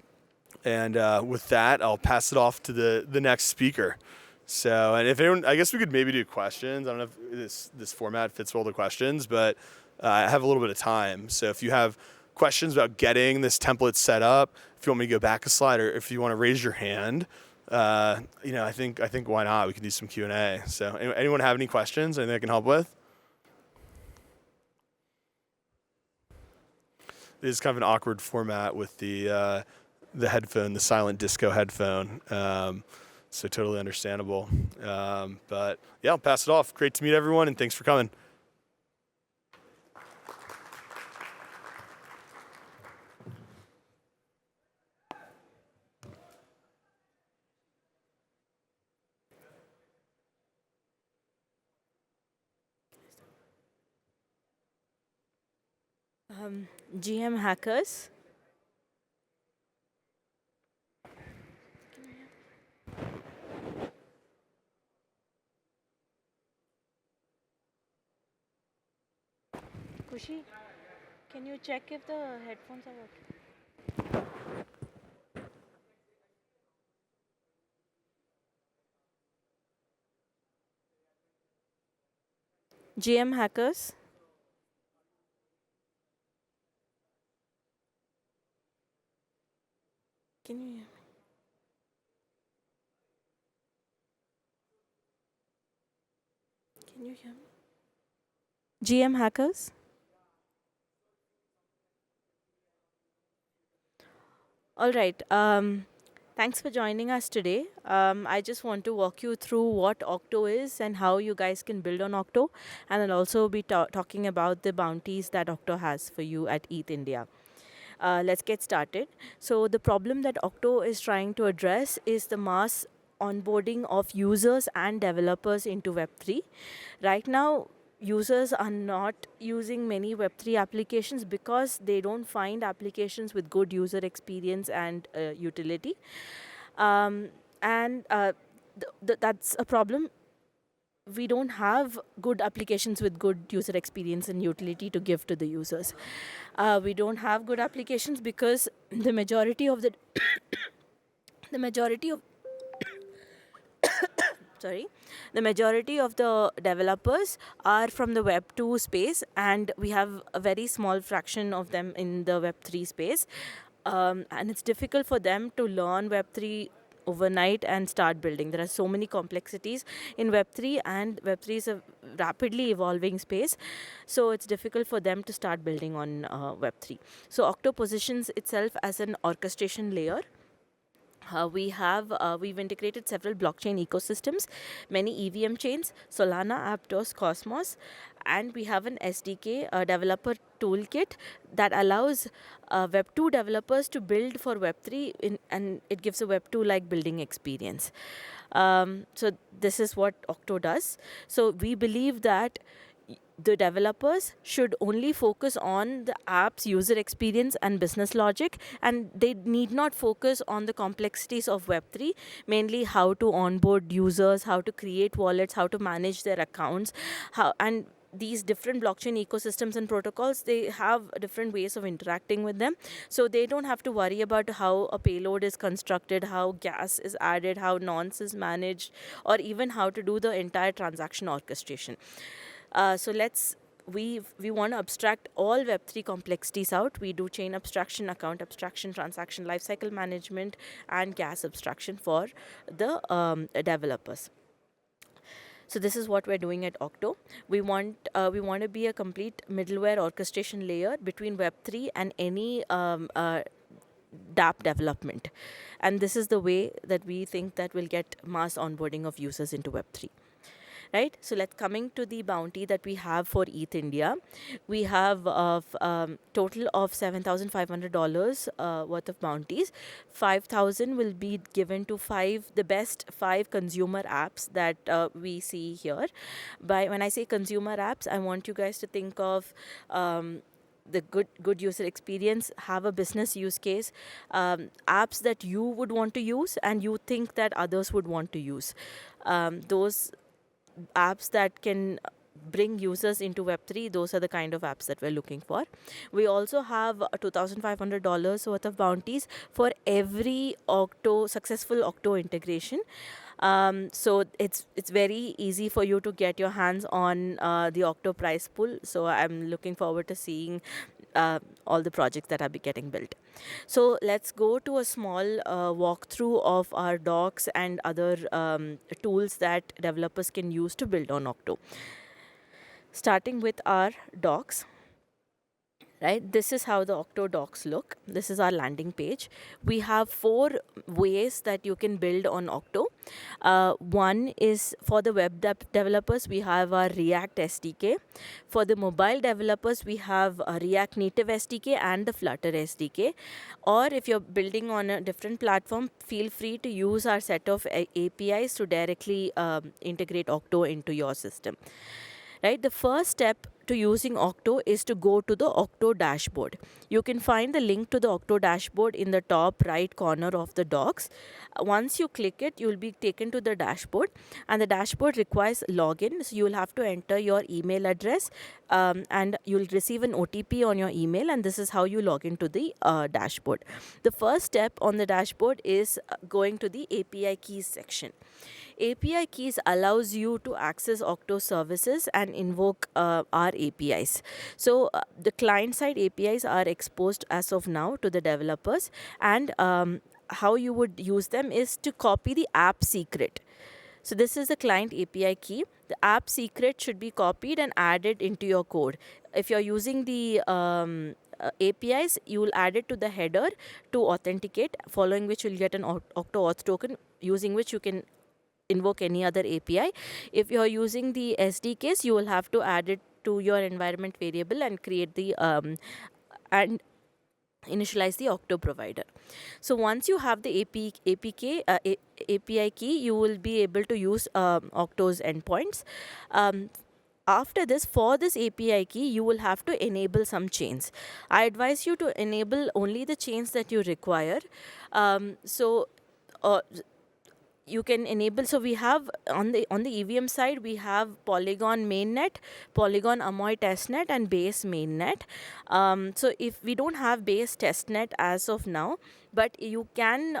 Speaker 11: with that, I'll pass it off to the next speaker. So, and if anyone, I guess we could maybe do questions. I don't know if this format fits well the questions, but I have a little bit of time. So if you have questions about getting this template set up, if you want me to go back a slide, or if you want to raise your hand, I think why not? We can do some Q&A. So anyone have any questions? Anything I can help with? It is kind of an awkward format with the headphone, the silent disco headphone. So totally understandable. But yeah, I'll pass it off. Great to meet everyone, and thanks for coming.
Speaker 12: GM hackers. Kushi, can you check if the headphones are working? GM hackers. Can you hear me? Can you hear me? GM hackers. All right. Thanks for joining us today. I just want to walk you through what Octo is and how you guys can build on Octo, and I'll also be talking about the bounties that Octo has for you at ETHIndia. Let's get started. So the problem that Octo is trying to address is the mass onboarding of users and developers into Web3. Right now, users are not using many Web3 applications because they don't find applications with good user experience and utility. That's a problem. we don't have good applications with good user experience and utility to give to the users. We don't have good applications because the majority of the majority of sorry, the majority of the developers are from the Web 2 space, and we have a very small fraction of them in the Web 3 space. And it's difficult for them to learn Web 3 overnight and start building. There are so many complexities in Web 3, and Web 3 is a rapidly evolving space. So it's difficult for them to start building on Web 3. So Octo positions itself as an orchestration layer. We've integrated several blockchain ecosystems, many EVM chains, Solana, Aptos, Cosmos, and we have an SDK, a developer toolkit that allows Web 2 developers to build for Web 3, and it gives a Web 2 like building experience. So this is what Octo does. So we believe that the developers should only focus on the app's user experience and business logic, and they need not focus on the complexities of Web3, mainly how to onboard users, how to create wallets, how to manage their accounts, and these different blockchain ecosystems and protocols, they have different ways of interacting with them. So they don't have to worry about how a payload is constructed, how gas is added, how nonce is managed, or even how to do the entire transaction orchestration. So we want to abstract all Web3 complexities out. We do chain abstraction, account abstraction, transaction lifecycle management, and gas abstraction for the developers. So this is what we're doing at Octo. We want to be a complete middleware orchestration layer between Web3 and any dApp development. And this is the way that we think that we'll get mass onboarding of users into Web3. Right? So let's coming to the bounty that we have for ETHIndia. We have total of $7,500 worth of bounties. 5,000 will be given to the best 5 consumer apps that we see here. When I say consumer apps, I want you guys to think of the good user experience, have a business use case, apps that you would want to use and you think that others would want to use. Those apps that can bring users into Web3, those are the kind of apps that we're looking for. We also have $2,500 worth of bounties for every successful Octo integration. So it's very easy for you to get your hands on the Octo prize pool. So I'm looking forward to seeing all the projects that are getting built. So let's go to a small walkthrough of our docs and other tools that developers can use to build on Octo. Starting with our docs. Right, this is how the Octo docs look. This is our landing page. We have 4 ways that you can build on Octo. One is for the web developers, we have our React SDK. For the mobile developers, we have a React Native SDK and the Flutter SDK. Or if you're building on a different platform, feel free to use our set of APIs to directly integrate Octo into your system. Right, the first step to using Octo is to go to the Octo dashboard. You can find the link to the Octo dashboard in the top right corner of the docs. Once you click it, you'll be taken to the dashboard, and the dashboard requires login. So you'll have to enter your email address and you'll receive an OTP on your email, and this is how you log into the dashboard. The first step on the dashboard is going to the API keys section. API keys allows you to access Octo services and invoke our APIs. So the client-side APIs are exposed as of now to the developers, and how you would use them is to copy the app secret. So this is the client API key. The app secret should be copied and added into your code. If you're using the APIs, you will add it to the header to authenticate, following which you'll get an Octo auth token, using which you can invoke any other API. If you're using the SDKs, you will have to add it to your environment variable and create the and initialize the Octo provider. So once you have the API key, you will be able to use Octo's endpoints. After this, for this API key, you will have to enable some chains. I advise you to enable only the chains that you require. you can enable, so we have on the EVM side, we have Polygon mainnet, Polygon Amoy testnet, and base mainnet. So if we don't have base testnet as of now, but you can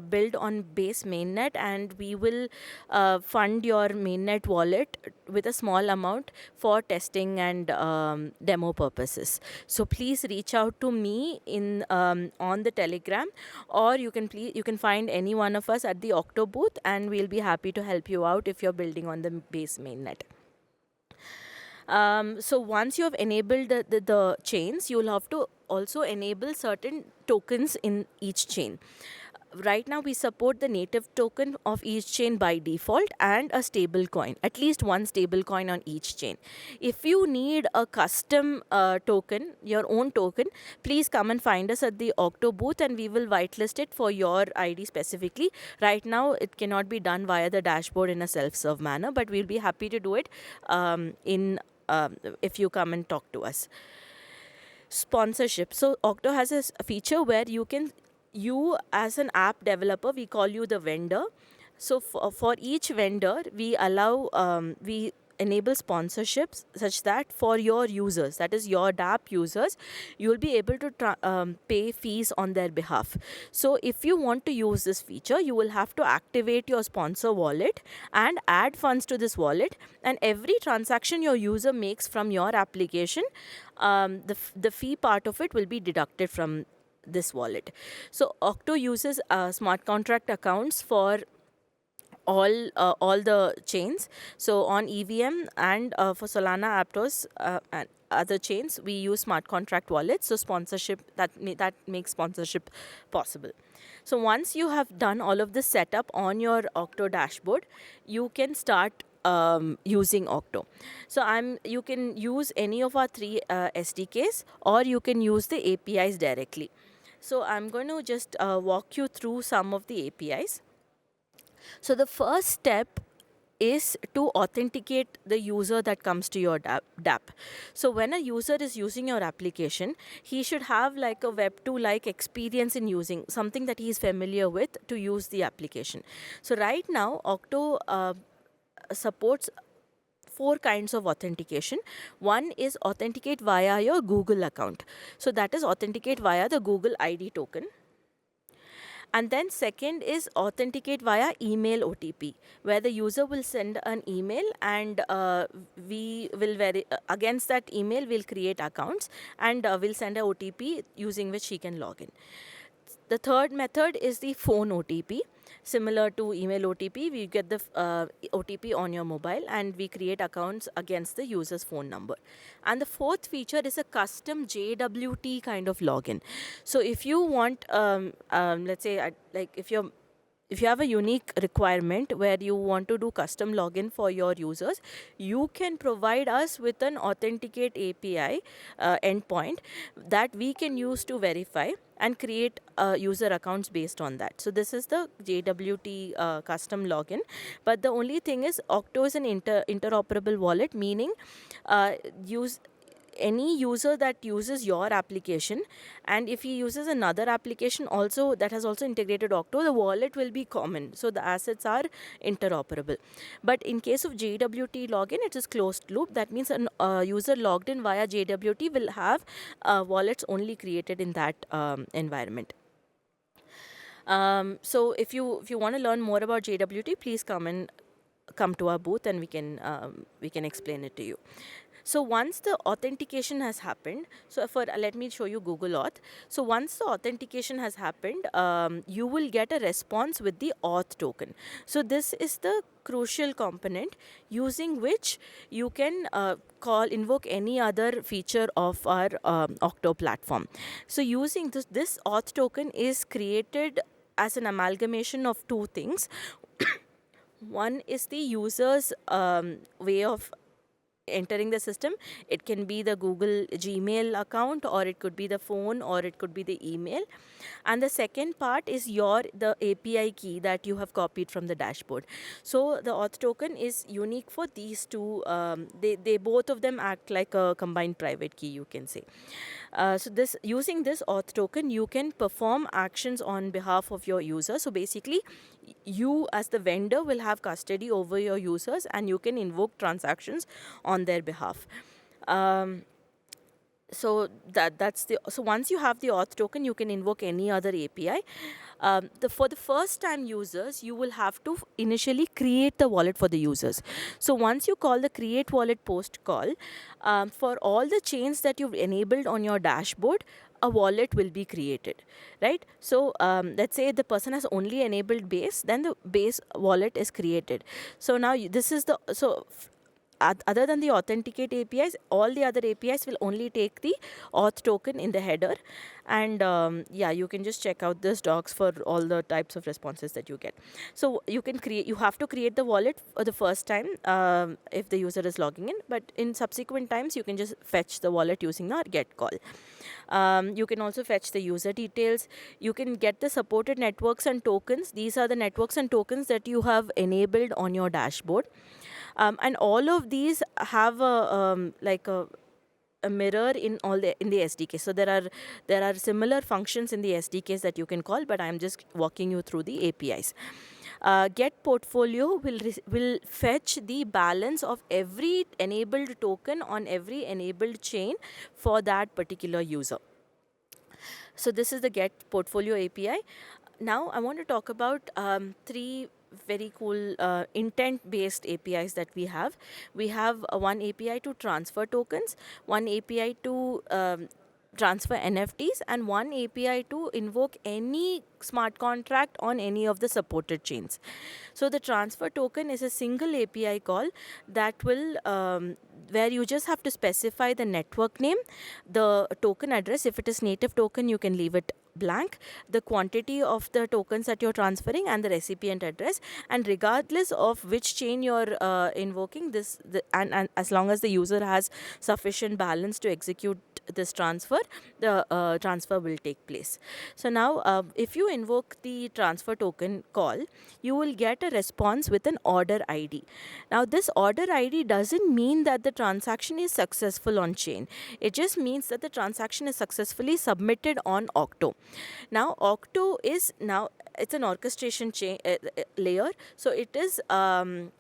Speaker 12: build on base mainnet, and we will fund your mainnet wallet with a small amount for testing and demo purposes. So please reach out to me in on the Telegram, or you can find any one of us at the Octo booth, and we'll be happy to help you out if you're building on the base mainnet. So once you have enabled the chains, you'll have to also enable certain tokens in each chain. Right now we support the native token of each chain by default, and a stable coin, at least one stable coin on each chain. If you need a custom token, your own token, please come and find us at the Octo booth, and we will whitelist it for your ID specifically. Right now it cannot be done via the dashboard in a self-serve manner, but we'll be happy to do it if you come and talk to us. Sponsorship. So Octo has a feature where you as an app developer, we call you the vendor. So for each vendor, we allow we enable sponsorships such that for your users, that is your DApp users, you will be able to pay fees on their behalf. So if you want to use this feature, you will have to activate your sponsor wallet and add funds to this wallet, and every transaction your user makes from your application, the fee part of it will be deducted from this wallet. So Octo uses smart contract accounts for all the chains. So on EVM and for Solana, Aptos, and other chains, we use smart contract wallets. So sponsorship, that makes sponsorship possible. So once you have done all of this setup on your Octo dashboard, you can start using Octo. So you can use any of our 3 SDKs, or you can use the APIs directly. So I'm going to just walk you through some of the APIs. So the first step is to authenticate the user that comes to your DApp. So when a user is using your application, he should have like a Web2-like experience in using something that he is familiar with to use the application. So right now, Octo supports 4 kinds of authentication. One is authenticate via your Google account. So that is authenticate via the Google ID token. And then second is authenticate via email OTP, where the user will send an email, and we will against that email we'll create accounts, and we'll send a OTP using which he can log in. The third method is the phone OTP. Similar to email OTP, we get the OTP on your mobile, and we create accounts against the user's phone number. And the fourth feature is a custom JWT kind of login. So if you want, let's say, like if you have a unique requirement where you want to do custom login for your users, you can provide us with an authenticate API endpoint that we can use to verify and create user accounts based on that. So this is the JWT custom login. But the only thing is, Octo is an interoperable wallet, meaning any user that uses your application, and if he uses another application also that has also integrated Octo, the wallet will be common. So the assets are interoperable. But in case of JWT login, it is closed loop. That means a user logged in via JWT will have wallets only created in that environment. So if you want to learn more about JWT, please come to our booth, and we can explain it to you. So once the authentication has happened, so let me show you Google Auth. So once the authentication has happened, you will get a response with the auth token. So this is the crucial component using which you can invoke any other feature of our Octo platform. So using this auth token is created as an amalgamation of 2 things. One is the user's way of entering the system. It can be the Google Gmail account, or it could be the phone, or it could be the email. And the second part is the API key that you have copied from the dashboard. So the auth token is unique for these 2. They both of them act like a combined private key, you can say. So this using this auth token, you can perform actions on behalf of your user. So basically, you as the vendor will have custody over your users, and you can invoke transactions on their behalf. So so once you have the auth token, you can invoke any other API. For the first time users, you will have to initially create the wallet for the users. So once you call the create wallet post call, for all the chains that you've enabled on your dashboard, a wallet will be created, right? So let's say the person has only enabled base, then the base wallet is created. So now this is the other than the authenticate APIs, all the other APIs will only take the auth token in the header. And yeah, you can just check out this docs for all the types of responses that you get. So you have to create the wallet for the first time if the user is logging in, but in subsequent times, you can just fetch the wallet using our get call. You can also fetch the user details. You can get the supported networks and tokens. These are the networks and tokens that you have enabled on your dashboard. And all of these have a mirror in the SDK. So there are similar functions in the SDKs that you can call, but I'm just walking you through the APIs. Get portfolio will fetch the balance of every enabled token on every enabled chain for that particular user. So this is the get portfolio API. Now I want to talk about three very cool intent-based APIs that we have. We have one API to transfer tokens, one API to transfer NFTs, and one API to invoke any smart contract on any of the supported chains. So the transfer token is a single API call that will where you just have to specify the network name, the token address. If it is native token, you can leave it blank, the quantity of the tokens that you're transferring, and the recipient address. And regardless of which chain you're invoking this, and as long as the user has sufficient balance to execute this transfer, the transfer will take place. So now if you invoke the transfer token call, you will get a response with an order ID. Now this order ID doesn't mean that the transaction is successful on chain. It just means that the transaction is successfully submitted on Octo. Now Octo is it's an orchestration chain layer, so it is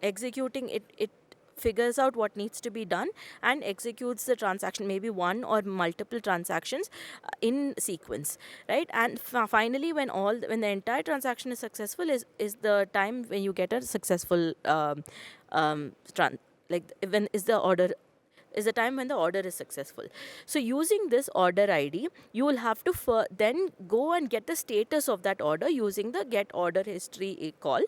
Speaker 12: executing it figures out what needs to be done and executes the transaction, maybe one or multiple transactions in sequence, right? And finally, when the entire transaction is successful, is the time when you get a successful is the time when the order is successful. So using this order ID, you will have to then go and get the status of that order using the get order history call.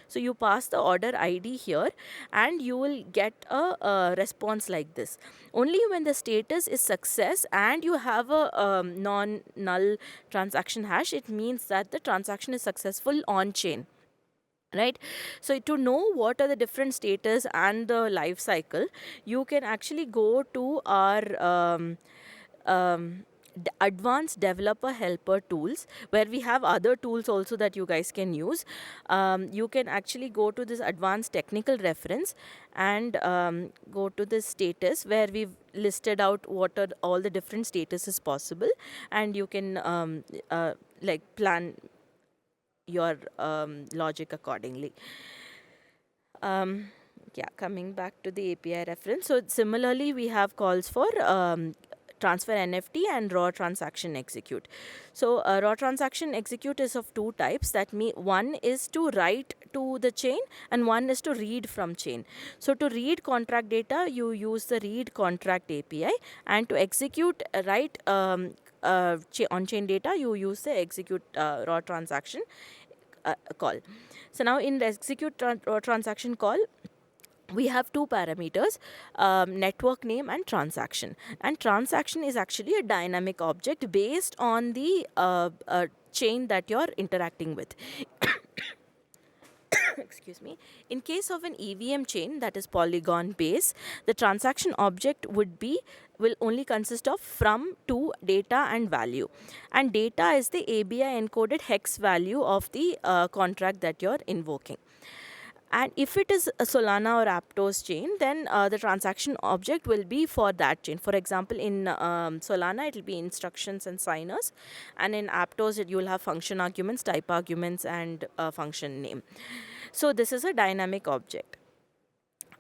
Speaker 12: So you pass the order ID here, and you will get a response like this. Only when the status is success and you have a non-null transaction hash, it means that the transaction is successful on chain. Right. So to know what are the different status and the life cycle, you can actually go to our advanced developer helper tools, where we have other tools also that you guys can use. You can actually go to this advanced technical reference and go to the status, where we've listed out what are all the different statuses possible, and you can plan your logic accordingly. Yeah, coming back to the API reference. So similarly, we have calls for transfer NFT and raw transaction execute. So raw transaction execute is of two types. One is to write to the chain, and one is to read from chain. So to read contract data, you use the read contract API, and to execute write on-chain data, you use the execute raw transaction call. So now in the execute raw transaction call, we have two parameters, network name and transaction. And transaction is actually a dynamic object based on the chain that you're interacting with. Excuse me. In case of an EVM chain that is Polygon base, the transaction object will only consist of from, to, data and value. And data is the ABI encoded hex value of the contract that you're invoking. And if it is a Solana or Aptos chain, then the transaction object will be for that chain. For example, in Solana, it will be instructions and signers. And in Aptos, you will have function arguments, type arguments, and function name. So this is a dynamic object.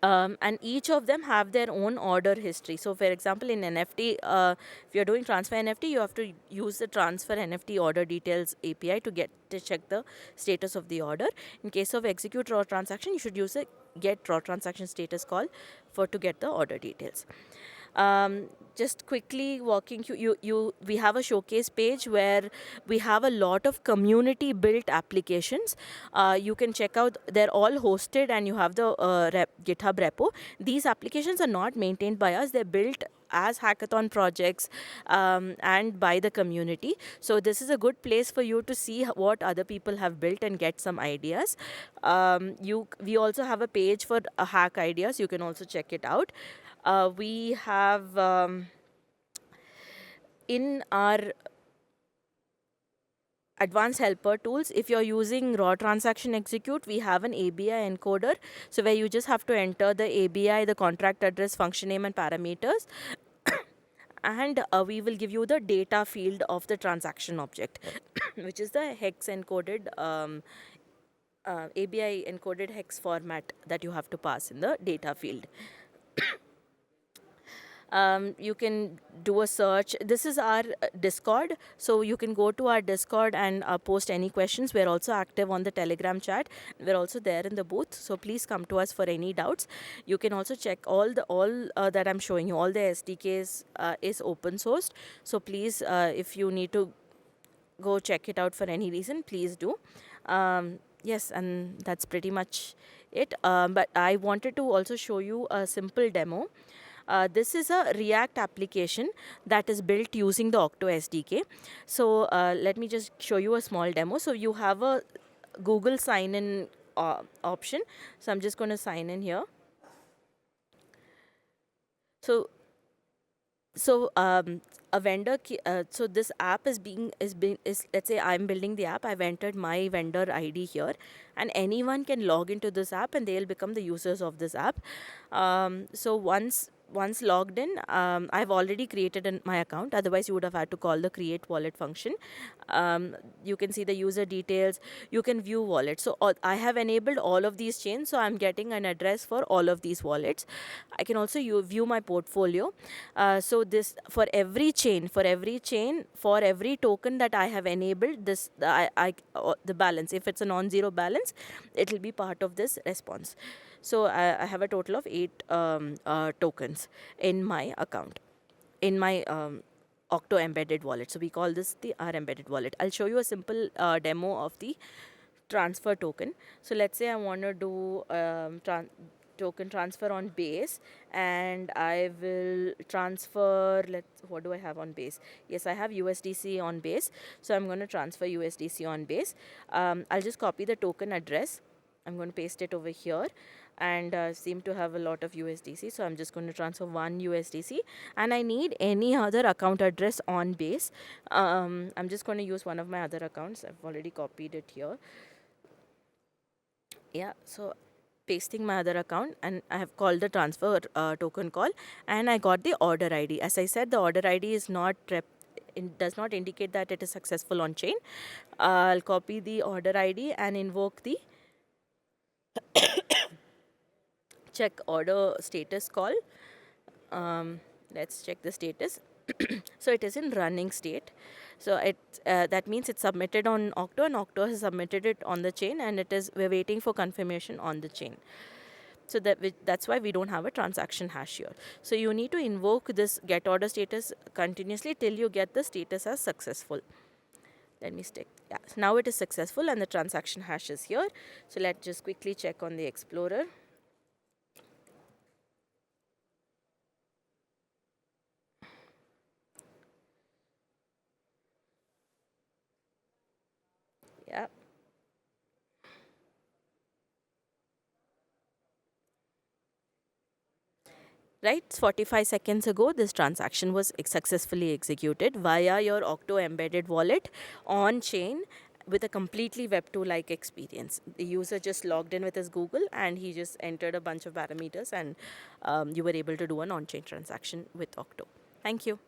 Speaker 12: And each of them have their own order history. So for example, in NFT, if you're doing transfer NFT, you have to use the transfer NFT order details API to check the status of the order. In case of execute raw transaction, you should use a get raw transaction status call to get the order details. Just quickly walking we have a showcase page where we have a lot of community built applications. You can check out, they're all hosted, and you have the GitHub repo. These applications are not maintained by us, they're built as hackathon projects and by the community. So this is a good place for you to see what other people have built and get some ideas. We also have a page for hack ideas, you can also check it out. We have in our advanced helper tools, if you're using raw transaction execute, we have an ABI encoder. So where you just have to enter the ABI, the contract address, function name, and parameters. And we will give you the data field of the transaction object, which is the hex encoded ABI encoded hex format that you have to pass in the data field. You can do a search. This is our Discord, so you can go to our Discord and post any questions. We're also active on the Telegram chat. We're also there in the booth, so please come to us for any doubts. You can also check all that I'm showing you. All the SDKs is open sourced, so please, if you need to go check it out for any reason, please do. Yes, and that's pretty much it. But I wanted to also show you a simple demo. This is a React application that is built using the Octo SDK. So let me just show you a small demo. So you have a Google sign-in option. So I'm just going to sign in here. So a vendor so this app is let's say I'm building the app. I've entered my vendor ID here, and anyone can log into this app and they'll become the users of this app. So once logged in, I've already created my account. Otherwise, you would have had to call the create wallet function. You can see the user details. You can view wallets. So I have enabled all of these chains. So I'm getting an address for all of these wallets. I can also view my portfolio. So this for every chain, for every token that I have enabled, the balance. If it's a non-zero balance, it will be part of this response. So I have a total of 8 tokens in my account, in my Octo embedded wallet. So we call this our embedded wallet. I'll show you a simple demo of the transfer token. So let's say I want to do token transfer on base, and I will transfer, what do I have on base? Yes, I have USDC on base. So I'm going to transfer USDC on base. I'll just copy the token address. I'm going to paste it over here, and seem to have a lot of USDC. So I'm just going to transfer 1 USDC, and I need any other account address on base. I'm just going to use one of my other accounts. I've already copied it here. Yeah, so pasting my other account, and I have called the transfer token call, and I got the order ID. As I said, the order ID is not does not indicate that it is successful on chain. I'll copy the order ID and invoke the check order status call. Let's check the status. So it is in running state. So that means it's submitted on Octo, and Octo has submitted it on the chain, and we're waiting for confirmation on the chain. So that's why we don't have a transaction hash here. So you need to invoke this get order status continuously till you get the status as successful. Let me stick. Yeah, so now it is successful and the transaction hash is here. So let's just quickly check on the Explorer. Yeah. Right, 45 seconds ago, this transaction was successfully executed via your Octo embedded wallet on chain. with a completely Web 2-like experience. The user just logged in with his Google and he just entered a bunch of parameters, and you were able to do an on-chain transaction with Octo. Thank you.